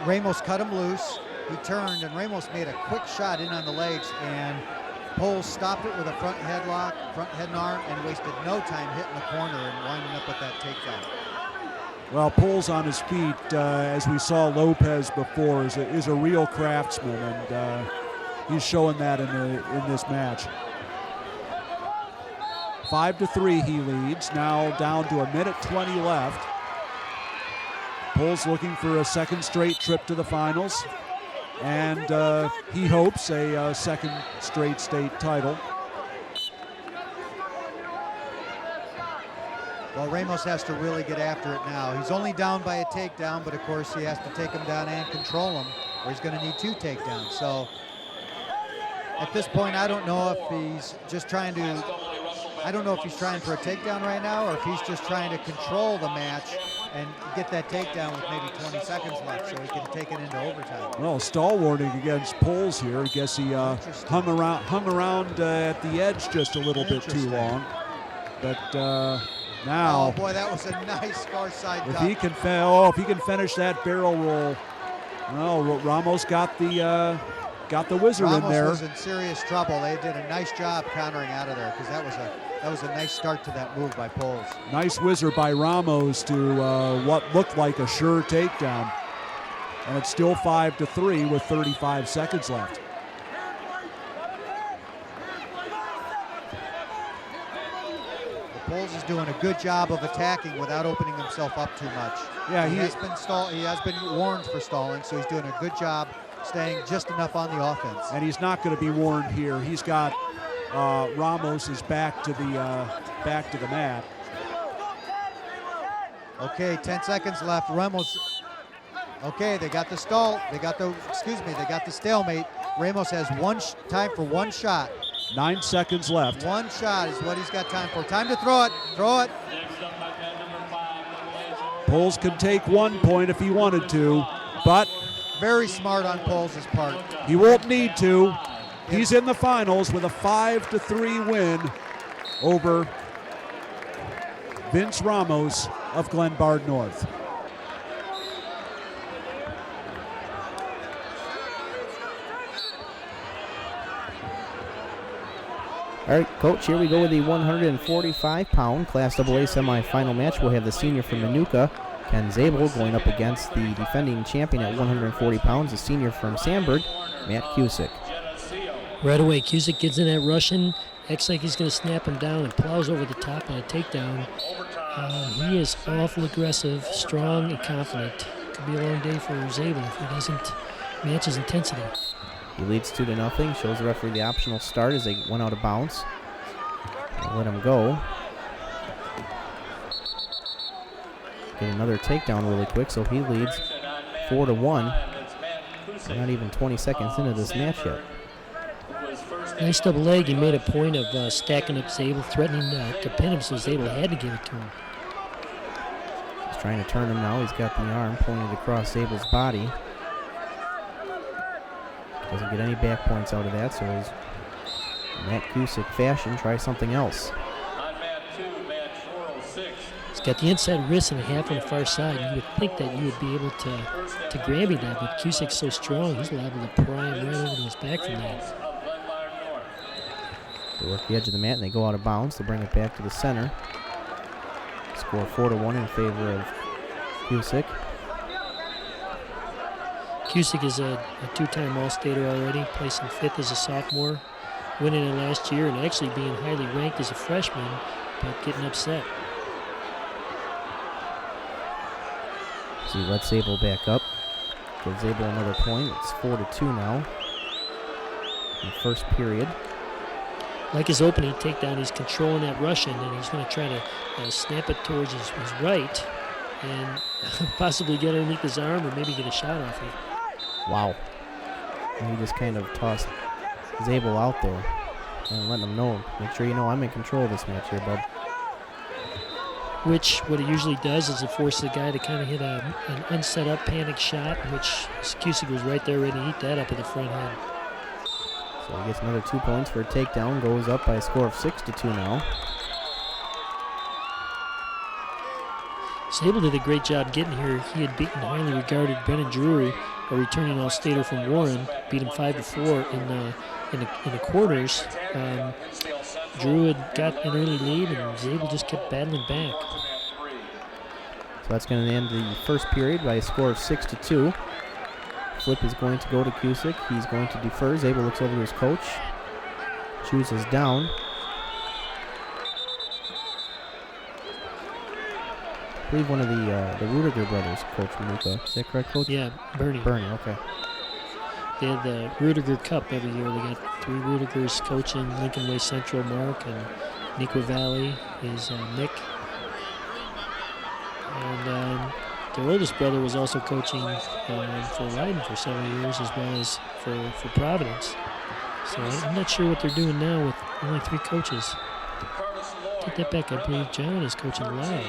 Ramos cut him loose. He turned, and Ramos made a quick shot in on the legs, and Poles stopped it with a front headlock, front head and arm, and wasted no time hitting the corner and winding up with that takedown. Well, Pulls on his feet, as we saw Lopez before, is a real craftsman, and he's showing that in this match. 5-3 he leads, now down to 1:20 left. Pulls looking for a second straight trip to the finals, and he hopes a second straight state title. Well, Ramos has to really get after it now. He's only down by a takedown, but of course he has to take him down and control him, or he's going to need 2 takedowns. So at this point, I don't know if he's just trying to, I don't know if he's trying for a takedown right now, or if he's just trying to control the match and get that takedown with maybe 20 seconds left so he can take it into overtime. Well, stall warning against Poles here. I guess he hung around at the edge just a little bit too long. But now, oh boy, that was a nice far side if duck. he can finish that barrel roll. Well, Ramos got the whizzer Ramos in there. was in serious trouble. They did a nice job countering out of there because that was a nice start to that move by Poles. Nice whizzer by Ramos to what looked like a sure takedown. And it's still 5-3 with 35 seconds left. Poles is doing a good job of attacking without opening himself up too much. Yeah, he has been warned for stalling, so he's doing a good job staying just enough on the offense. And he's not going to be warned here. He's got Ramos's back to the mat. Okay, 10 seconds left. Ramos. Okay, they got the stall. They got the stalemate. Ramos has time for one shot. 9 seconds left. One shot is what he's got time for. Time to throw it. Throw it. Poles can take 1 point if he wanted to, but very smart on Poles' part. He won't need to. He's in the finals with a 5-3 win over Vince Ramos of Glenbard North. All right, Coach, here we go with the 145-pound Class AA semifinal match. We'll have the senior from Manuka, Ken Zabel, going up against the defending champion at 140 pounds, the senior from Sandburg, Matt Cusick. Right away, Cusick gets in that Russian, acts like he's going to snap him down and plows over the top on a takedown. He is awful aggressive, strong, and confident. Could be a long day for Zabel if he doesn't match his intensity. He leads 2-0, shows the referee the optional start as they went out of bounds. They'll let him go. Get another takedown really quick, so he leads 4-1. We're not even 20 seconds into this match yet. Nice double leg. He made a point of stacking up Zabel, threatening to pin him, so Zabel had to give it to him. He's trying to turn him now. He's got the arm pointed across Zabel's body. Doesn't get any back points out of that, so his Matt Cusick fashion, try something else. He's got the inside wrist and a half on the far side. You would think that you would be able to grab him that, but Cusick's so strong, he's liable to pry him right over to his back from that. They work the edge of the mat and they go out of bounds. They bring it back to the center. Score 4-1 in favor of Cusick. Cusick is a two-time All-Stater already, placing 5th as a sophomore, winning it last year, and actually being highly ranked as a freshman, but getting upset. So he lets Zabel back up. Gives Zabel another point. It's 4-2 now in the first period. Like his opening takedown, he's controlling that Russian, and he's going to try to snap it towards his right and possibly get underneath his arm or maybe get a shot off it. Wow. And he just kind of tossed Zabel out there and letting him know, make sure you know I'm in control of this match here, bud. Which, what it usually does is it forces the guy to kind of hit an unset up panic shot, which Cusick was right there ready to eat that up at the front head. So he gets another 2 points for a takedown, goes up by a score of 6-2 now. Zabel did a great job getting here. He had beaten highly regarded Brennan Drew, a returning All-Stater from Warren, beat him 5-4 in the quarters. Drew had got an early lead, and Zabel just kept battling back. So that's going to end the first period by a score of 6-2. Flip is going to go to Cusick. He's going to defer. Zabel looks over to his coach. Chooses down. I believe one of the Rudiger brothers, Coach Manuka. Is that correct, Coach? Yeah, Bernie. Bernie, okay. They had the Rudiger Cup every year. They got 3 Rudigers coaching Lincoln Way Central, Mark, and Neuqua Valley is Nick. And their oldest brother was also coaching for Leiden for several years, as well as for Providence. So I'm not sure what they're doing now with only 3 coaches. Take that back, I believe John is coaching Lyle.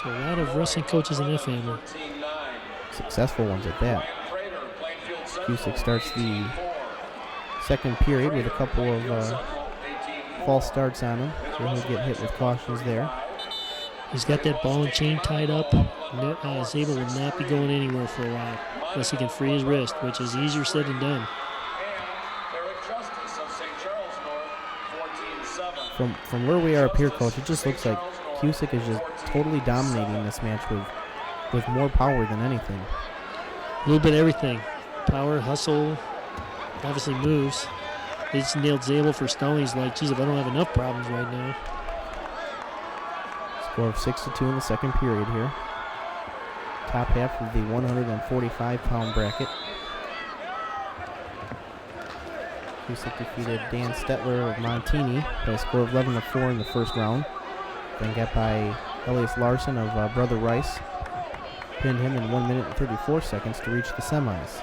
So a lot of wrestling coaches in that family. Successful ones at that. Cusick starts the second period with a couple of false starts on him, so he'll get hit with cautions there. He's got that ball and chain tied up. Zabel will not be going anywhere for a while unless he can free his wrist, which is easier said than done. From where we are up here, Coach, it just looks like Cusick is just totally dominating this match with more power than anything. A little bit of everything. Power, hustle, obviously moves. They just nailed Zabel for stalling. He's like, geez, if I don't have enough problems right now. Score of 6-2 in the second period here. Top half of the 145-pound bracket. Cusick defeated Dan Stetler of Montini by a score of 11-4 in the first round. Then got by Elias Larson of Brother Rice. Pinned him in 1 minute and 34 seconds to reach the semis.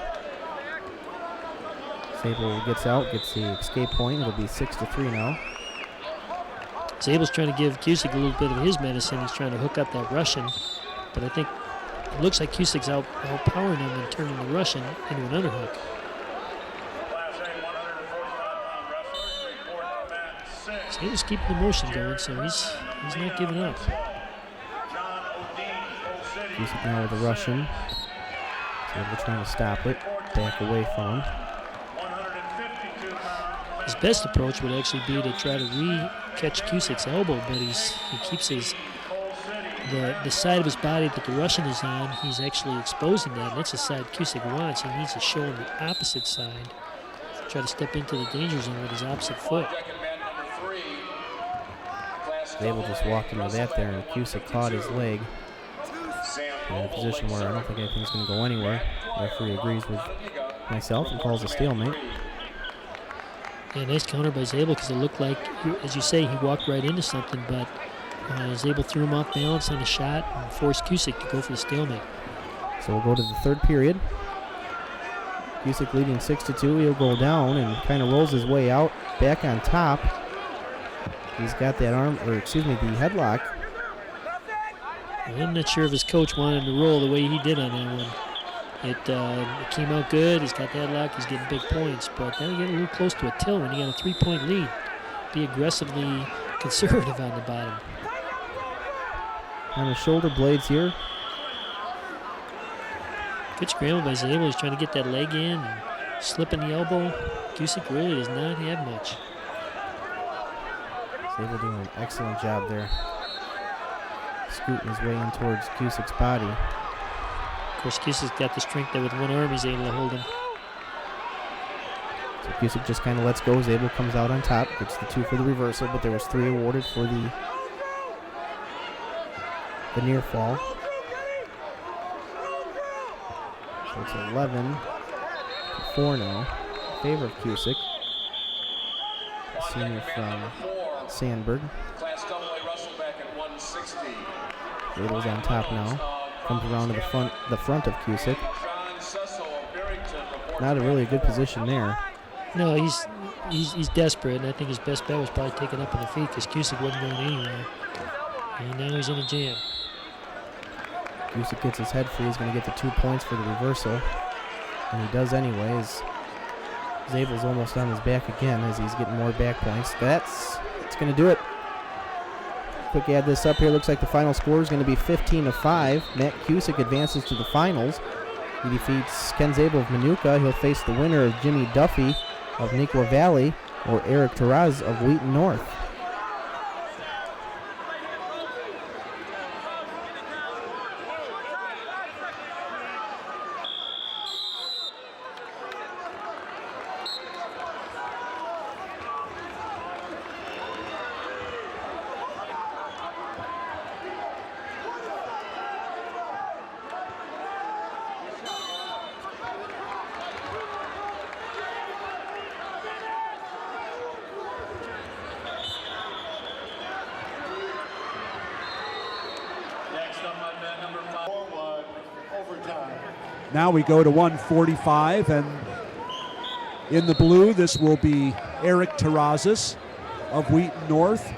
Zabel gets out, gets the escape point. It'll be 6-3 now. Zabel's trying to give Cusick a little bit of his medicine. He's trying to hook up that Russian, but I think it looks like Cusick's outpowering him and turning the Russian into an underhook. Zabel's keeping the motion going, so he's not giving up. Cusick now with the Russian. Zabel trying to stop it, back away from him. His best approach would actually be to try to re-catch Cusick's elbow, but he keeps the side of his body that the Russian is on, he's actually exposing that, and that's the side Cusick wants. He needs to show him the opposite side. Try to step into the danger zone with his opposite foot. Zabel just walked into that there, and Cusick caught his leg in a position where I don't think anything's going to go anywhere. The referee agrees with myself and calls a stalemate. Yeah, nice counter by Zabel, because it looked like, as you say, he walked right into something, but Zabel threw him off balance on the shot and forced Cusick to go for the stalemate. So we'll go to the third period. Cusick leading 6-2. He'll go down and kind of rolls his way out, back on top. He's got that the headlock. I'm not sure if his coach wanted him to roll the way he did on that one. It came out good. He's got the headlock. He's getting big points, but then he get a little close to a till when you got a 3-point lead. Be aggressively conservative on the bottom. On the shoulder blades here. Good scramble by Zabel. He's trying to get that leg in and slipping the elbow. Cusick really does not have much. Zabel doing an excellent job there. Scooting his way in towards Cusick's body. Of course, Cusick's got the strength there with one arm. He's able to hold him. So Cusick just kind of lets go. Zabel comes out on top. Gets the 2 for the reversal, but there was 3 awarded for the near fall. So it's 11-4 now in favor of Cusick. Senior from Sandburg. Zabel's on top now. Comes around to the front of Cusick. Not a really good position there. No, he's desperate, and I think his best bet was probably taken up on the feet because Cusick wasn't going anywhere. And now he's in a jam. Cusick gets his head free. He's going to get the 2 points for the reversal. And he does anyways. Zabel's almost on his back again as he's getting more back points. That's going to do it. Quick add this up here. Looks like the final score is going to be 15-5. Matt Cusick advances to the finals. He defeats Ken Zabel of Manuka. He'll face the winner of Jimmy Duffy of Neuqua Valley or Eric Taraz of Wheaton North. Now we go to 145, and in the blue, this will be Eric Terrazas of Wheaton North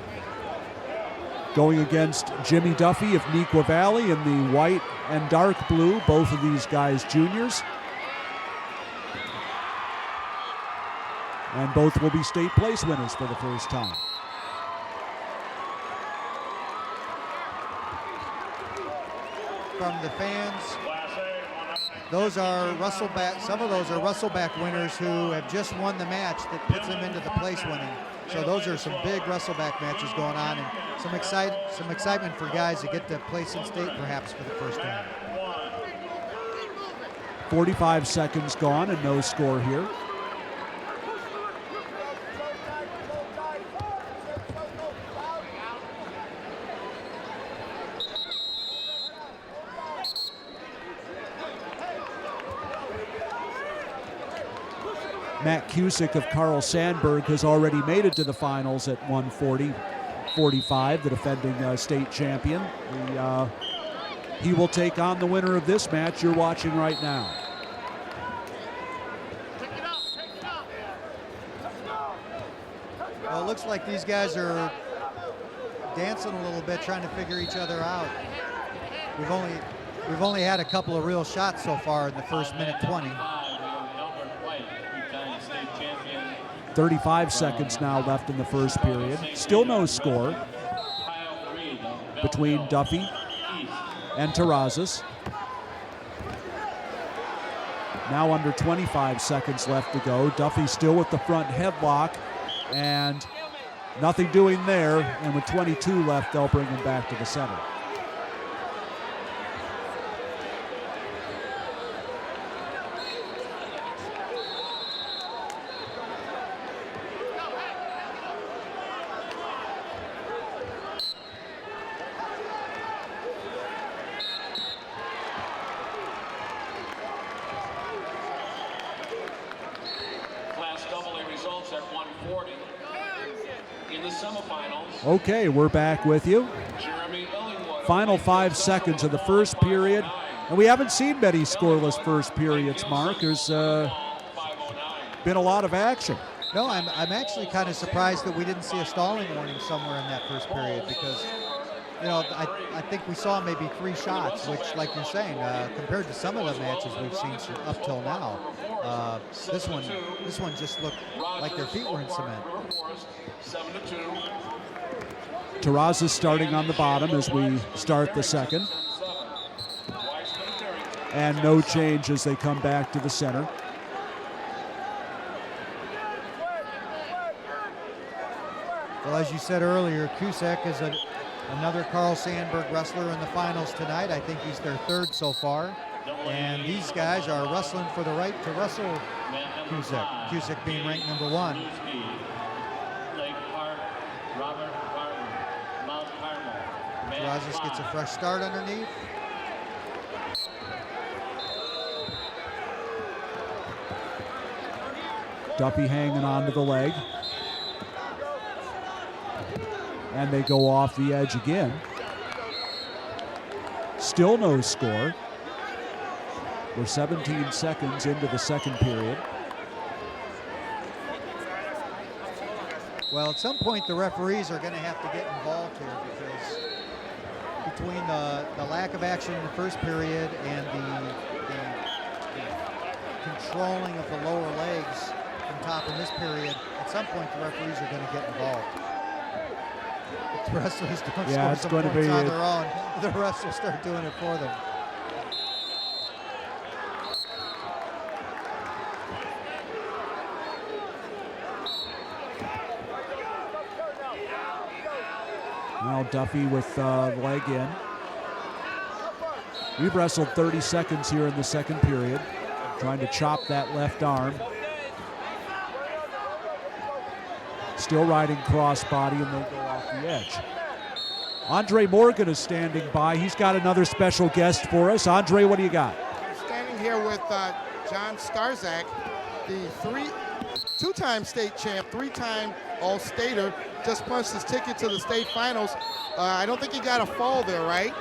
going against Jimmy Duffy of Neuqua Valley in the white and dark blue, both of these guys juniors. And both will be state place winners for the first time. From the fans, those are Russellback. Some of those are Russellback winners who have just won the match that puts them into the place winning. So those are some big Russellback matches going on, and some excitement for guys to get to place in state perhaps for the first time. 45 seconds gone and no score here. Matt Cusick of Carl Sandburg has already made it to the finals at 140-45, the defending state champion. He will take on the winner of this match you're watching right now. Well, it looks like these guys are dancing a little bit, trying to figure each other out. We've only had a couple of real shots so far in the first minute 20. 35 seconds now left in the first period. Still no score between Duffy and Terrazas. Now under 25 seconds left to go. Duffy still with the front headlock and nothing doing there. And with 22 left, they'll bring him back to the center. Okay, we're back with you. Final 5 seconds of the first period. And we haven't seen many scoreless first periods, Mark. There's been a lot of action. No, I'm actually kind of surprised that we didn't see a stalling warning somewhere in that first period because, you know, I think we saw maybe 3 shots, which, like you're saying, compared to some of the matches we've seen up till now, this one just looked like their feet were in cement. 7-2. Terrazas starting on the bottom as we start the second. And no change as they come back to the center. Well, as you said earlier, Cusick is another Carl Sandburg wrestler in the finals tonight. I think he's their 3rd so far. And these guys are wrestling for the right to wrestle Cusick. Cusick being ranked number 1. Terrazas gets a fresh start underneath. Duffy hanging on to the leg. And they go off the edge again. Still no score. We're 17 seconds into the second period. Well, at some point the referees are going to have to get involved here because between the lack of action in the first period and the controlling of the lower legs from top in this period, at some point the referees are going to get involved. If the wrestlers don't score some points on their own, the refs will start doing it for them. Now Duffy with the leg in. We've wrestled 30 seconds here in the second period, trying to chop that left arm. Still riding crossbody, and they'll go off the edge. Andre Morgan is standing by. He's got another special guest for us. Andre, what do you got? I'm standing here with John Skarzak, the 2-time state champ, 3-time All-Stater, just punched his ticket to the state finals. I don't think he got a fall there, right?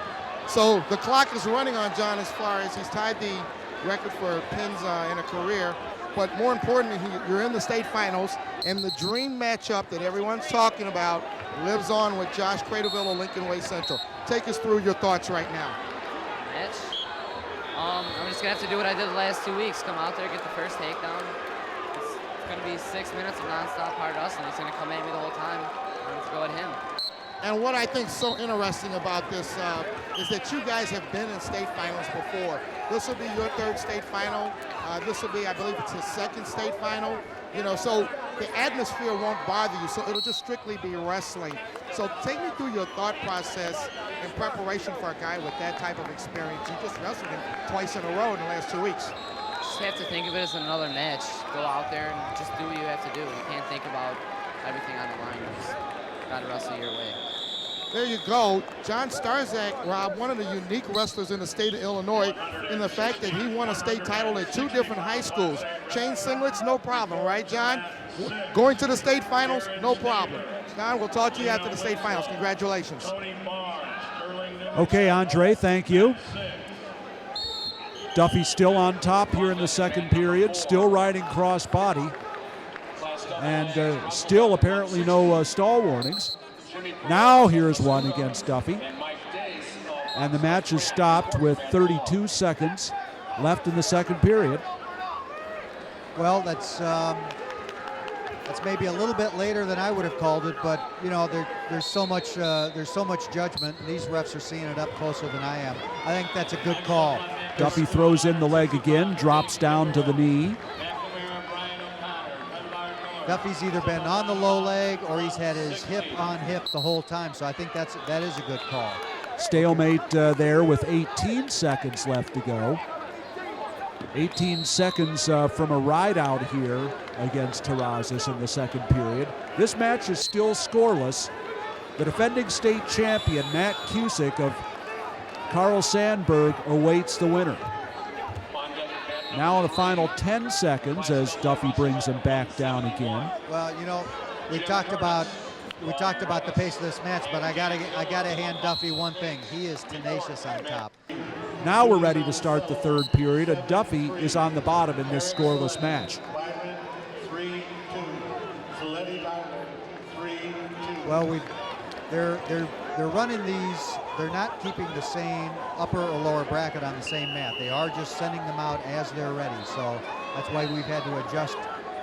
So the clock is running on John as far as he's tied the record for pins in a career. But more importantly, you're in the state finals, and the dream matchup that everyone's talking about lives on with Josh Cradleville of Lincoln Way Central. Take us through your thoughts right now. Match? I'm just going to have to do what I did the last 2 weeks. Come out there, get the first takedown. It's going to be 6 minutes of nonstop hard hustle. He's going to come at me the whole time. I'm going to go at him. And what I think is so interesting about this is that you guys have been in state finals before. This will be your third state final. This will be, I believe it's his second state final. You know, so the atmosphere won't bother you, so it'll just strictly be wrestling. So take me through your thought process in preparation for a guy with that type of experience. You just wrestled him twice in a row in the last 2 weeks. Just have to think of it as another match. Go out there and just do what you have to do. You can't think about everything on the line. You just got to wrestle your way. There you go. John Starzak, Rob, one of the unique wrestlers in the state of Illinois in the fact that he won a state title at 2 different high schools. Chain singlets, no problem, right, John? Going to the state finals, no problem. John, we'll talk to you after the state finals. Congratulations. Okay, Andre, thank you. Duffy still on top here in the second period, still riding cross body, and still apparently no stall warnings. Now here's one against Duffy, and the match is stopped with 32 seconds left in the second period. Well, that's maybe a little bit later than I would have called it, but you know, there's so much judgment, and these refs are seeing it up closer than I am. I think that's a good call. Duffy throws in the leg again, drops down to the knee. Duffy's either been on the low leg or he's had his hip on hip the whole time, so I think that is a good call. Stalemate there with 18 seconds left to go. 18 seconds from a ride out here against Terrazas in the second period. This match is still scoreless. The defending state champion, Matt Cusick of Carl Sandburg, awaits the winner. Now in the final 10 seconds as Duffy brings him back down again. Well, you know, we talked about the pace of this match, but I gotta hand Duffy one thing. He is tenacious on top. Now we're ready to start the third period, and Duffy is on the bottom in this scoreless match. Well, they're running these. They're not keeping the same upper or lower bracket on the same mat. They are just sending them out as they're ready. So that's why we've had to adjust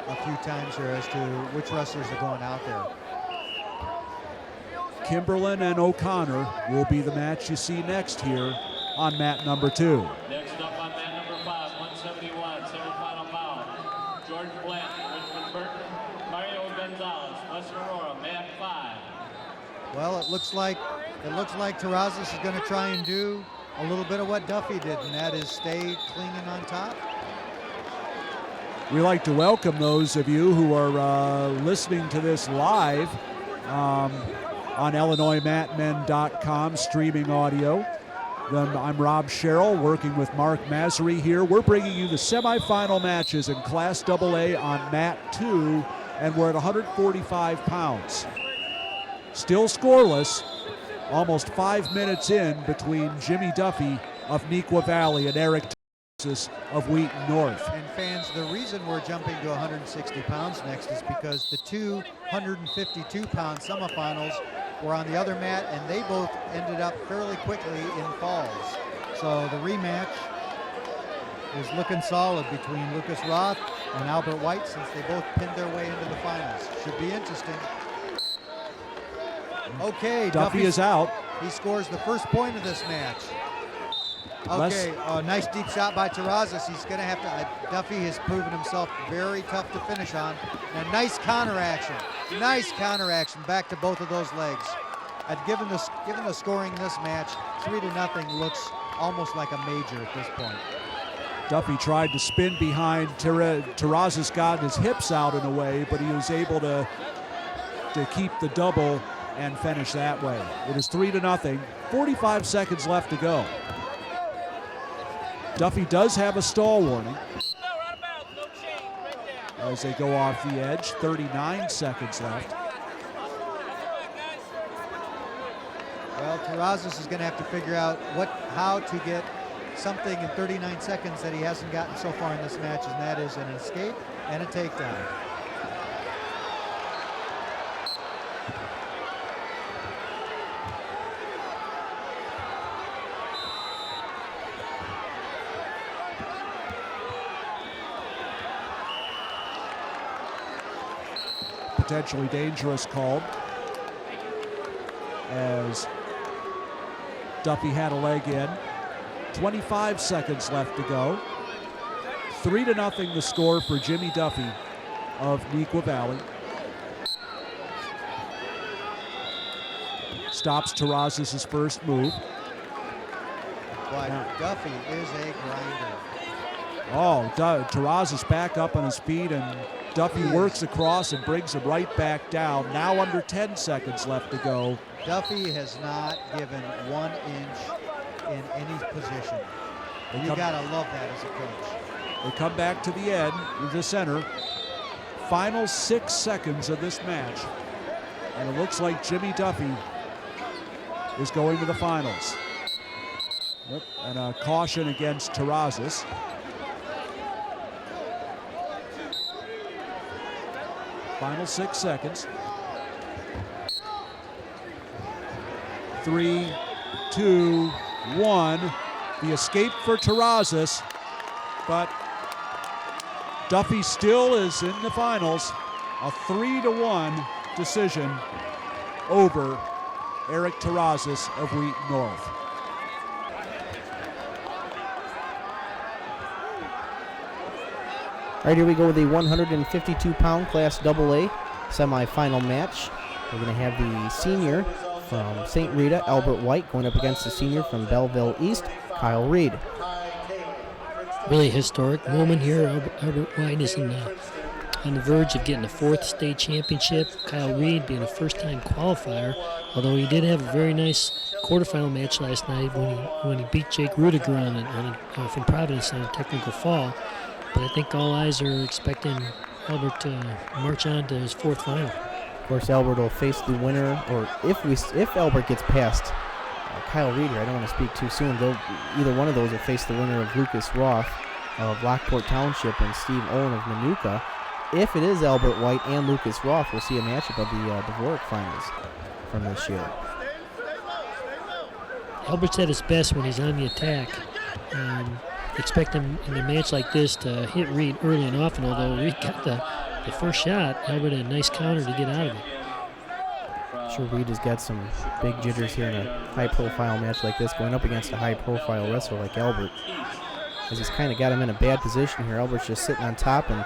a few times here as to which wrestlers are going out there. Kimberlin and O'Connor will be the match you see next here on mat number 2. Next up on mat number 5, 171, semifinal bout. George Blanton, Richmond Burton, Mario Gonzalez, West Aurora, mat 5. Well, it looks like Terrazas is going to try and do a little bit of what Duffy did, and that is stay clinging on top. We like to welcome those of you who are listening to this live on IllinoisMatmen.com streaming audio. I'm Rob Sherrill working with Mark Massery here. We're bringing you the semifinal matches in Class AA on mat 2, and we're at 145 pounds. Still scoreless, almost 5 minutes in between Jimmy Duffy of Neuqua Valley and Eric Texas of Wheaton North. And fans, the reason we're jumping to 160 pounds next is because the two 152-pound semifinals were on the other mat, and they both ended up fairly quickly in falls. So the rematch is looking solid between Lucas Roth and Albert White, since they both pinned their way into the finals. Should be interesting. Okay, Duffy is out. He scores the first point of this match. Okay, nice deep shot by Terrazas. He's going to have to, Duffy has proven himself very tough to finish on. And nice counter action. Nice counter action back to both of those legs. Given the scoring in this match, 3-0 looks almost like a major at this point. Duffy tried to spin behind. Terrazas got his hips out in a way, but he was able to keep the double and finish that way. It is 3-0, 45 seconds left to go. Duffy does have a stall warning as they go off the edge. 39 seconds left. Well, Terrazas is going to have to figure out how to get something in 39 seconds that he hasn't gotten so far in this match, and that is an escape and a takedown. Potentially dangerous call as Duffy had a leg in. 25 seconds left to go. 3-0 the score for Jimmy Duffy of Neuqua Valley. Stops Terrazas' first move. But Duffy is a grinder. Oh, Terrazas back up on his feet, and Duffy works across and brings him right back down. Now under 10 seconds left to go. Duffy has not given 1 inch in any position. You gotta love that as a coach. They come back to the end, to the center. Final 6 seconds of this match. And it looks like Jimmy Duffy is going to the finals. Yep. And a caution against Terrazas. Final 6 seconds. 3, 2, 1. The escape for Terrazas, but Duffy still is in the finals. A 3-1 decision over Eric Terrazas of Wheaton North. All right, here we go with the 152-pound Class AA semifinal match. We're going to have the senior from St. Rita, Albert White, going up against the senior from Belleville East, Kyle Reed. Really historic moment here. Albert White is on the verge of getting a 4th state championship. Kyle Reed being a first-time qualifier, although he did have a very nice quarterfinal match last night when he beat Jake Rudiger from Providence on a technical fall. But I think all eyes are expecting Albert to march on to his 4th final. Of course, Albert will face the winner, or if Albert gets past Kyle Reed, I don't want to speak too soon, either one of those will face the winner of Lucas Roth of Lockport Township and Steve Owen of Manuka. If it is Albert White and Lucas Roth, we'll see a matchup of the Dvorak finals from this year. Albert's at his best when he's on the attack. Expect him in a match like this to hit Reed early and often, although Reed got the first shot. Albert had a nice counter to get out of it. I'm sure Reed has got some big jitters here in a high-profile match like this, going up against a high-profile wrestler like Albert. As he's kind of got him in a bad position here. Albert's just sitting on top and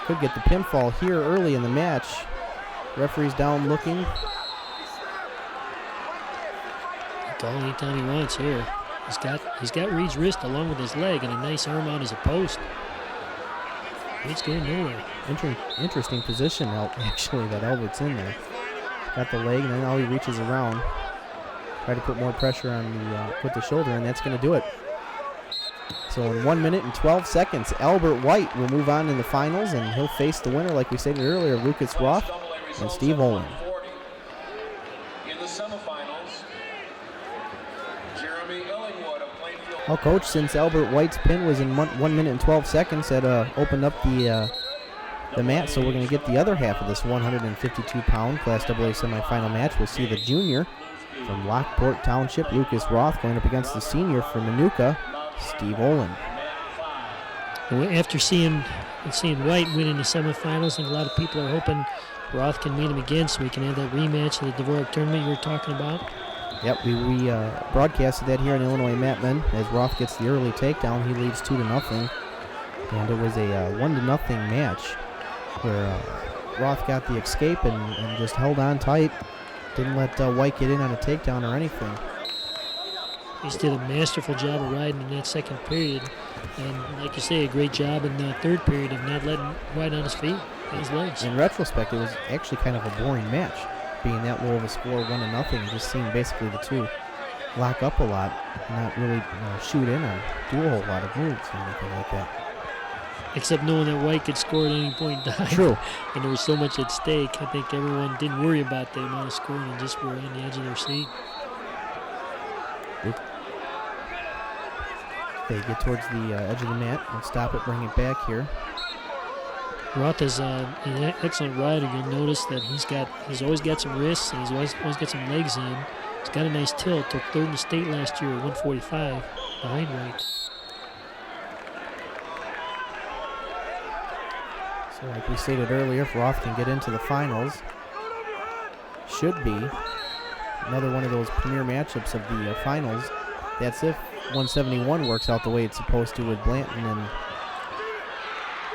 could get the pinfall here early in the match. Referee's down looking. Call anytime he wants here. He's got Reed's wrist along with his leg and a nice arm out as a post. Reed's going nowhere. Interesting position, actually, that Albert's in there. Got the leg, and then now he reaches around. Try to put more pressure on with the shoulder, and that's going to do it. So in 1 minute and 12 seconds, Albert White will move on in the finals, and he'll face the winner, like we stated earlier, Lucas Roth and Steve Owen. In the semifinals, Jeremy Illingwood of Plainfield. Well, Coach, since Albert White's pin was in 1 minute and 12 seconds, that opened up the mat, so we're going to get the other half of this 152-pound Class AA semifinal match. We'll see the junior from Lockport Township, Lucas Roth, going up against the senior from Manuka, Steve Olin. After seeing White win in the semifinals, I think a lot of people are hoping Roth can meet him again so we can have that rematch of the Dvorak tournament you were talking about. Yep, we broadcasted that here in Illinois Matman. As Roth gets the early takedown, he leads 2-0. And it was a 1-0 match where Roth got the escape and just held on tight. Didn't let White get in on a takedown or anything. He just did a masterful job of riding in that second period. And like you say, a great job in the third period of not letting White on his feet and his legs. In retrospect, it was actually kind of a boring match, being that low of a score, 1-0. It just seemed basically the two lock up a lot, not really shoot in or do a whole lot of moves or anything like that. except knowing that White could score at any point in time. True. And there was so much at stake. I think everyone didn't worry about the amount of scoring and just were on the edge of their seat. They get towards the edge of the mat. We'll stop it, bring it back here. Roth is an excellent rider. You'll notice that he's always got some wrists and he's always got some legs in. He's got a nice tilt. Took third in the state last year at 145 behind White. So like we stated earlier, if Roth can get into the finals, should be another one of those premier matchups of the finals. That's if 171 works out the way it's supposed to with Blanton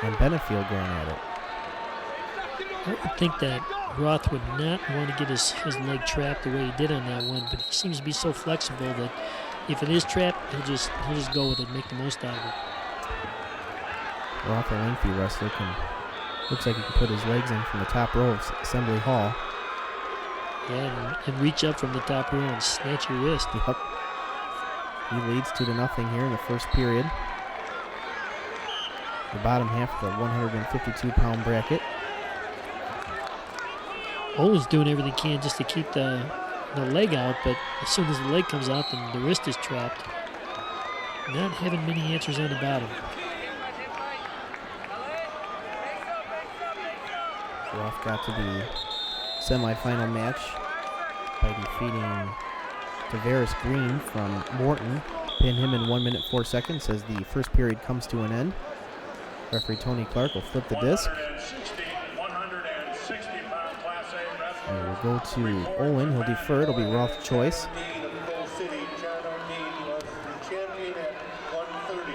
and Benefield going at it. I would think that Roth would not want to get his leg trapped the way he did on that one, but he seems to be so flexible that if it is trapped, he'll just go with it and make the most out of it. Roth, a lengthy wrestler, looks like he can put his legs in from the top row of Assembly Hall. Yeah, and reach up from the top row and snatch your wrist. Yep. He leads 2-0 here in the first period. The bottom half of the 152-pound bracket. Olin's doing everything he can just to keep the leg out, but as soon as the leg comes out, then the wrist is trapped. Not having many answers on the bottom. Roth got to the semifinal match by defeating Tavares Green from Morton. Pinned him in 1 minute 4 seconds as the first period comes to an end. Referee Tony Clark will flip the disc. And we'll go to Olin. He'll defer. It'll be Roth's choice.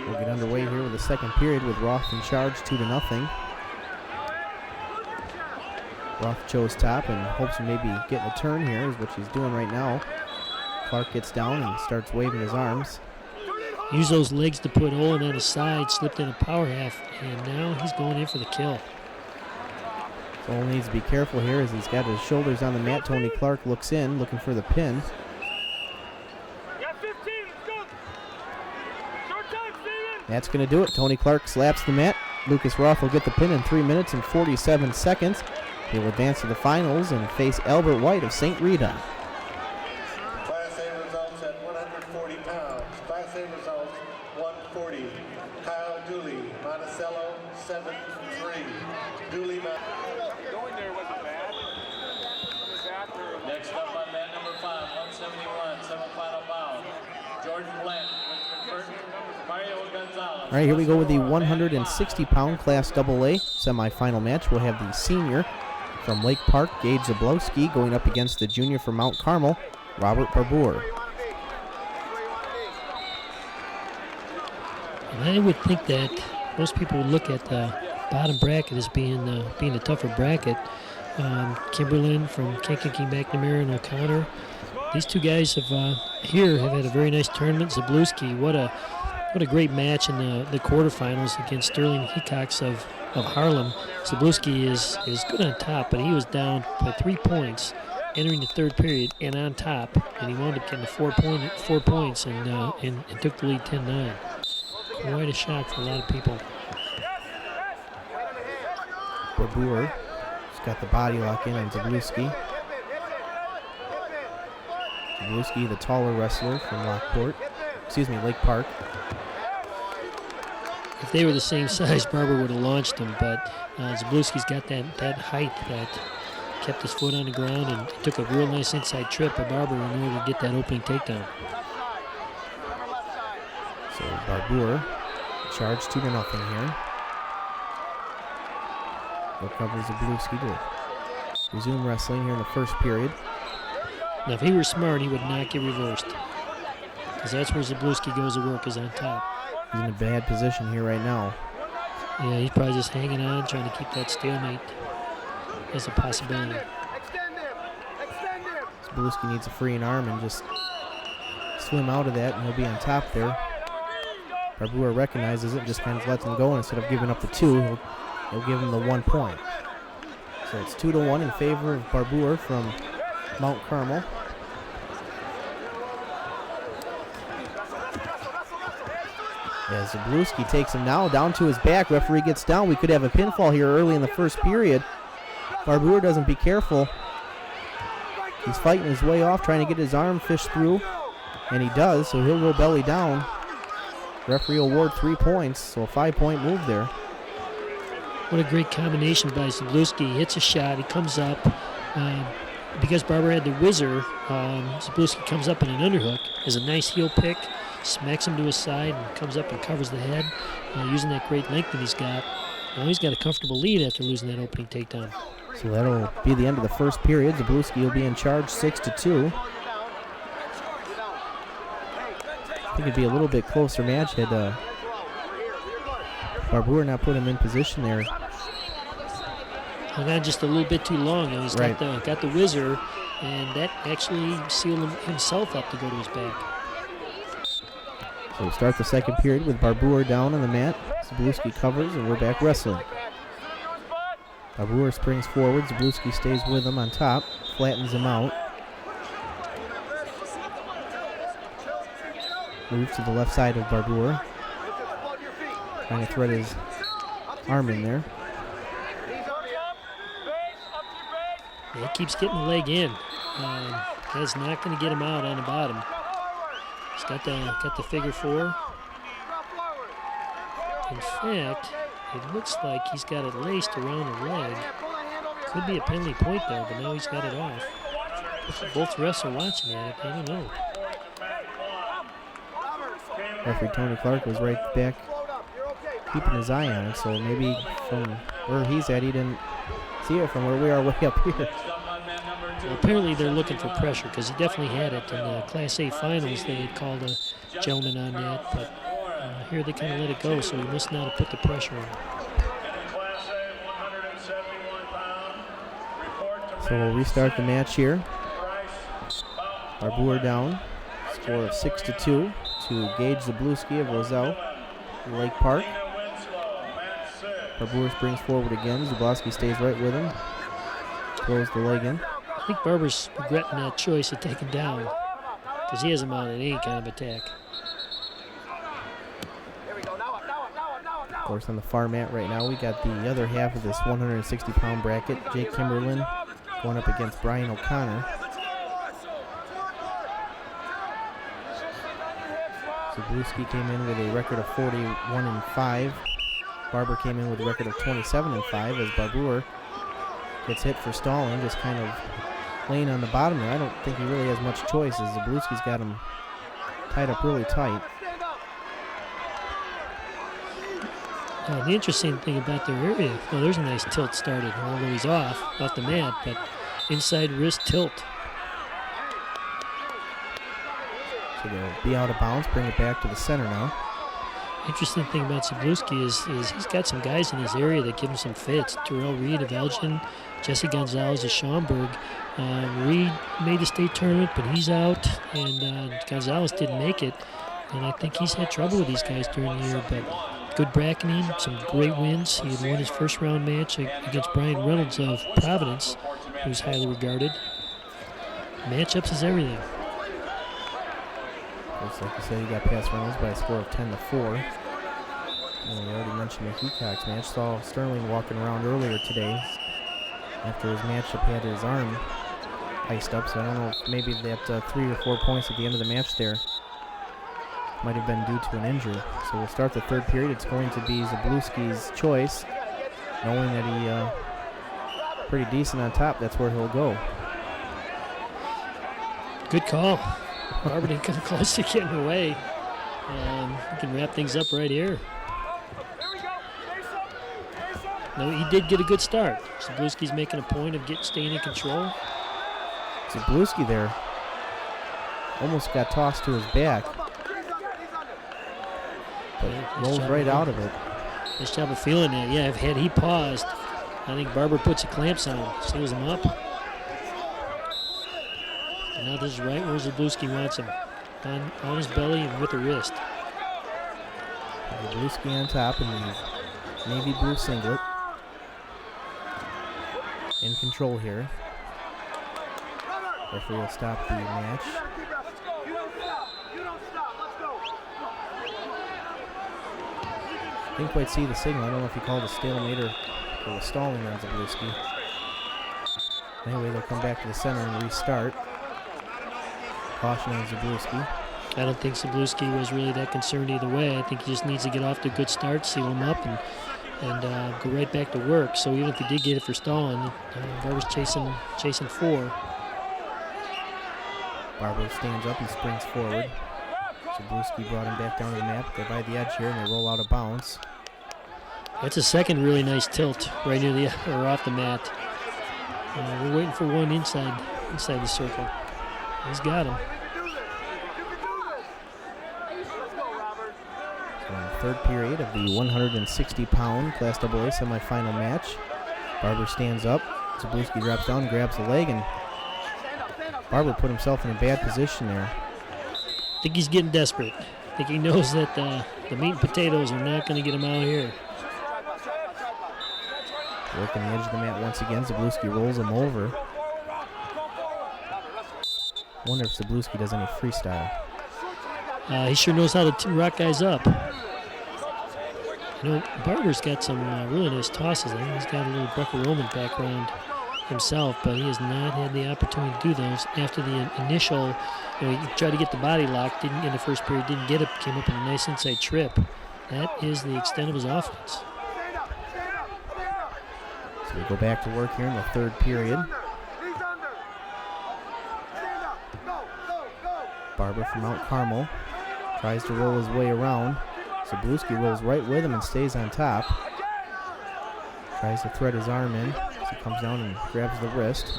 We'll get underway here with the second period with Roth in charge, 2-0. Roth chose top and hopes to maybe get a turn here, is what she's doing right now. Clark gets down and starts waving his arms. Use those legs to put Olin on his side, slipped in a power half, and now he's going in for the kill. So Olin needs to be careful here as he's got his shoulders on the mat. Tony Clark looks in, looking for the pin. That's going to do it. Tony Clark slaps the mat. Lucas Roth will get the pin in 3 minutes and 47 seconds. He will advance to the finals and face Albert White of St. Rita. Class A results at 140 pounds. Class A results 140. Kyle Dooley, Monticello 7-3. Dooley. Going there wasn't bad. Next up on mat number 5, 171, semifinal bout. George Blanton, Richmond Burton, Mario Gonzalez. All right, here we go with the 160-pound Class AA semifinal match. We'll have the senior from Lake Park, Gage Zablowski, going up against the junior from Mount Carmel, Robert Barbour. And I would think that most people would look at the bottom bracket as being the tougher bracket. Kimberlin from Kankakee, McNamara, and O'Connor. These two guys have had a very nice tournament. Zablowski, what a great match in the quarterfinals against Sterling Hecox of Harlem. Zablowski is good on top, but he was down by 3 points entering the third period and on top, and he wound up getting 4 points and took the lead 10-9. Quite a shock for a lot of people. Barbour has got the body lock in on Zablowski. Zablowski, the taller wrestler from Lake Park. If they were the same size, Barber would have launched him, but Zablowski's got that height that kept his foot on the ground and took a real nice inside trip by Barber in order to get that opening takedown. So Barbour charged 2-0 here. He'll cover Zablowski to resume wrestling here in the first period. Now, if he were smart, he would not get reversed, because that's where Zablowski goes to work, is on top. He's in a bad position here right now. Yeah, he's probably just hanging on, trying to keep that stalemate as a possibility. Zablowski needs a freeing arm and just swim out of that, and he'll be on top there. Barbour recognizes it and just kind of lets him go, and instead of giving up the 2, he'll give him the 1 point. So it's 2-1 in favor of Barbour from Mount Carmel. As Zabluski takes him now down to his back. Referee gets down. We could have a pinfall here early in the first period. Barbour doesn't be careful. He's fighting his way off, trying to get his arm fished through, and he does, so he'll go belly down. Referee award 3 points, so a 5-point move there. What a great combination by Zabluski. He hits a shot, he comes up. Because Barbour had the whizzer, Zabluski comes up in an underhook, has a nice heel pick, smacks him to his side, and comes up and covers the head, using that great length that he's got. Now he's got a comfortable lead after losing that opening takedown. So that'll be the end of the first period. Zabluski will be in charge 6-2. I think it'd be a little bit closer match had Barbour not put him in position there. Hung on just a little bit too long. Now he's got the whizzer, and that actually sealed himself up to go to his back. So we start the second period with Barbour down on the mat. Zabluski covers, and we're back wrestling. Barbour springs forward. Zabluski stays with him on top, flattens him out. Moves to the left side of Barbour. Trying to thread his arm in there. He keeps getting the leg in. That's not going to get him out on the bottom. He's got the figure 4. In fact, it looks like he's got it laced around the leg. Could be a penalty point there, but now he's got it off. Both refs are watching it. I don't know. Referee Tony Clark was right back keeping his eye on it, so maybe from where he's at, he didn't see it from where we are way up here. Well, apparently they're looking for pressure because he definitely had it in the Class A finals. They had called a gentleman on that, but here they kind of let it go, so he must not have put the pressure on. So we'll restart the match here. Barbour down, score of 6-2 to Gage Zabluski of Roselle, Lake Park. Barbour springs forward again. Zabluski stays right with him. Throws the leg in. I think Barbour's regretting that choice of taking down because he hasn't mounted any kind of attack. Of course, on the far mat right now, we got the other half of this 160-pound bracket. Jake Kimberlin going up against Brian O'Connor. Zabluski came in with a record of 41-5. Barbour came in with a record of 27-5 as Barbour gets hit for stalling, just kind of laying on the bottom there. I don't think he really has much choice as Zabluski's got him tied up really tight. The interesting thing about their area, well, there's a nice tilt started, although he's off the mat, but inside wrist tilt. So they'll be out of bounds, bring it back to the center now. Interesting thing about Zabluski is he's got some guys in his area that give him some fits. Terrell Reed of Elgin, Jesse Gonzalez of Schaumburg. Reed made the state tournament, but he's out, and Gonzalez didn't make it. And I think he's had trouble with these guys during the year, but good bracketing, some great wins. He had won his first round match against Brian Reynolds of Providence, who's highly regarded. Matchups is everything. Looks like you said, he got past Reynolds by a score of 10-4. And we already mentioned the Heacox match. Saw Sterling walking around earlier today after his matchup. Had his arm iced up, so I don't know if maybe that 3 or 4 points at the end of the match there might have been due to an injury. So we'll start the third period. It's going to be Zabluski's choice, knowing that he pretty decent on top. That's where he'll go. Good call. Barbour didn't come close to getting away. We can wrap things up right here. No, he did get a good start. Zabluski's making a point of staying in control. Zabluski there almost got tossed to his back, but rolls right out of it. Nice job of feeling that. Yeah, had he paused, I think Barbour puts the clamps on him, seals him up. And now this is right where Zabluski wants him, on his belly and with the wrist. Zabluski on top in the navy blue singlet. In control here. Referee will stop the match. Didn't quite see the signal. I don't know if he called a stalemate or a stalling on Zabluski. Anyway, they'll come back to the center and restart. Caution on Zabluski. I don't think Zabluski was really that concerned either way. I think he just needs to get off to a good start, seal him up, and go right back to work. So even if he did get it for stalling, Barber's chasing 4. Barber stands up and springs forward. Zabluski brought him back down to the map. They're by the edge here, and they roll out of bounds. That's a second really nice tilt right near the or off the mat. We're waiting for one inside the circle. He's got him. So in the third period of the 160-pound Class AA semifinal match, Barber stands up. Zabluski drops down, grabs the leg, and Barber put himself in a bad position there. I think he's getting desperate. I think he knows that the meat and potatoes are not going to get him out here. Working the edge of the mat once again. Zabluski rolls him over. Wonder if Zabluski does any freestyle. He sure knows how to rock guys up. You know, Barber's got some really nice tosses. I think he's got a little Greco-Roman background himself, but he has not had the opportunity to do those after the initial. You know, he tried to get the body lock, didn't in the first period, didn't get it, came up with a nice inside trip. That is the extent of his offense. So we go back to work here in the third period. Barber from Mount Carmel tries to roll his way around. Zabluski rolls right with him and stays on top. Tries to thread his arm in as he comes down and grabs the wrist.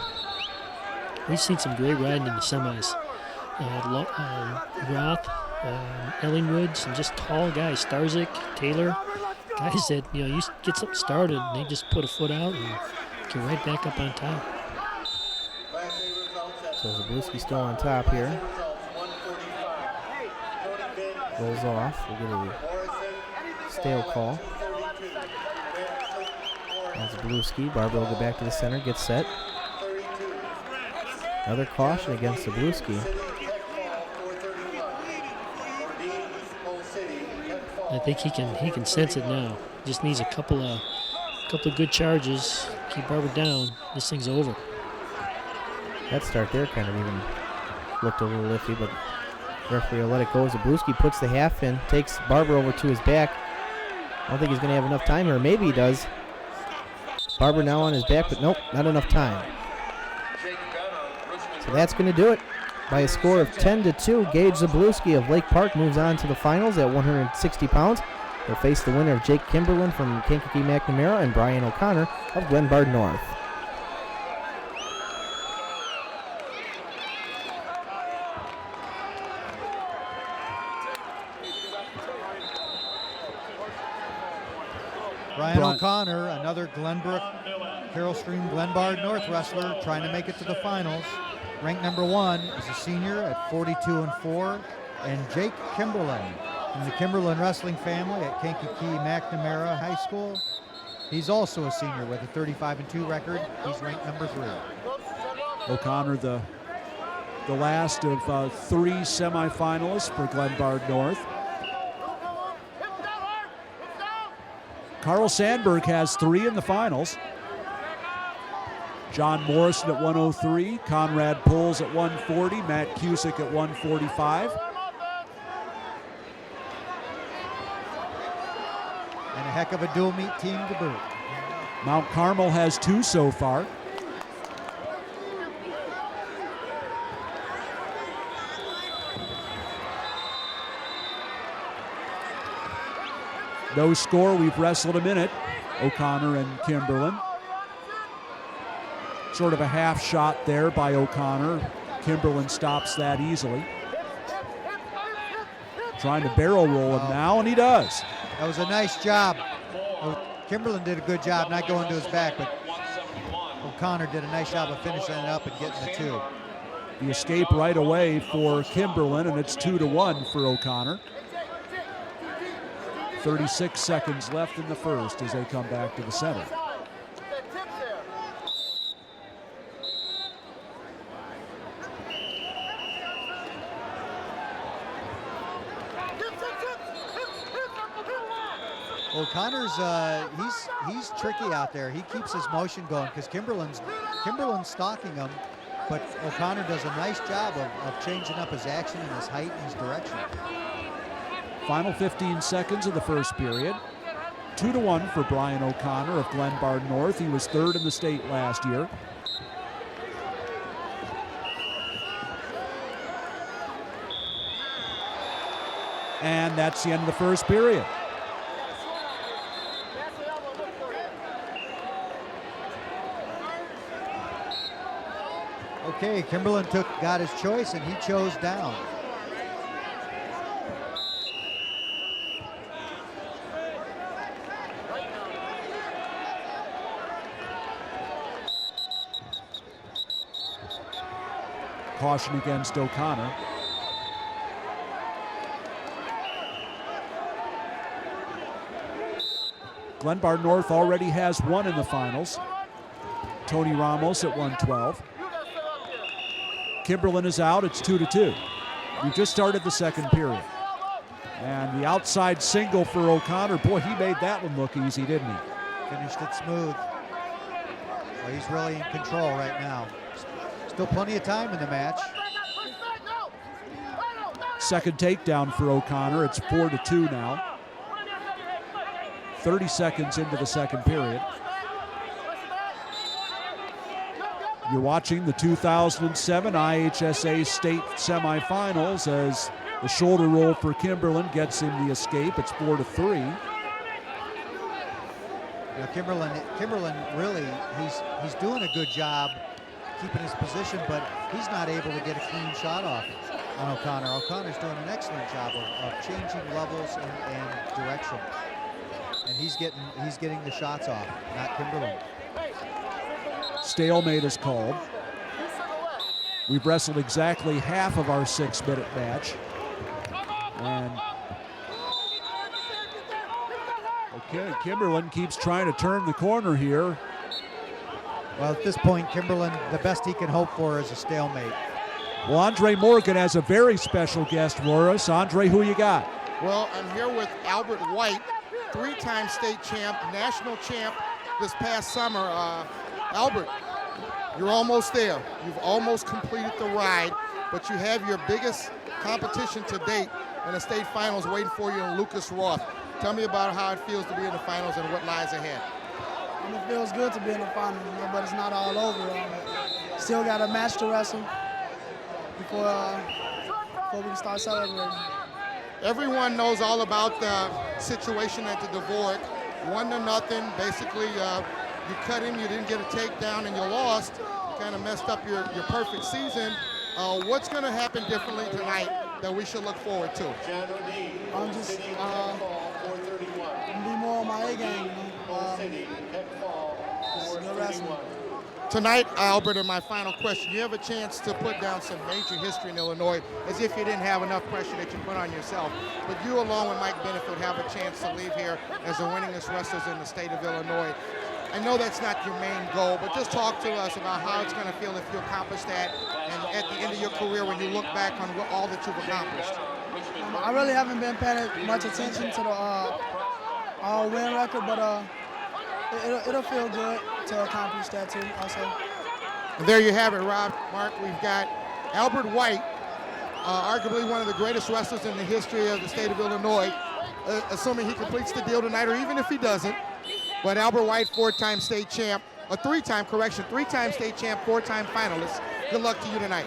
We've seen some great riding in the semis. Roth, Ellingwood, some just tall guys. Starzik, Taylor, guys that, you know, you get something started and they just put a foot out and get right back up on top. So Zabluski still on top here. Rolls off. We'll get a stale call. That's Zabluski. Barber will go back to the center, get set. Another caution against Zabluski. I think he can sense it now. Just needs a couple of good charges. Keep Barber down. This thing's over. That start there kind of even looked a little iffy, but referee will let it go. Zabluski puts the half in, takes Barber over to his back. I don't think he's going to have enough time here. Maybe he does. Barber now on his back, but nope, not enough time. So that's going to do it. By a score of 10-2, Gage Zabluski of Lake Park moves on to the finals at 160 pounds. He'll face the winner of Jake Kimberlin from Kankakee McNamara and Brian O'Connor of Glenbard North. Brian O'Connor, another Glenbrook, Carroll Stream, Glenbard North wrestler trying to make it to the finals. Ranked number 1 is a senior at 42-4, and Jake Kimberlin from the Kimberlin wrestling family at Kankakee McNamara High School. He's also a senior with a 35-2 record. He's ranked number 3. O'Connor, the last of 3 semifinalists for Glenbard North. Carl Sandberg has 3 in the finals. John Morrison at 103, Conrad Pulls at 140, Matt Cusick at 145. And a heck of a dual meet team to boot. Mount Carmel has 2 so far. No score, we've wrestled a minute, O'Connor and Kimberlin. Sort of a half shot there by O'Connor. Kimberlin stops that easily. Trying to barrel roll him now, and he does. That was a nice job. Kimberlin did a good job not going to his back, but O'Connor did a nice job of finishing it up and getting the 2. The escape right away for Kimberlin, and it's 2-1 for O'Connor. 36 seconds left in the first as they come back to the center. O'Connor's he's tricky out there. He keeps his motion going because Kimberlin's stalking him, but O'Connor does a nice job of changing up his action and his height and his direction. Final 15 seconds of the first period. 2-1 for Brian O'Connor of Glenbard North. He was third in the state last year. And that's the end of the first period. Okay, Kimberlin got his choice and he chose down. Caution against O'Connor. Glenbard North already has one in the finals. Tony Ramos at 112. Kimberlin is out, it's 2-2. We just started the second period. And the outside single for O'Connor, boy, he made that one look easy, didn't he? Finished it smooth. Well, he's really in control right now. Still plenty of time in the match. Second takedown for O'Connor, it's 4-2 now. 30 seconds into the second period. You're watching the 2007 IHSA state semifinals as the shoulder roll for Kimberlin gets him the escape. It's 4-3. Now Kimberlin really, he's doing a good job keeping his position, but he's not able to get a clean shot off on O'Connor. O'Connor's doing an excellent job of changing levels and direction. And he's getting the shots off, not Kimberlin. Stalemate is called. We've wrestled exactly half of our 6-minute match. And okay, Kimberlin keeps trying to turn the corner here. Well, at this point, Kimberlin, the best he can hope for is a stalemate. Well, Andre Morgan has a very special guest for us. Andre, who you got? Well, I'm here with Albert White, 3-time state champ, national champ this past summer. Albert, you're almost there. You've almost completed the ride, but you have your biggest competition to date in the state finals waiting for you in Lucas Roth. Tell me about how it feels to be in the finals and what lies ahead. It feels good to be in the finals, but it's not all over. Still got a match to wrestle before we can start celebrating. Everyone knows all about the situation at the Dvorak. 1-0, basically you cut him, you didn't get a takedown, and you lost. You kind of messed up your perfect season. What's going to happen differently tonight that we should look forward to? I'm just be more on my A game. Good wrestling. Tonight, Albert, and my final question, you have a chance to put down some major history in Illinois, as if you didn't have enough pressure that you put on yourself. But you, along with Mike Benefield, have a chance to leave here as the winningest wrestlers in the state of Illinois. I know that's not your main goal, but just talk to us about how it's going to feel if you accomplish that, and at the end of your career when you look back on all that you've accomplished. I really haven't been paying much attention to the all-win record, but it'll feel good to accomplish that too also. And there you have it, Rob, Mark. We've got Albert White, arguably one of the greatest wrestlers in the history of the state of Illinois, assuming he completes the deal tonight, or even if he doesn't. But Albert White, 4-time state champ, a 3-time state champ, 4-time finalist. Good luck to you tonight.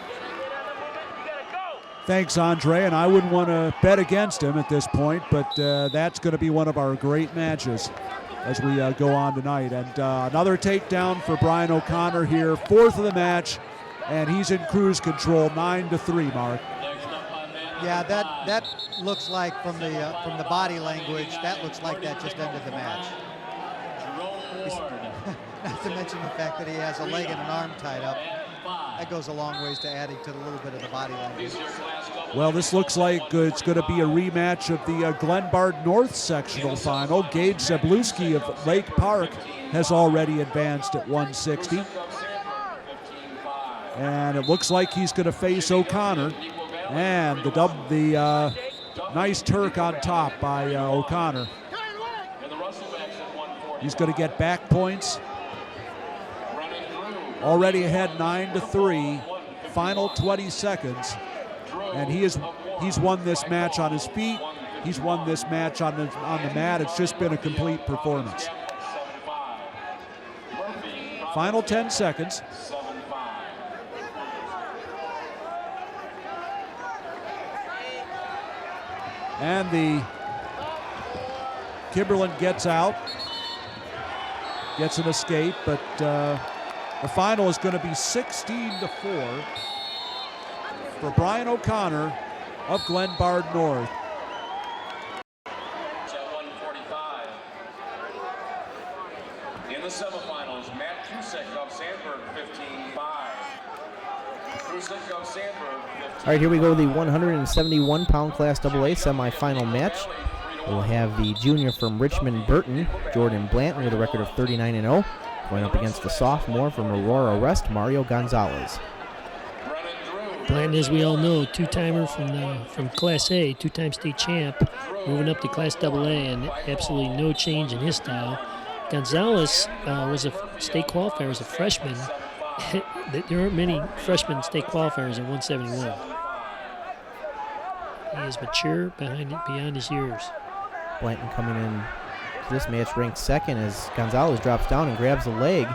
Thanks, Andre, and I wouldn't want to bet against him at this point, but that's going to be one of our great matches as we go on tonight. And another takedown for Brian O'Connor here, 4th of the match, and he's in cruise control, 9-3, Mark. Yeah, that looks like from the body language, that looks like that just ended the match. Not to mention the fact that he has a leg and an arm tied up. That goes a long ways to adding to a little bit of the body language. Well, this looks like it's going to be a rematch of the Glenbard North sectional final. Gage Zabluski of Lake Park has already advanced at 160. And it looks like he's going to face O'Connor. And the nice Turk on top by O'Connor. He's going to get back points. Already ahead 9-3. Final 20 seconds. And he's won this match on his feet. He's won this match on the mat. It's just been a complete performance. Final 10 seconds. And the Kimberlin gets out, gets an escape, but the final is going to be 16-4 for Brian O'Connor of Glenbard North. At 145. In the semifinals, Matt Cusick of Sandburg, 15-5. Cusick of Sandburg, 15-5. All right, here we go, the 171-pound Class AA semifinal match. We'll have the junior from Richmond Burton, Jordan Blanton, with a record of 39-0, going up against the sophomore from Aurora West, Mario Gonzalez. Blanton, as we all know, two-timer from Class A, two-time state champ, moving up to Class AA, and absolutely no change in his style. Gonzalez was a state qualifier as a freshman. There aren't many freshman state qualifiers at 171. He is mature beyond his years. Blanton coming in to this match ranked second as Gonzalez drops down and grabs the leg.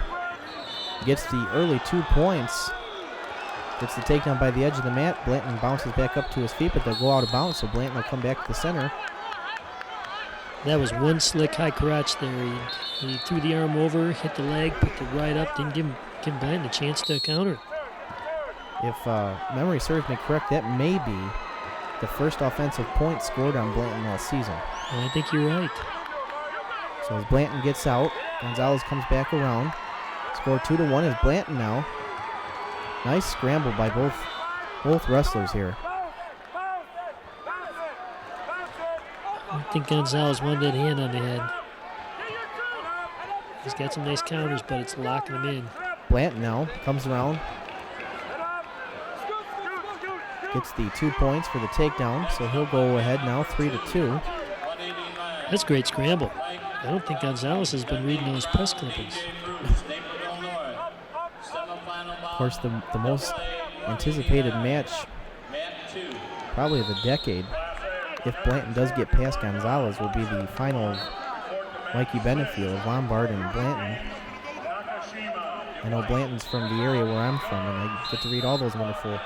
Gets the early 2 points. Gets the takedown by the edge of the mat. Blanton bounces back up to his feet, but they'll go out of bounds, so Blanton will come back to the center. That was one slick high crotch there. He threw the arm over, hit the leg, put the right up, didn't give Blanton a chance to counter. If memory serves me correct, that may be the first offensive point scored on Blanton all season. I think you're right. So as Blanton gets out, Gonzalez comes back around. Score 2-1 is Blanton now. Nice scramble by both wrestlers here. I think Gonzalez wanted that hand on the head. He's got some nice counters, but it's locking him in. Blanton now comes around. Gets the 2 points for the takedown, so he'll go ahead now 3-2. That's a great scramble. I don't think Gonzalez has been reading those press clippings. Of course, the most anticipated match probably of the decade, if Blanton does get past Gonzalez, will be the final of Mikey Benefield, Lombard, and Blanton. I know Blanton's from the area where I'm from, and I get to read all those wonderful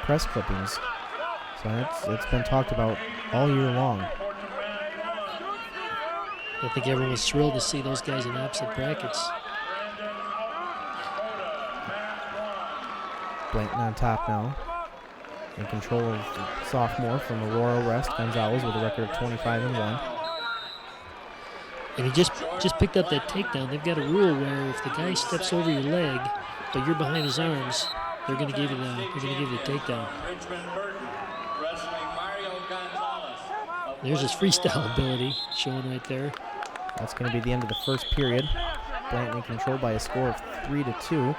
press clippings. So it's been talked about all year long. I think everyone was thrilled to see those guys in opposite brackets. Blanton on top now. In control of the sophomore from Aurora West, Gonzalez, with a record of 25-1. And he just picked up that takedown. They've got a rule where if the guy steps over your leg, but you're behind his arms, they're going to give you the takedown. There's his freestyle ability showing right there. That's going to be the end of the first period. Blanton in control by a score of 3-2.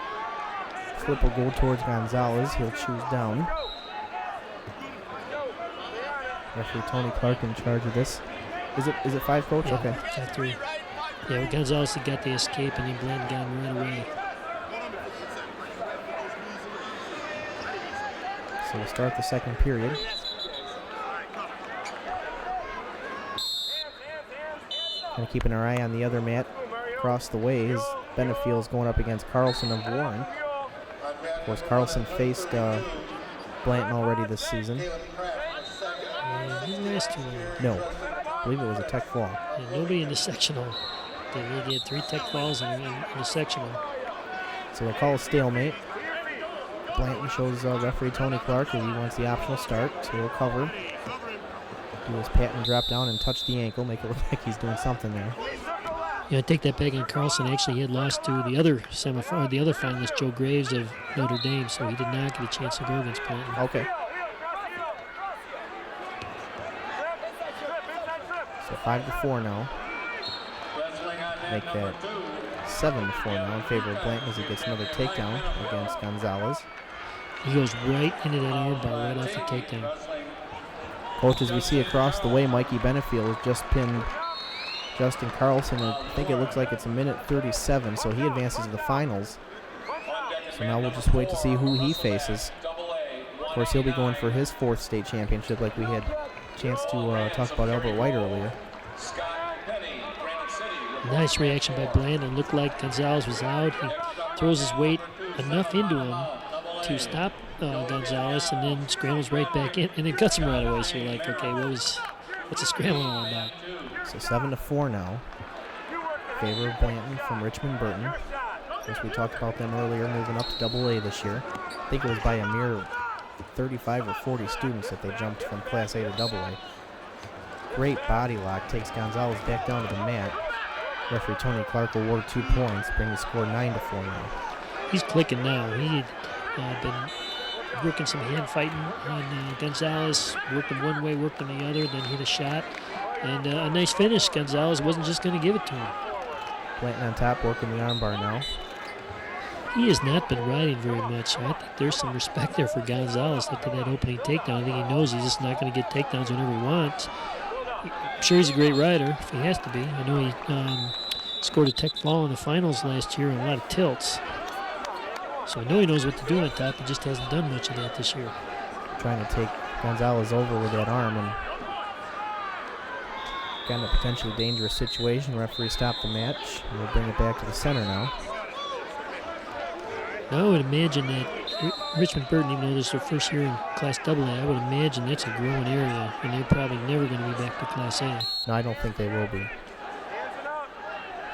Flip will go towards Gonzalez. He'll choose down. Referee Tony Clark in charge of this. Is it 5, Coach? Yeah, okay. Got 3. Yeah, Gonzalez got the escape, and then Blanton got him right away. So we'll start the second period. Kind of keeping our eye on the other mat across the way as Benefield's going up against Carlson of Warren. Of course, Carlson faced Blanton already this season. And his last 2 No, I believe it was a tech fall. And nobody in the sectional. They had 3 tech falls in the sectional. So they'll call a stalemate. Blanton shows referee Tony Clark that he wants the optional start, so he'll cover. Do his pat and drop down and touch the ankle, make it look like he's doing something there. Yeah, I take that back on Carlson. Actually, he had lost to the other finalist, Joe Graves of Notre Dame, so he did not get a chance to go against Blanton. Okay. So 5-4 now. Make that 7-4 now in favor of Blanton as he gets another takedown against Gonzalez. He goes right into that armbar right off the takedown. Coach, as we see across the way, Mikey Benefield has just pinned Justin Carlson. I think it looks like it's a minute 37, so he advances to the finals. So now we'll just wait to see who he faces. Of course, he'll be going for his 4th state championship like we had a chance to talk about Albert White earlier. Nice reaction by Blandon. Looked like Gonzalez was out. He throws his weight enough into him to stop Gonzalez, and then scrambles right back in, and then cuts him right away. So you're like, okay, what's the scramble all about? So 7-4 now. Favor of Blanton from Richmond Burton. Of course, we talked about them earlier, moving up to AA this year. I think it was by a mere 35 or 40 students that they jumped from Class A to AA. Great body lock, takes Gonzalez back down to the mat. Referee Tony Clark awarded 2 points, bringing the score 9-4 now. He's clicking now. He had been working some hand fighting on Gonzalez, worked him one way, worked him the other, then hit a shot. And a nice finish. Gonzalez wasn't just going to give it to him. Blanton on top, working the armbar now. He has not been riding very much, so I think there's some respect there for Gonzalez after that opening takedown. I think he knows he's just not going to get takedowns whenever he wants. I'm sure he's a great rider, if he has to be. I know he scored a tech fall in the finals last year on a lot of tilts. So I know he knows what to do on top. He just hasn't done much of that this year. Trying to take Gonzalez over with that arm and got in a potentially dangerous situation. Referee stopped the match, and we'll bring it back to the center now. Now I would imagine that Richmond Burton, even though this is their first year in Class AA, I would imagine that's a growing area, and they're probably never going to be back to Class A. No, I don't think they will be.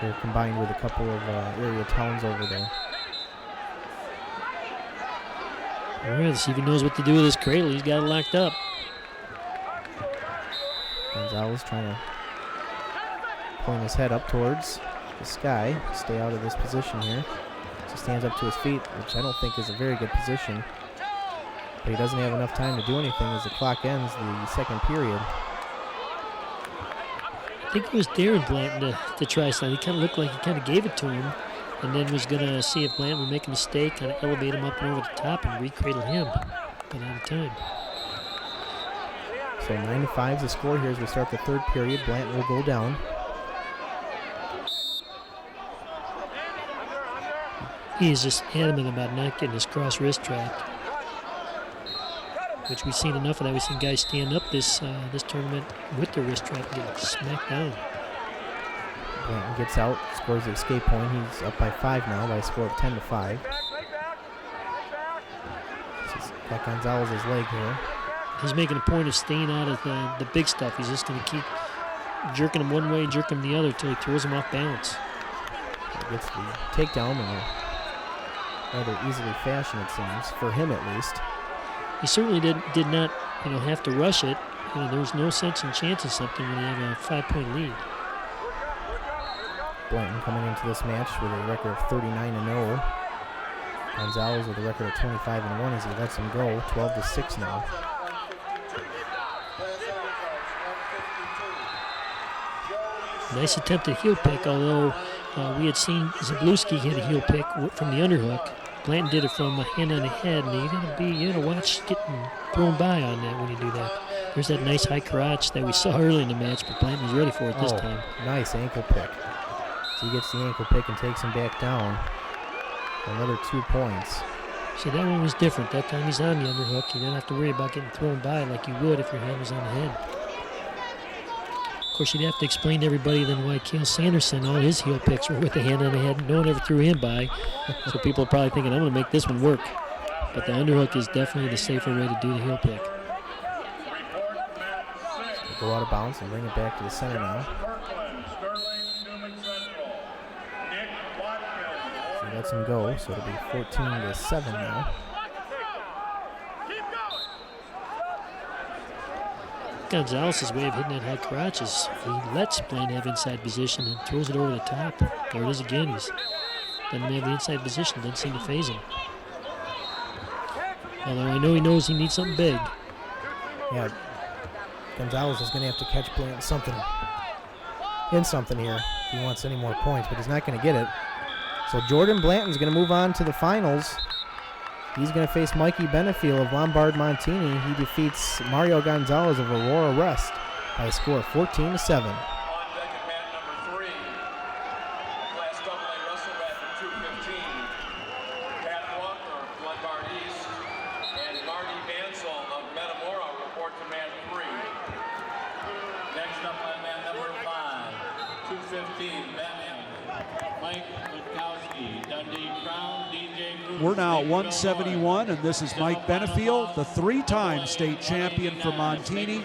They're combined with a couple of area towns over there. All right, let's see if he knows what to do with his cradle. He's got it locked up. Gonzalez trying to point his head up towards the sky, stay out of this position here. So he stands up to his feet, which I don't think is a very good position. But he doesn't have enough time to do anything as the clock ends the second period. I think it was Darren Blanton to try something. He kind of looked like he kind of gave it to him, and then was going to see if Blanton would make a mistake, kind of elevate him up and over the top and recradle him. But out of time. So 9-5 is the score here as we start the third period. Blanton will go down. He is just adamant about not getting his cross wrist trapped, which we've seen enough of that. We've seen guys stand up this tournament with their wrist trap and get smacked down. Blanton gets out, scores the escape point. He's up by 5 now by a score of 10-5. Got Gonzalez's leg here. He's making a point of staying out of the big stuff. He's just going to keep jerking him one way, jerking him the other until he throws him off balance. He gets the takedown in a rather easily fashion, it seems, for him at least. He certainly did not, have to rush it. There was no sense in chancing something when you have a 5-point lead. Blanton coming into this match with a record of 39-0. Gonzalez with a record of 25-1 as he lets him go, 12-6 now. Nice attempted heel pick, although we had seen Zabluski hit a heel pick from the underhook. Blanton did it from a hand on the head, and you gotta watch getting thrown by on that when you do that. There's that nice high crotch that we saw early in the match, but Blanton was ready for it this time. Nice ankle pick. So he gets the ankle pick and takes him back down for another 2 points. See, that one was different. That time he's on the underhook. You don't have to worry about getting thrown by like you would if your hand was on the head. Of course, you'd have to explain to everybody then why Cale Sanderson, all his heel picks were with the hand on the head. No one ever threw him by. So people are probably thinking, I'm going to make this one work. But the underhook is definitely the safer way to do the heel pick. Go out of bounds and bring it back to the center now. So he lets him go, so it'll be 14-7 now. Gonzalez's way of hitting that high crotch is he lets Blanton have inside position and throws it over the top. There it is again. He's doesn't have the inside position, doesn't seem to phase him. Although I know he knows he needs something big. Yeah, Gonzalez is going to have to catch Blanton in something here if he wants any more points, but he's not going to get it. So Jordan Blanton's going to move on to the finals. He's going to face Mikey Benefiel of Lombard Montini. He defeats Mario Gonzalez of Aurora West by a score of 14-7. 215, Batman. Mike Lutkowski, Dundee Crown, DJ Bruce. We're now at 171, and this is Mike Benefiel, the three-time state champion for Montini,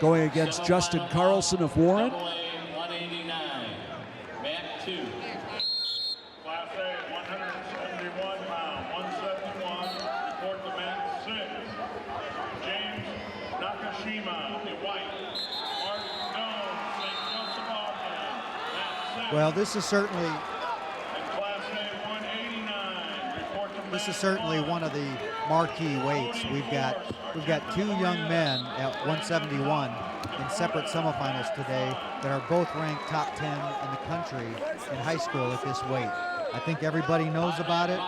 going against Justin Carlson of Warren. 189. Mat 2. Class A, 171 pound, 171. Report to mat 6. James Nakashima, the white. Mark Stone, St. Joseph Auckland, mat 6. Well, this is certainly And Class A, 189. Report to This is mat certainly 1. one of the marquee weights. We've got two young men at 171 in separate semifinals today that are both ranked top 10 in the country in high school at this weight. I think everybody knows about it.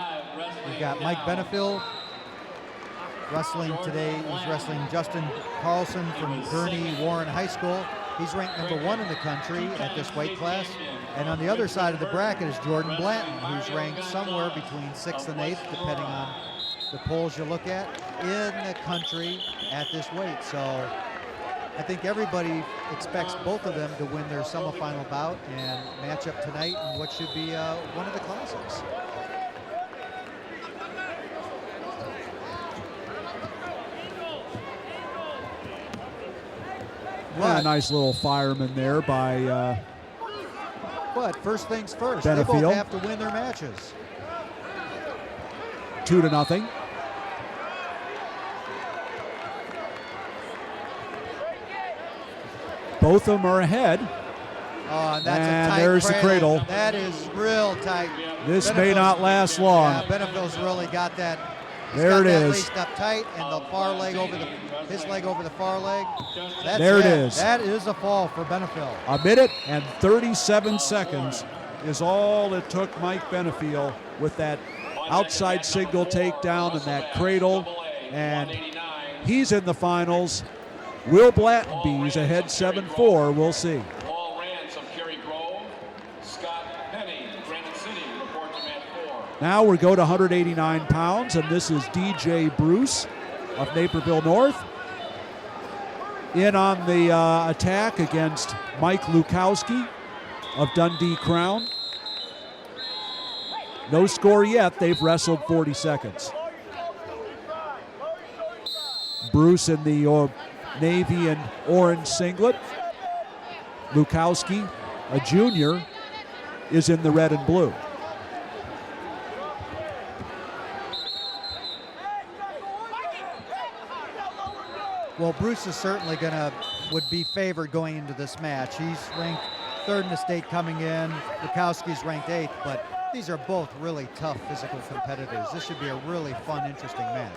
We've got Mike Benefiel wrestling today. He's wrestling Justin Carlson from Gurney Warren High School. He's ranked number 1 in the country at this weight class. And on the other side of the bracket is Jordan Blanton, who's ranked somewhere between 6th and 8th, depending on the polls you look at, in the country at this weight. So I think everybody expects both of them to win their semifinal bout and match up tonight in what should be one of the classics. Yeah, nice little fireman there by But first things first, they Benefiel. both have to win their matches. 2-0. Both of them are ahead. Oh, and that's And a tight there's the cradle. That is real tight. This may Benefiel's- not last long. Yeah, Benefiel's really got that. He's There got it that is. laced up tight, and the far leg over his leg over the far leg. That's There it is. That is a fall for Benefiel. A minute and 37 seconds is all it took Mike Benefiel with that outside single takedown and that cradle. And he's in the finals. Will Blanton be? He's ahead 7-4. We'll see. Paul Rance of Cary Grove. Scott Penny, Granite City, report to mat 4. Now we go to 189 pounds, and this is DJ Bruce of Naperville North. In on the attack against Mike Lukowski of Dundee Crown. No score yet. They've wrestled 40 seconds. Bruce in the navy and orange singlet. Lukowski, a junior, is in the red and blue. Well, Bruce is certainly would be favored going into this match. He's ranked 3rd in the state coming in. Lukowski's ranked 8th, but these are both really tough physical competitors. This should be a really fun, interesting match.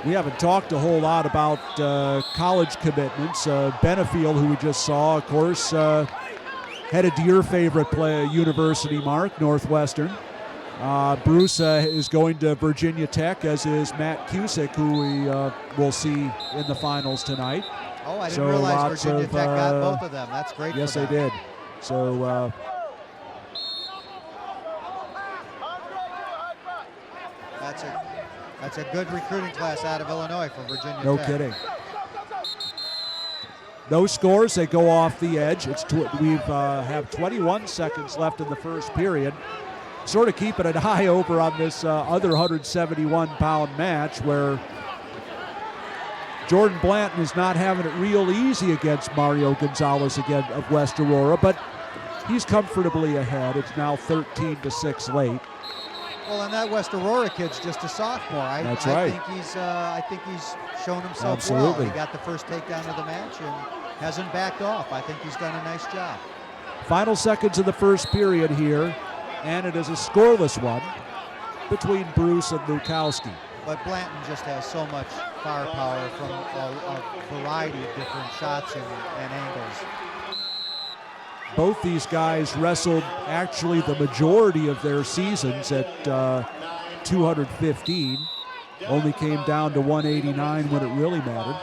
We haven't talked a whole lot about college commitments. Benefiel, who we just saw, of course, headed to your favorite university, Mark, Northwestern. Bruce is going to Virginia Tech, as is Matt Cusick, who we will see in the finals tonight. Oh, I didn't realize Virginia Tech got both of them. That's great. Yes, for they them. did. So That's a good recruiting class out of Illinois for Virginia no Tech. kidding. No scores. They go off the edge. We have 21 seconds left in the first period. Sort of keeping an eye over on this other 171-pound match where Jordan Blanton is not having it real easy against Mario Gonzalez again of West Aurora, but he's comfortably ahead. It's now 13-6 late. Well, and that West Aurora kid's just a sophomore. That's right. I think he's shown himself Absolutely. well. He got the first takedown of the match and hasn't backed off. I think he's done a nice job. Final seconds of the first period here, and it is a scoreless one between Bruce and Lukowski. But Blanton just has so much firepower from a variety of different shots and angles. Both these guys wrestled actually the majority of their seasons at 215. Only came down to 189 when it really mattered.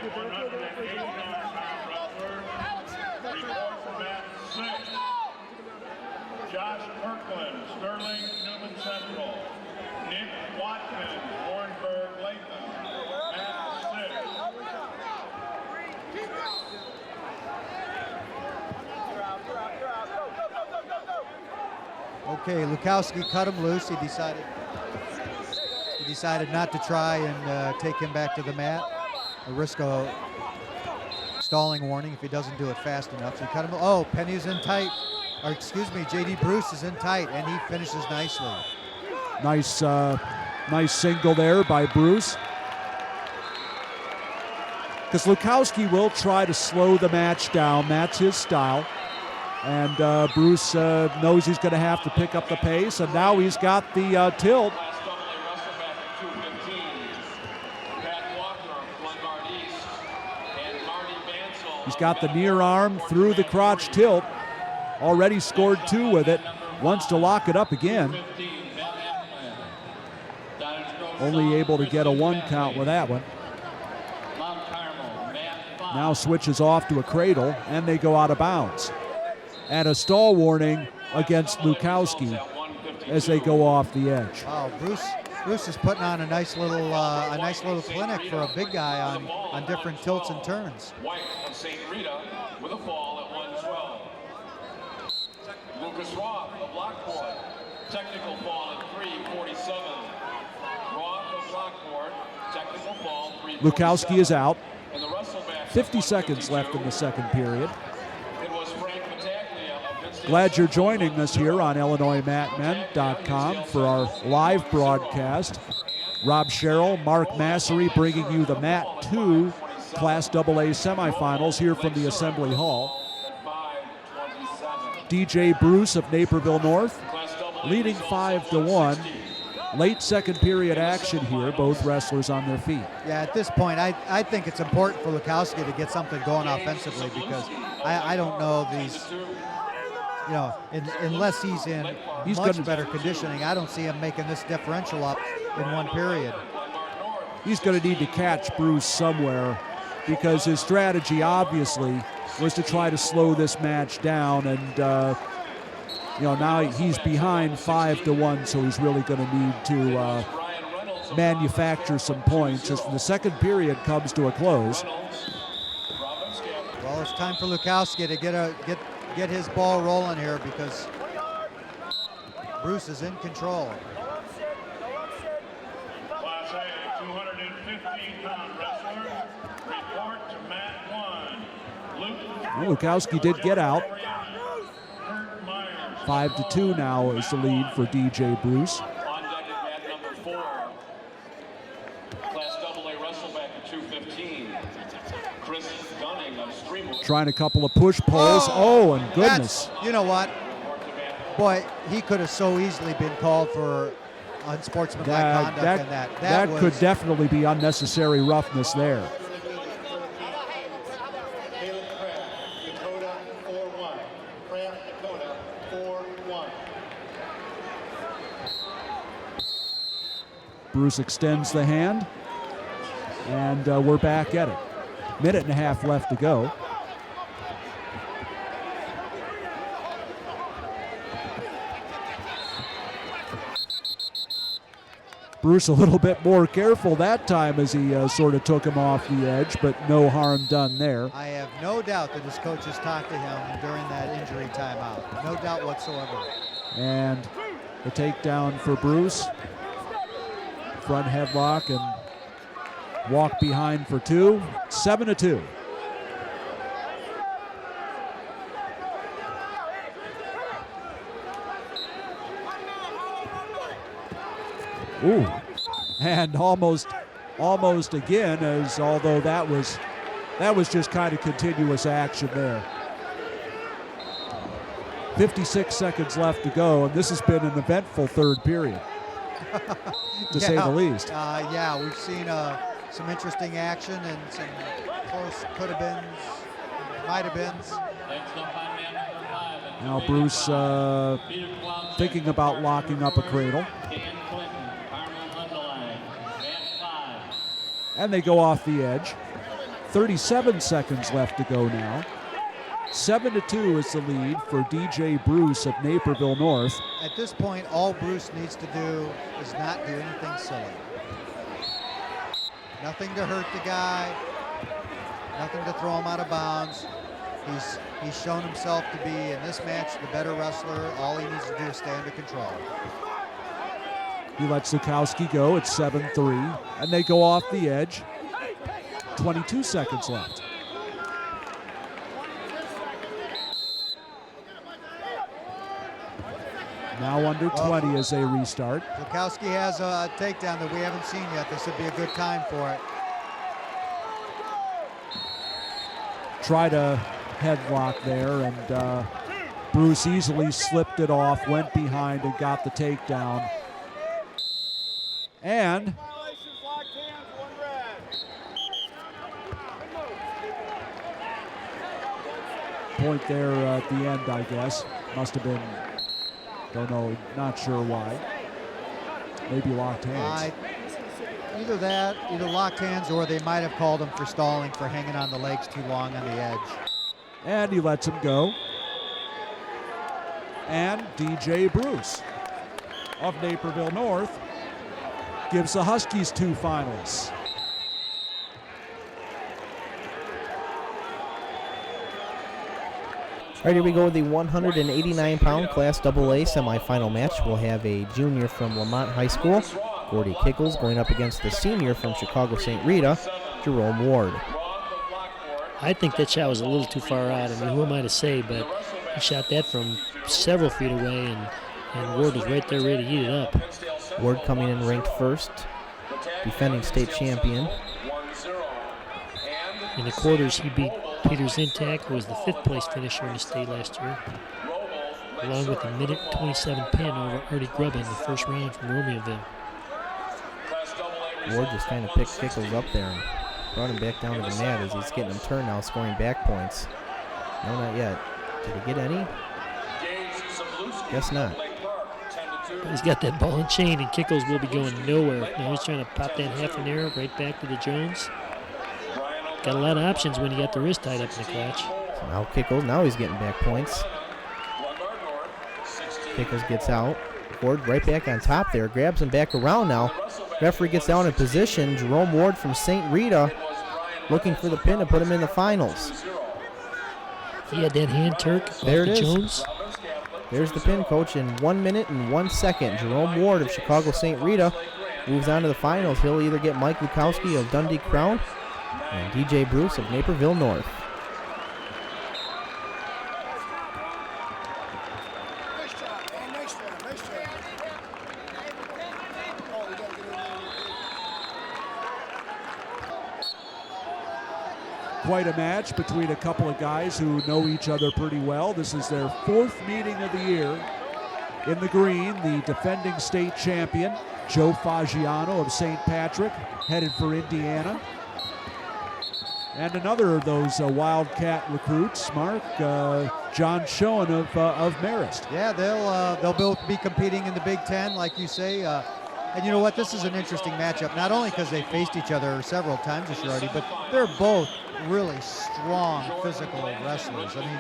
Report from mat 6. Josh Kirkland, Sterling, Newman Central. Nick Watkins, Warrenburg, Latham. Mat 6. Okay, Lukowski cut him loose. He decided not to try and take him back to the mat. A risk of stalling warning if he doesn't do it fast enough. So he cut him. Oh, Penny's in tight. Or excuse me, JD Bruce is in tight, and he finishes nicely. Nice single there by Bruce. Because Lukowski will try to slow the match down. That's his style. And Bruce knows he's going to have to pick up the pace. And now he's got the tilt. He's got the near arm through the crotch tilt. Already scored 2 with it. Wants to lock it up again. Only able to get a 1 count with that one. Now switches off to a cradle, and they go out of bounds. And a stall warning against Lukowski as they go off the edge. Wow, Bruce is putting on a nice little clinic for a big guy on different tilts and turns. White of St. Rita with a fall at 112. Lucas Roth of Lockport, technical fall at 347. Roth of Lockport, technical fall 347. Lukowski is out. 50 seconds left in the second period. Glad you're joining us here on IllinoisMatMen.com for our live broadcast. Rob Sherrill, Mark Massery bringing you the Mat 2 Class AA semifinals here from the Assembly Hall. DJ Bruce of Naperville North leading 5-1. Late second period action here, both wrestlers on their feet. Yeah, at this point, I think it's important for Lukowski to get something going offensively because I don't know these, unless he's in much better conditioning, I don't see him making this differential up in one period. He's going to need to catch Bruce somewhere because his strategy obviously was to try to slow this match down, and now he's behind 5-1, so he's really going to need to manufacture some points as the second period comes to a close. Well, it's time for Lukowski to get his ball rolling here because Bruce is in control. Class A, 215-pound wrestler. Report to mat 1. Well, Lukowski did get out. 5-2 now is the lead for DJ Bruce. On deck at mat number 4. Class AA wrestleback at 215. Chris Gunning of Streamwood. Trying a couple of push pulls. Oh, and goodness. You know what? Boy, he could have so easily been called for unsportsmanlike conduct in that. That could definitely be unnecessary roughness there. Bruce extends the hand, and we're back at it. Minute and a half left to go. Bruce a little bit more careful that time as he sort of took him off the edge, but no harm done there. I have no doubt that his coaches talked to him during that injury timeout. No doubt whatsoever. And the takedown for Bruce. Front headlock and walk behind for 2. 7-2. Ooh, and almost again, as although that was just kind of continuous action there. 56 seconds left to go, and this has been an eventful third period. To say the least. Yeah, we've seen some interesting action and some close could-have-beens, might-have-beens. Now Bruce thinking about locking up a cradle. And they go off the edge. 37 seconds left to go now. 7-2 is the lead for DJ Bruce of Naperville North. At this point, all Bruce needs to do is not do anything silly. Nothing to hurt the guy, nothing to throw him out of bounds. He's shown himself to be, in this match, the better wrestler. All he needs to do is stay under control. He lets Zukowski go at 7-3, and they go off the edge. 22 seconds left. Now under 20 as they restart. Zukowski has a takedown that we haven't seen yet. This would be a good time for it. Tried a headlock there, and Bruce easily slipped it off, went behind and got the takedown. And point there at the end, I guess. Must have been, don't know, not sure why. Maybe locked hands. Either that, either locked hands, or they might have called him for stalling, for hanging on the legs too long on the edge. And he lets him go. And DJ Bruce of Naperville North gives the Huskies 2 finals. All right, here we go with the 189-pound Class AA semifinal match. We'll have a junior from Lamont High School, Gordy Kickles, going up against the senior from Chicago St. Rita, Jerome Ward. I think that shot was a little too far out. I mean, who am I to say, but he shot that from several feet away, and Ward was right there ready to eat it up. Ward coming in ranked first, defending state champion. In the quarters, he beat Peter Zintak, who was the 5th place finisher in the state last year, along with a minute 27 pin over Artie Grubba in the first round from Romeoville. Ward just kind of picked Kickles up there and brought him back down to the mat as he's getting him turned now, scoring back points. No, not yet. Did he get any? Guess not. But he's got that ball and chain, and Kickles will be going nowhere. Now he's trying to pop that half an arrow right back to the Jones. Got a lot of options when you got the wrist tied up in the clutch. So now Kickles, now he's getting back points. Kickles gets out. Ward right back on top there, grabs him back around now. Referee gets down in position. Jerome Ward from St. Rita looking for the pin to put him in the finals. He had that hand Turk there off it the is. Jones. There's the pin, coach, in 1 minute and 1 second. Jerome Ward of Chicago St. Rita moves on to the finals. He'll either get Mike Lukowski of Dundee Crown and DJ Bruce of Naperville North. Quite a match between a couple of guys who know each other pretty well. This is their 4th meeting of the year. In the green, the defending state champion, Joe Fagiano of St. Patrick, headed for Indiana. And another of those Wildcat recruits, Mark, John Schoen of Marist. Yeah, they'll both be competing in the Big Ten, like you say. And you know what? This is an interesting matchup, not only because they faced each other several times this year already, but they're both really strong physical wrestlers. I mean,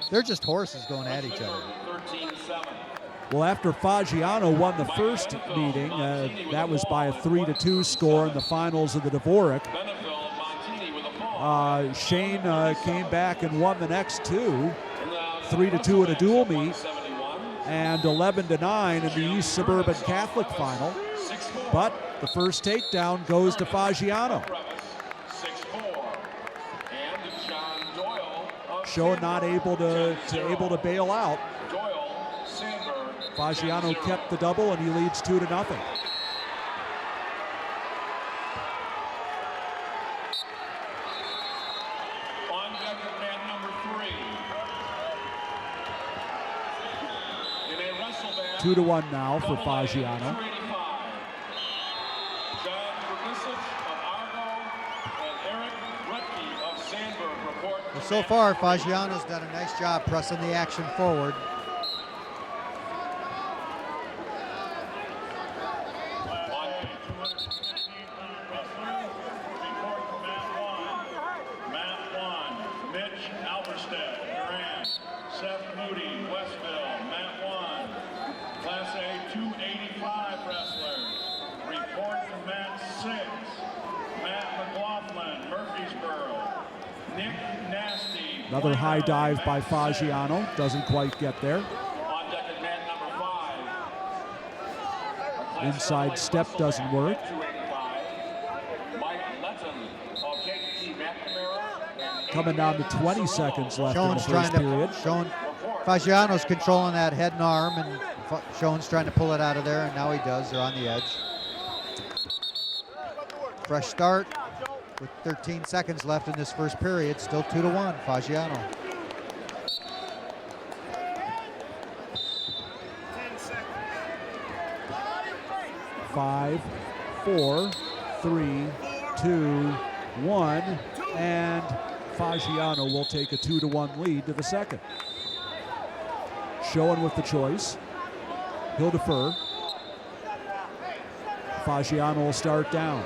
they're just horses going at each other. Well, after Fagiano won the first meeting, that was by a 3-2 score in the finals of the Dvorak. Shane came back and won the next 2, 3-2 in a dual meet, and 11-9 in the East Suburban Catholic final. But the first takedown goes to Fagiano. Schoen not able to bail out. Fagiano kept the double, and he leads 2-0. On deck at mat number 3. In a wrestle match, 2-1 now for Fagiano. Well, so far, Fagiano's done a nice job pressing the action forward. Another high dive by Fagiano. Doesn't quite get there. On deck is mat number 5. Inside step doesn't work. Mike Letton of KTC McNamara. Coming down to 20 seconds left in the Schoen's first period. Fagiano's controlling that head and arm, and Schoen's trying to pull it out of there, and now he does. They're on the edge. Fresh start with 13 seconds left in this first period. Still 2-1, Fagiano. 5, 4, 3, 2, 1, and Fagiano will take a 2-1 lead to the second. Schoen with the choice. He'll defer. Fagiano will start down.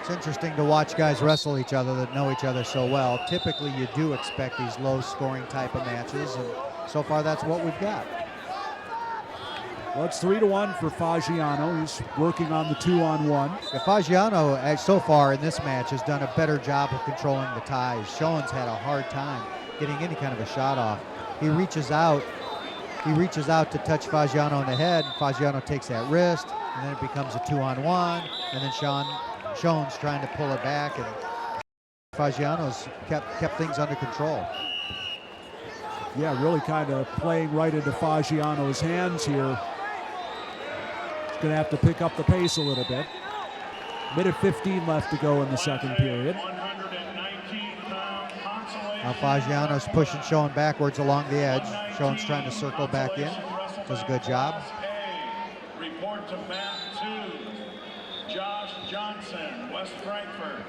It's interesting to watch guys wrestle each other that know each other so well. Typically, you do expect these low-scoring type of matches, and so far that's what we've got. Well, it's 3-1 for Fagiano. He's working on the 2-on-1. Yeah, Fagiano, so far in this match, has done a better job of controlling the ties. Schoen's had a hard time getting any kind of a shot off. He reaches out to touch Fagiano in the head, and Fagiano takes that wrist, and then it becomes a 2-on-1, and then Schoen's trying to pull it back, and Fagiano's kept things under control. Yeah, really kind of playing right into Fagiano's hands here. He's going to have to pick up the pace a little bit. Minute 15 left to go in the second period. Now Fagiano's pushing Schoen backwards along the edge. Schoen's trying to circle back in. Does a good job. Report to mat 2. Josh Johnson, West Frankfurt.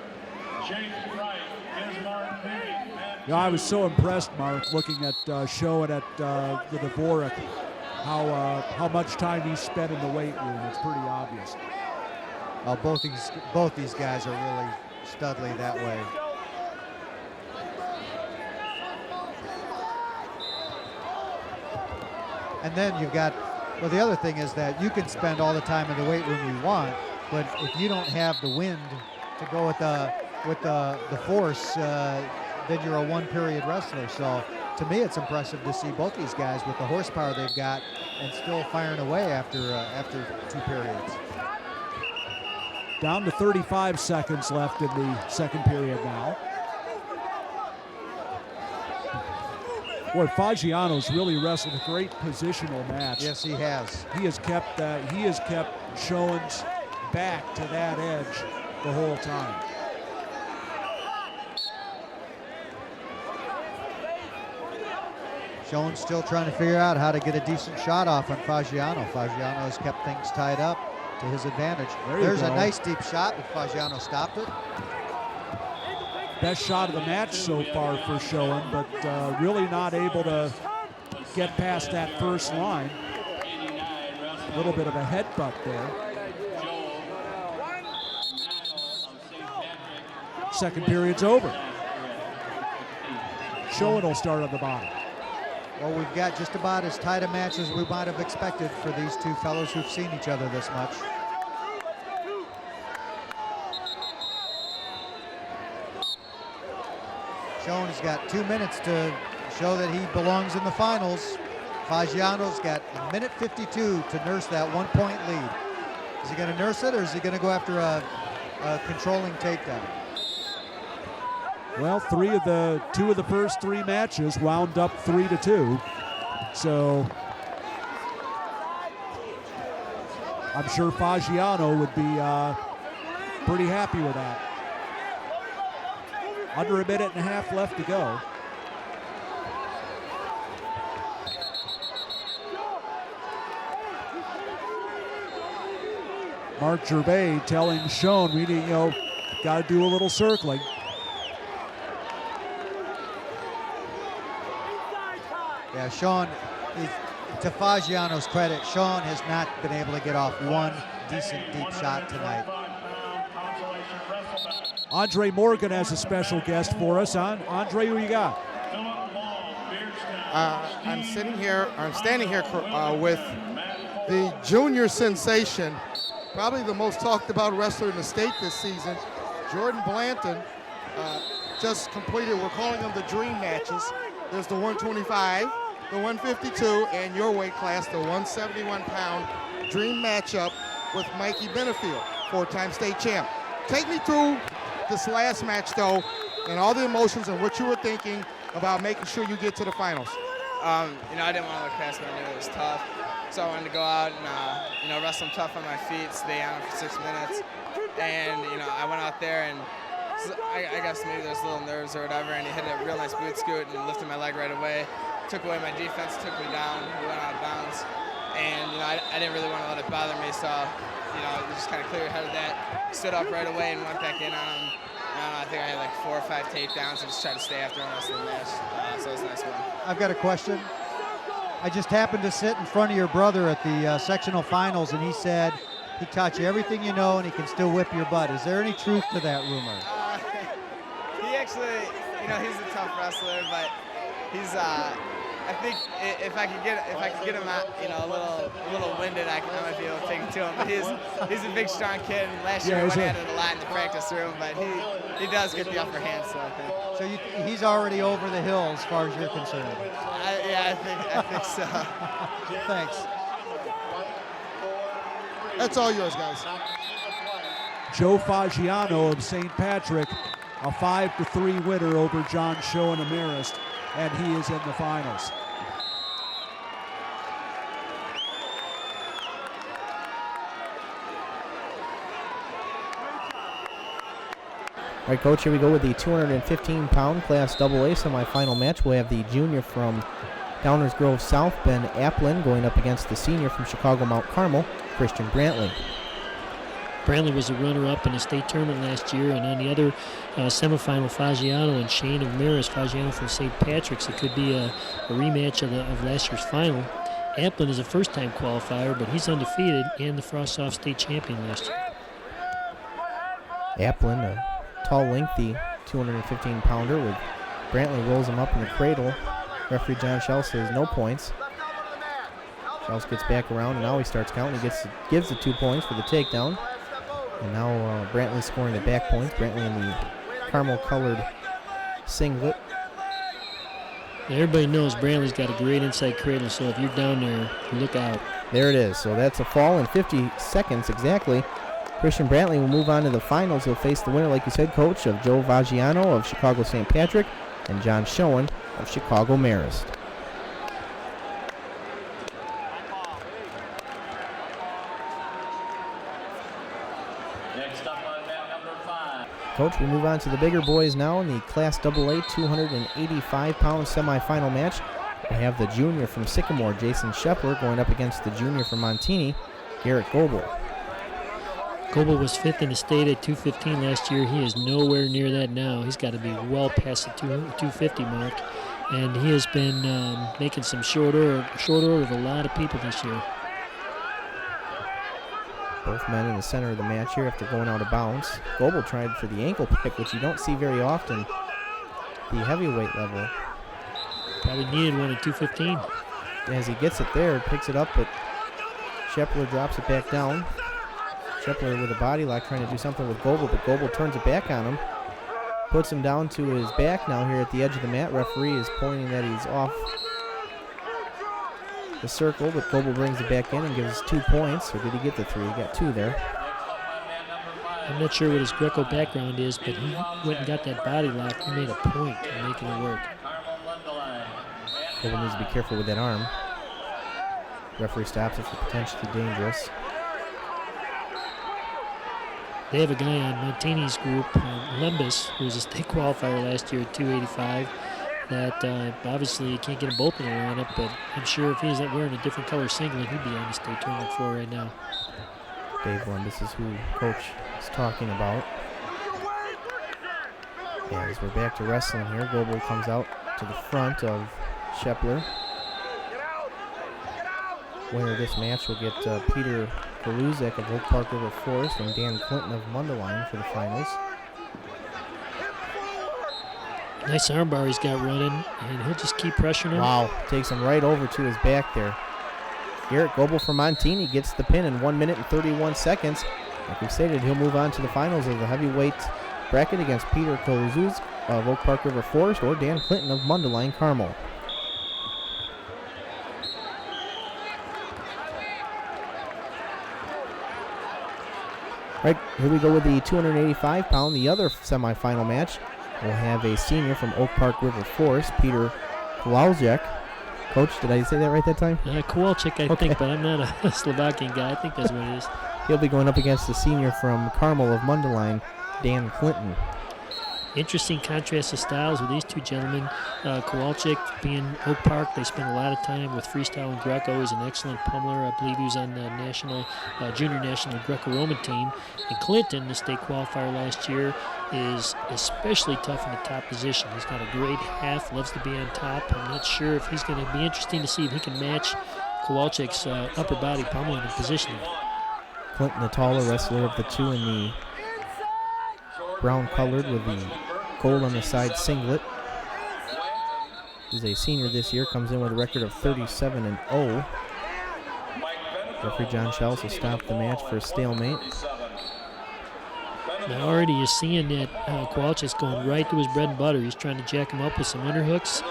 Jake Wright, Bismarck Pig. You know, I was so impressed, Mark, looking at Schoen at the Dvorak, how much time he spent in the weight room. It's pretty obvious. Well, both these guys are really studly that way. And then you've got, well, the other thing is that you can spend all the time in the weight room you want, but if you don't have the wind to go with the force, then you're a one-period wrestler. So to me, it's impressive to see both these guys with the horsepower they've got and still firing away after 2 periods. Down to 35 seconds left in the second period now. Boy, Fagiano's really wrestled a great positional match. Yes, he has. He has kept Schoen's back to that edge the whole time. Schoen's still trying to figure out how to get a decent shot off on Fagiano. Fagiano has kept things tied up to his advantage. There's a nice deep shot, but Fagiano stopped it. Best shot of the match so far for Schoen, but really not able to get past that first line. A little bit of a headbutt there. Second period's over. Schoen will start on the bottom. Well, we've got just about as tight a match as we might have expected for these two fellows who've seen each other this much. Schoen has got 2 minutes to show that he belongs in the finals. Fagiano's got a minute 52 to nurse that 1-point lead. Is he going to nurse it, or is he going to go after a controlling takedown? Well, two of the first 3 matches wound up 3-2. So I'm sure Fagiano would be pretty happy with that. Under a minute and a half left to go. Mark Gervais telling Schoen, we need, got to do a little circling. Yeah, Schoen, to Fagiano's credit, Schoen has not been able to get off one decent deep shot tonight. Andre Morgan has a special guest for us. Andre, who you got? I'm standing here with the junior sensation, probably the most talked about wrestler in the state this season, Jordan Blanton. Just completed, we're calling them the dream matches. There's the 125, the 152, and your weight class, the 171-pound dream matchup with Mikey Benefield, 4-time state champ. Take me through this last match, though, and all the emotions and what you were thinking about making sure you get to the finals. I didn't want to look past me. I knew it was tough. So I wanted to go out and, wrestle them tough on my feet, stay on them for 6 minutes. And, I went out there and I guess maybe there's little nerves or whatever, and he hit a real nice boot scoot and lifted my leg right away. Took away my defense, took me down, we went out of bounds. And, I didn't really want to let it bother me, so, just kind of clear-headed that. Stood up right away and went back in on him. I think I had like 4 or 5 takedowns and just tried to stay after the rest of the match. So it was a nice one. I've got a question. I just happened to sit in front of your brother at the sectional finals, and he said he taught you everything you know and he can still whip your butt. Is there any truth to that rumor? He actually, he's a tough wrestler, but he's, I think if I could get him out, a little winded, I might be able to take him to him. But he's a big, strong kid. And last year we went at it a lot in the practice room, but he does get the upper hand. So I think. So he's already over the hill as far as you're concerned. I think so. Thanks. That's all yours, guys. Joe Fagiano of St. Patrick, a 5-3 winner over John Schoen of Marist, and he is in the finals. All right, Coach, here we go with the 215-pound Class AA semifinal match. We'll have the junior from Downers Grove South, Ben Applin, going up against the senior from Chicago Mount Carmel, Christian Brantley. Brantley was a runner-up in the state tournament last year, and on the other semifinal, Fagiano and Shane of Marist, Fagiano from St. Patrick's. It could be a rematch of last year's final. Applin is a first-time qualifier, but he's undefeated and the Frost-Soft state champion last year. Applin, a tall, lengthy 215-pounder, with Brantley rolls him up in the cradle. Referee John Schell says no points. Schell gets back around, and now he starts counting. He gives the 2 points for the takedown. And now Brantley scoring the back points. Brantley in the caramel-colored singlet. Everybody knows Brantley's got a great inside cradle, so if you're down there, look out. There it is. So that's a fall in 50 seconds exactly. Christian Brantley will move on to the finals. He'll face the winner, like you said, Coach, of Joe Fagiano of Chicago St. Patrick and John Schoen of Chicago Marist. Next up on mat number 5. Coach, we move on to the bigger boys now in the Class AA 285-pound semifinal match. We have the junior from Sycamore, Jason Shepler, going up against the junior from Montini, Garrett Goebel. Goebel was 5th in the state at 215 last year. He is nowhere near that now. He's got to be well past the 250 mark, and he has been making some short order with a lot of people this year. Both men in the center of the match here after going out of bounds. Goebel tried for the ankle pick, which you don't see very often at the heavyweight level. Probably needed one at 215. As he gets it there, picks it up, but Shepler drops it back down. Shepler with a body lock trying to do something with Goebel, but Goebel turns it back on him. Puts him down to his back now here at the edge of the mat. Referee is pointing that he's off the circle, but Goebel brings it back in and gives 2 points. Or did he get the 3? He got 2 there. I'm not sure what his Greco background is, but he went and got that body lock. He made a point of making it work. Goebel needs to be careful with that arm. Referee stops it for potentially dangerous. They have a guy on Montini's group, Lembus, who was a state qualifier last year at 285, that obviously you can't get them both in the lineup, but I'm sure if he's not wearing a different color singlet, he'd be on the state tournament floor right now. Dave Lembus is who Coach is talking about. Yeah, as we're back to wrestling here, Goebel comes out to the front of Shepler. Winner of this match will get Peter Galuzek of Oak Park River Forest and Dan Clinton of Mundelein for the finals. Nice armbar he's got running, and he'll just keep pressuring him. Wow, takes him right over to his back there. Garrett Goebel from Montini gets the pin in 1 minute and 31 seconds. Like we stated, he'll move on to the finals of the heavyweight bracket against Peter Kaluzuz of Oak Park River Forest or Dan Clinton of Mundelein Carmel. Right, here we go with the 285-pound, the other semifinal match. We'll have a senior from Oak Park River Forest, Peter Kowalczyk. Coach, did I say that right that time? Kowalczyk, I think, but I'm not a Slovakian guy. I think that's what it is. He'll be going up against the senior from Carmel of Mundelein, Dan Clinton. Interesting contrast of styles with these two gentlemen. Kowalczyk being Oak Park, they spent a lot of time with freestyle and Greco. He's an excellent pummeler. I believe he was on the junior national Greco-Roman team. And Clinton, the state qualifier last year, is especially tough in the top position. He's got a great half, loves to be on top. I'm not sure if he's going to be interesting to see if he can match Kowalczyk's upper body pummeling and positioning. Clinton, the taller wrestler of the two in the brown colored with the gold on the side singlet. He's a senior this year, comes in with a record of 37-0. Referee John Schels will stop the match for a stalemate. Now already you're seeing that Kowalczyk's going right to his bread and butter. He's trying to jack him up with some underhooks.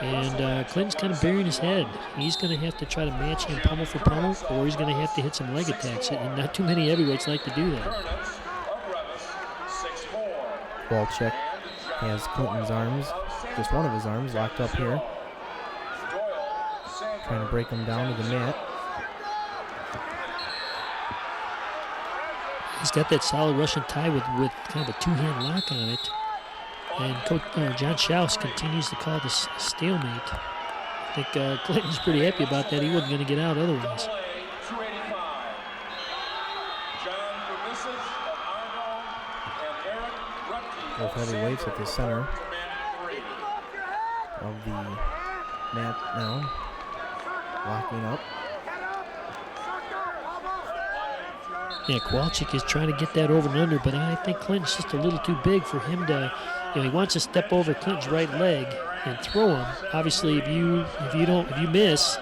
And Clinton's kind of burying his head. He's going to have to try to match him pummel for pummel, or he's going to have to hit some leg attacks. And not too many heavyweights like to do that. Kowalczyk has Clinton's arms, just one of his arms, locked up here. Trying to break him down to the mat. He's got that solid Russian tie with kind of a two-hand lock on it. And Coach John Schels continues to call this a stalemate. I think Clinton's pretty happy about that. He wasn't going to get out otherwise. Both heavyweights at the center of the mat now, locking up. Yeah, Kowalczyk is trying to get that over and under, but I think Clinton's just a little too big for him to, he wants to step over Clinton's right leg and throw him. Obviously, if you miss,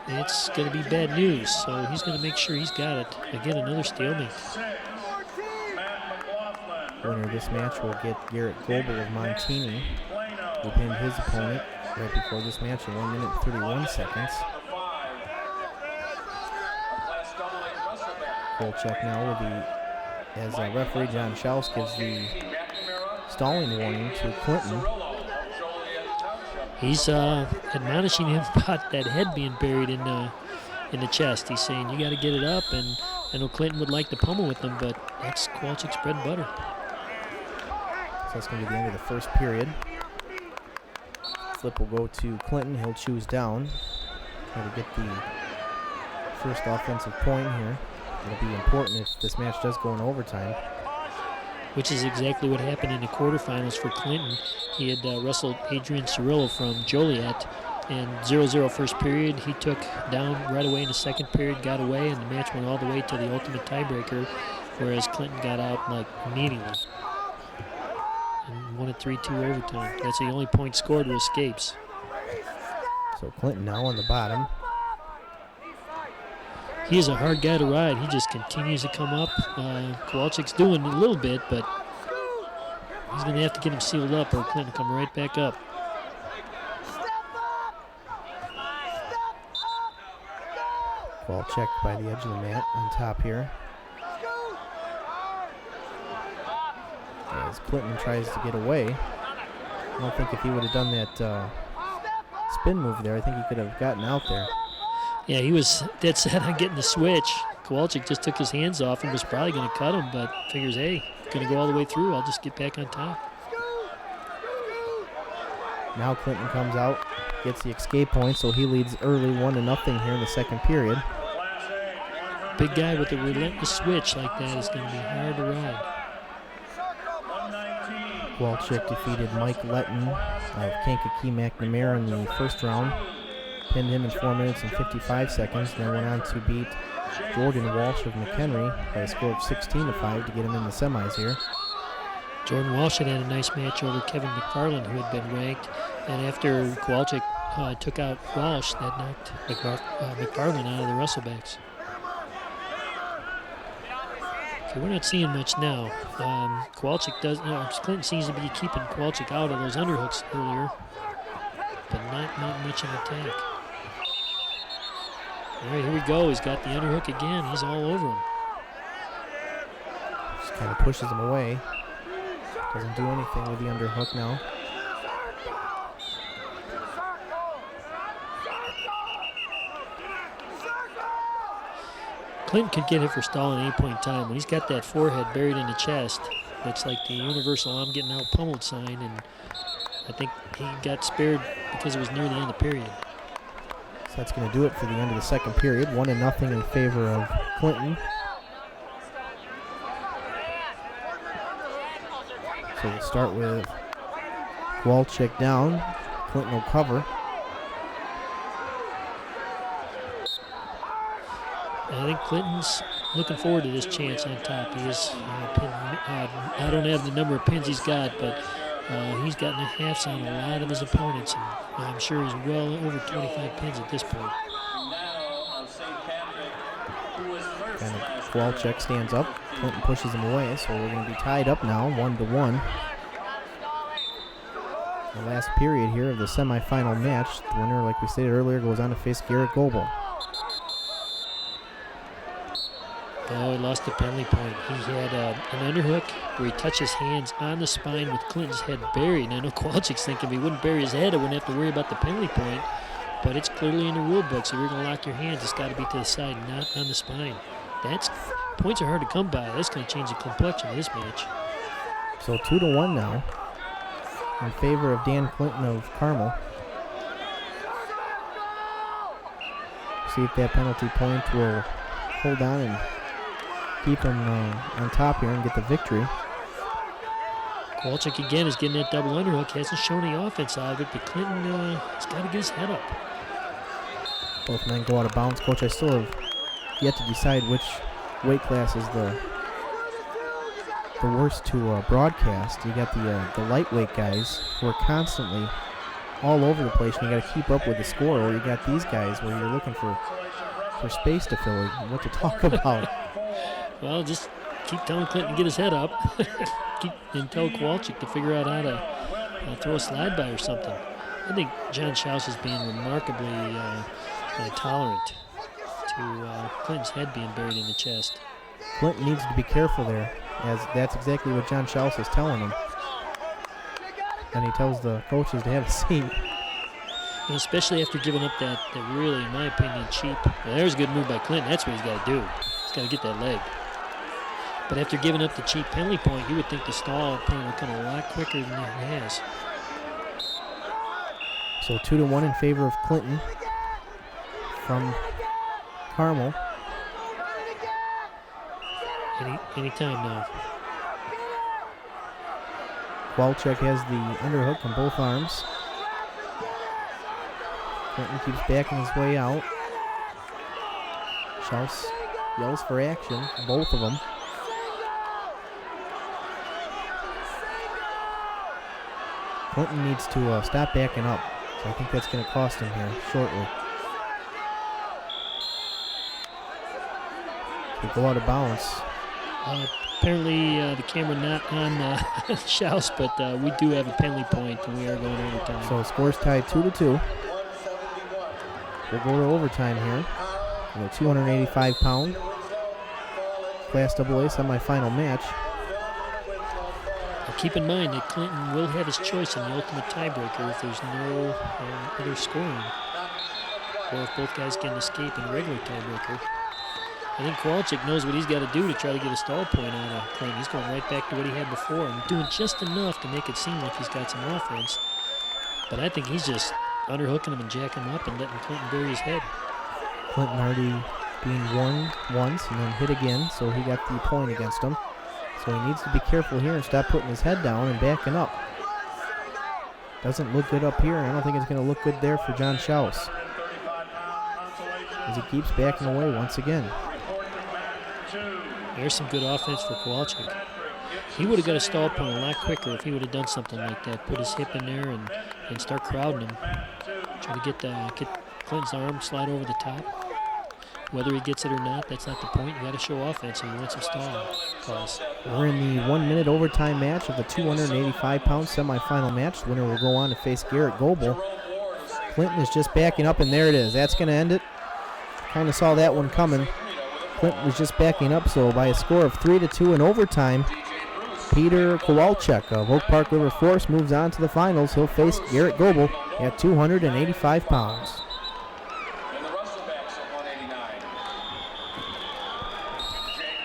it's going to be bad news. So he's going to make sure he's got it. Again, another stalemate. Winner of this match will get Garrett Goebel of Montini, who pinned his opponent right before this match in 1 minute and 31 seconds. Kowalczyk now with as referee John Schels gives the stalling warning to Clinton. He's admonishing him about that head being buried in the chest. He's saying you got to get it up, and I know Clinton would like to pummel with him, but that's Kowalczyk's bread and butter. So that's going to be the end of the first period. Flip will go to Clinton. He'll choose down. Try to get the first offensive point here. It'll be important if this match does go in overtime. Which is exactly what happened in the quarterfinals for Clinton. He had wrestled Adrian Cirillo from Joliet, and 0-0 first period. He took down right away in the second period, got away, and the match went all the way to the ultimate tiebreaker, whereas Clinton got out like immediately and won it 3-2 overtime. That's the only point scored with escapes. So Clinton now on the bottom. He is a hard guy to ride. He just continues to come up. Kowalczyk's doing a little bit, but he's going to have to get him sealed up or Clinton come right back up. Kowalczyk by the edge of the mat on top here. As Clinton tries to get away. I don't think if he would have done that spin move there, I think he could have gotten out there. Yeah, he was dead set on getting the switch. Kowalczyk just took his hands off and was probably going to cut him, but figures, hey, going to go all the way through. I'll just get back on top. Now Clinton comes out, gets the escape point, so he leads early 1-0 here in the second period. Big guy with a relentless switch like that is going to be hard to ride. Kowalczyk defeated Mike Letton of Kankakee McNamara in the first round. Pinned him in 4 minutes and 55 seconds, then went on to beat Jordan Walsh of McHenry by a score of 16-5 to get him in the semis here. Jordan Walsh had a nice match over Kevin McFarland, who had been ranked. And after Kowalczyk took out Walsh, that knocked McFarland out of the wrestlebacks. Okay, we're not seeing much now. Kowalczyk does. Clinton seems to be keeping Kowalczyk out of those underhooks earlier, but not much in attack. All right, here we go. He's got the underhook again. He's all over him. Just kind of pushes him away. Doesn't do anything with the underhook now. Clinton could get hit for stalling at any point in time. When he's got that forehead buried in the chest, it's like the universal "I'm getting out pummeled" sign, and I think he got spared because it was near the end of the period. So that's going to do it for the end of the second period. 1-0 in favor of Clinton. So we'll start with Kowalczyk down. Clinton will cover. I think Clinton's looking forward to this chance on top. He is, I don't have the number of pins he's got, but he's gotten a halves on a lot of his opponents, and I'm sure he's well over 25 pins at this point. And Kowalczyk stands up. Clinton pushes him away, so we're going to be tied up now, 1-1. The last period here of the semifinal match. The winner, like we stated earlier, goes on to face Garrett Goebel. Oh, he lost the penalty point. He had an underhook where he touched his hands on the spine with Clinton's head buried. And I know Kowalczyk's thinking if he wouldn't bury his head, I wouldn't have to worry about the penalty point. But it's clearly in the rule book, so if you're going to lock your hands, it's got to be to the side, not on the spine. Points are hard to come by. That's going to change the complexion of this match. So 2-1 now in favor of Dan Clinton of Carmel. See if that penalty point will hold on and keep him on top here and get the victory. Kowalczyk again is getting that double underhook. Hasn't shown any offense out of it, but Clinton has got to get his head up. Both men go out of bounds. Coach, I still have yet to decide which weight class is the worst to broadcast. You got the lightweight guys who are constantly all over the place, and you got to keep up with the score, or you got these guys where you're looking for space to fill and what to talk about. Well, just keep telling Clinton to get his head up and tell Kowalczyk to figure out how to throw a slide by or something. I think John Schaus is being remarkably tolerant to Clinton's head being buried in the chest. Clinton needs to be careful there, as that's exactly what John Schaus is telling him. And he tells the coaches to have a seat. And especially after giving up that really, in my opinion, cheap. Well, there's a good move by Clinton. That's what he's got to do. He's got to get that leg. But after giving up the cheap penalty point, you would think the stall point would come a lot quicker than it has. So 2-1 in favor of Clinton from Carmel. Anytime now. Kowalczyk has the underhook on both arms. Clinton keeps backing his way out. Schaus yells for action, both of them. Clinton needs to stop backing up, so I think that's going to cost him here shortly. They go out of bounds. Apparently the camera not on Schaus, but we do have a penalty point, and we are going to overtime. So score's tied 2-2. We'll go to overtime here. In a 285-pound Class AA semifinal match. Now keep in mind that Clinton will have his choice in the ultimate tiebreaker if there's no other scoring, or if both guys get an escape in a regular tiebreaker. I think Kowalczyk knows what he's got to do to try to get a stall point on a Clinton. He's going right back to what he had before and doing just enough to make it seem like he's got some offense. But I think he's just underhooking him and jacking him up and letting Clinton bury his head. Clinton already being won once and then hit again, so he got the point against him. So he needs to be careful here and stop putting his head down and backing up. Doesn't look good up here, and I don't think it's going to look good there for John Schaus, as he keeps backing away once again. There's some good offense for Kowalczyk. he would have got a stall point a lot quicker if he would have done something like that. Put his hip in there and start crowding him. Try to get Clinton's arm, slide over the top. Whether he gets it or not, that's not the point. You got to show offense, and you want some stall calls. We're in the 1-minute overtime match of the 285-pound semifinal match. The winner will go on to face Garrett Goebel. Clinton is just backing up, and there it is. That's going to end it. Kind of saw that one coming. Clinton was just backing up, so by a score of 3-2 in overtime, Peter Kowalczyk of Oak Park River Forest moves on to the finals. He'll face Garrett Goebel at 285 pounds.